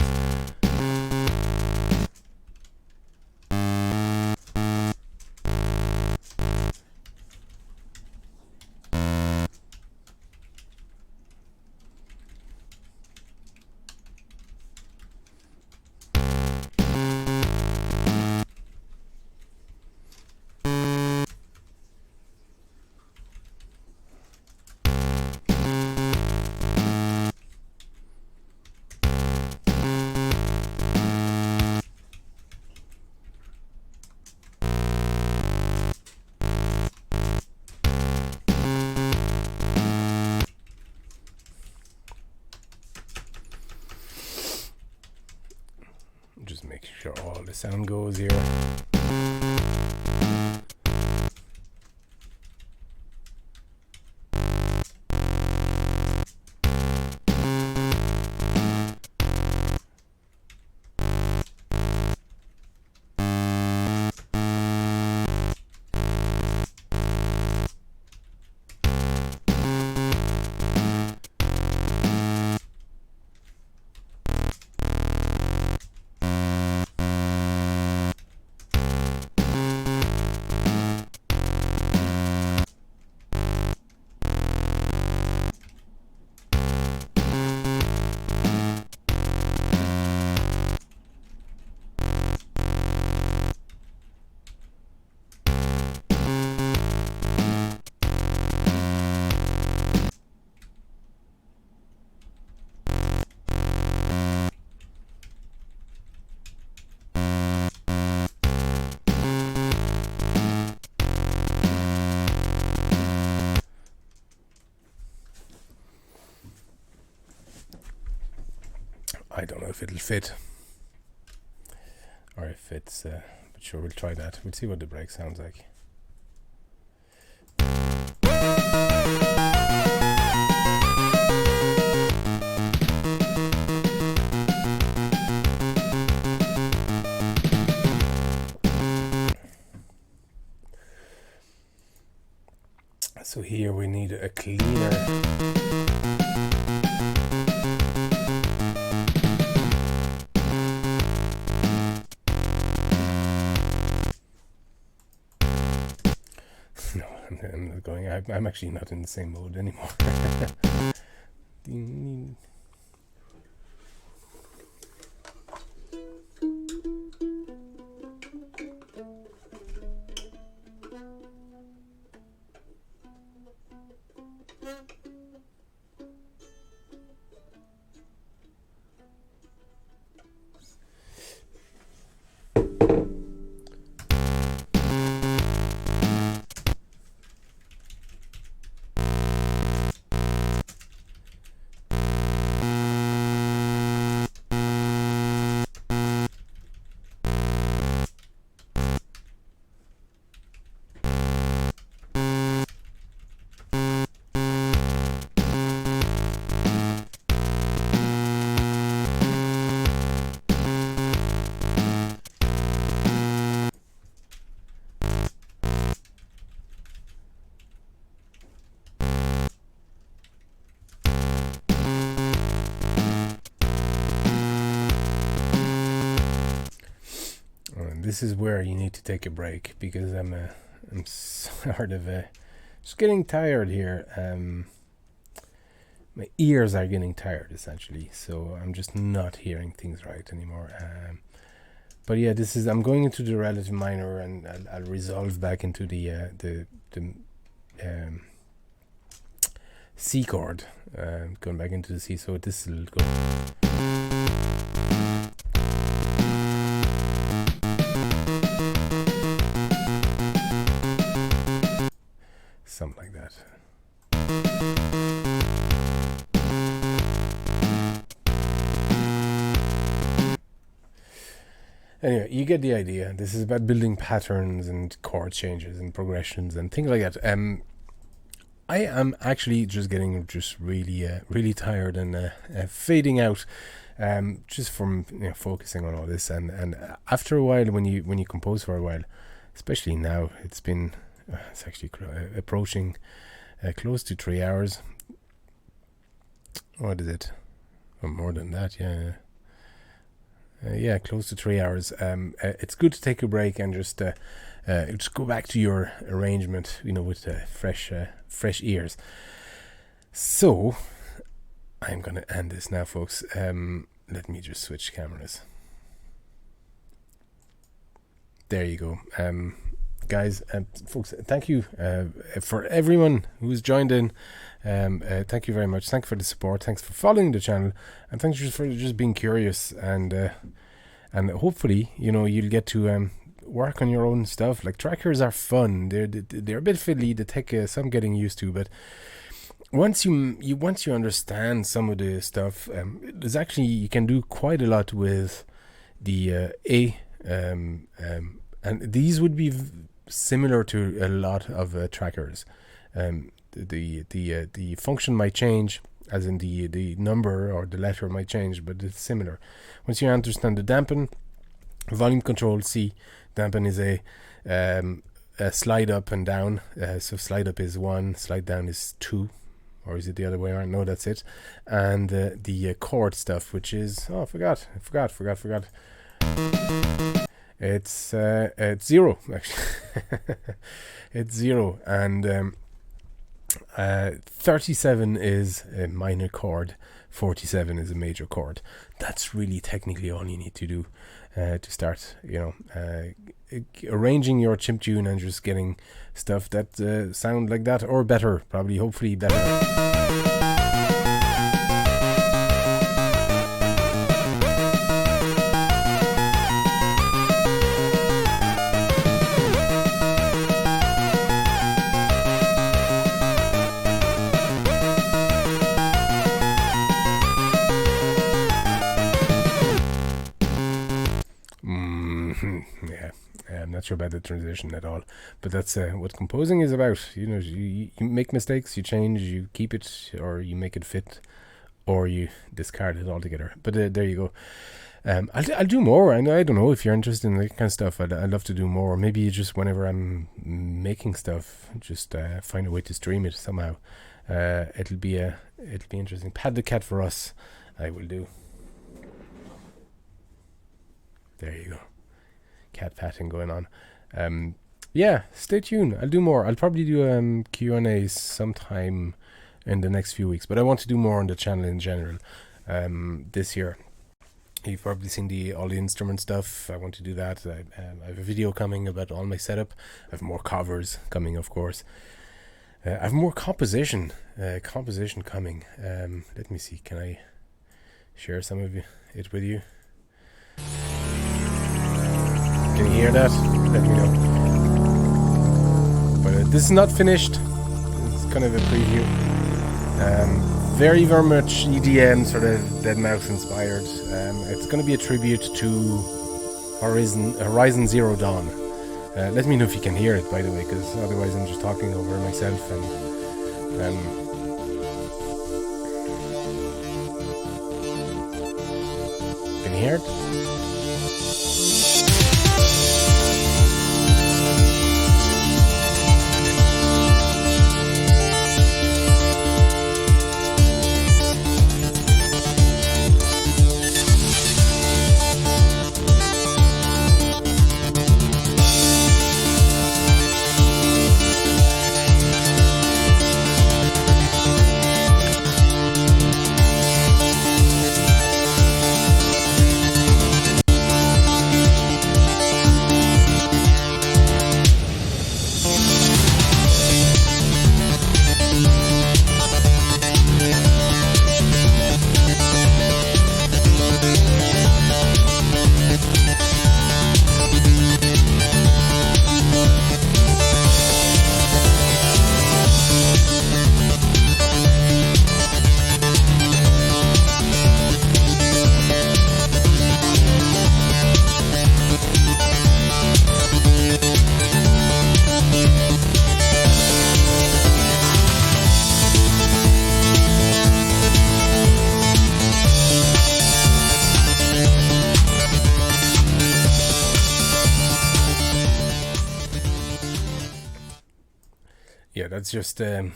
Just make sure all the sound goes here. I don't know if it'll fit or if it's but sure, we'll try that. We'll see what the break sounds like. So here we need a cleaner. I'm not going. I'm actually not in the same mode anymore. this is where you need to take a break, because I'm sort of just getting tired here. My ears are getting tired essentially, so I'm just not hearing things right anymore. But yeah, I'm going into the relative minor, and I'll resolve back into the C chord, going back into the C. So this will go something like that. Anyway, you get the idea. This is about building patterns and chord changes and progressions and things like that. I am actually just getting really tired and fading out, just from focusing on all this. And after a while, when you compose for a while, especially now, it's actually approaching close to 3 hours. What is it? Or more than that, yeah. Yeah, close to 3 hours. It's good to take a break and just go back to your arrangement, with fresh ears. So I'm gonna end this now, folks. Let me just switch cameras. There you go. Guys, folks, thank you for everyone who's joined in. Thank you very much. Thank you for the support. Thanks for following the channel, and thanks for just being curious. And hopefully, you'll get to work on your own stuff. Like, trackers are fun. They're a bit fiddly. They take some getting used to, but once you understand some of the stuff, there's actually, you can do quite a lot with the A. And these would be similar to a lot of trackers. The function might change, as in the number or the letter might change, but it's similar. Once you understand the dampen, volume control C, dampen is a slide up and down. So slide up is 1, slide down is 2, or is it the other way around? No, that's it. And the chord stuff, which is I forgot. It's 0 actually. It's 0, and 37 is a minor chord, 47 is a major chord. That's really technically all you need to do to start, arranging your chimp tune and just getting stuff that sound like that, or better, probably, hopefully better. Yeah, I'm not sure about the transition at all, but that's what composing is about. You make mistakes, you change, you keep it, or you make it fit, or you discard it altogether. But there you go. I'll do more. I don't know if you're interested in that kind of stuff. I'd love to do more. Maybe just whenever I'm making stuff, just find a way to stream it somehow. It'll be interesting. Pat the cat for us, I will do. There you go. Cat patting going on. Yeah, stay tuned. I'll do more. I'll probably do Q&As sometime in the next few weeks, but I want to do more on the channel in general this year. You've probably seen all the instrument stuff. I want to do that. I have a video coming about all my setup. I have more covers coming, of course. I have more composition coming. Let me see. Can I share some of it with you? Can you hear that? Let me know. But this is not finished. It's kind of a preview. Very, very much EDM, sort of Deadmau5 inspired. It's going to be a tribute to Horizon Zero Dawn. Let me know if you can hear it, by the way, because otherwise I'm just talking over myself. And can you hear it? that's just a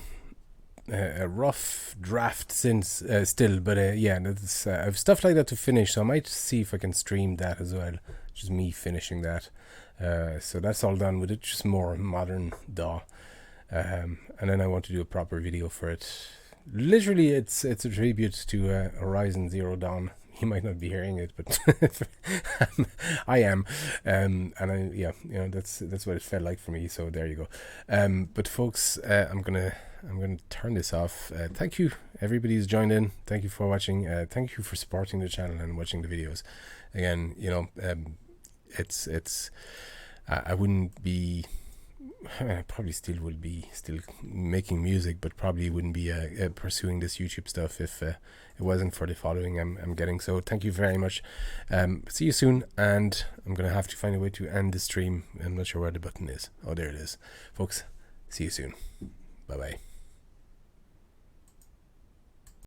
rough draft since still, but yeah, that's I have stuff like that to finish, so I might see if I can stream that as well, just me finishing that. So that's all done with it, just more modern DAW, and then I want to do a proper video for it. Literally, it's a tribute to Horizon Zero Dawn. You might not be hearing it, but I am, and yeah, that's what it felt like for me. So there you go. But folks, I'm gonna turn this off. Thank you, everybody who's joined in. Thank you for watching. Thank you for supporting the channel and watching the videos. Again, it's I wouldn't be. I probably still would be making music, but probably wouldn't be pursuing this YouTube stuff if it wasn't for the following I'm getting. So thank you very much. See you soon, and I'm gonna have to find a way to end the stream. I'm not sure where the button is. Oh, there it is, folks. See you soon. Bye bye.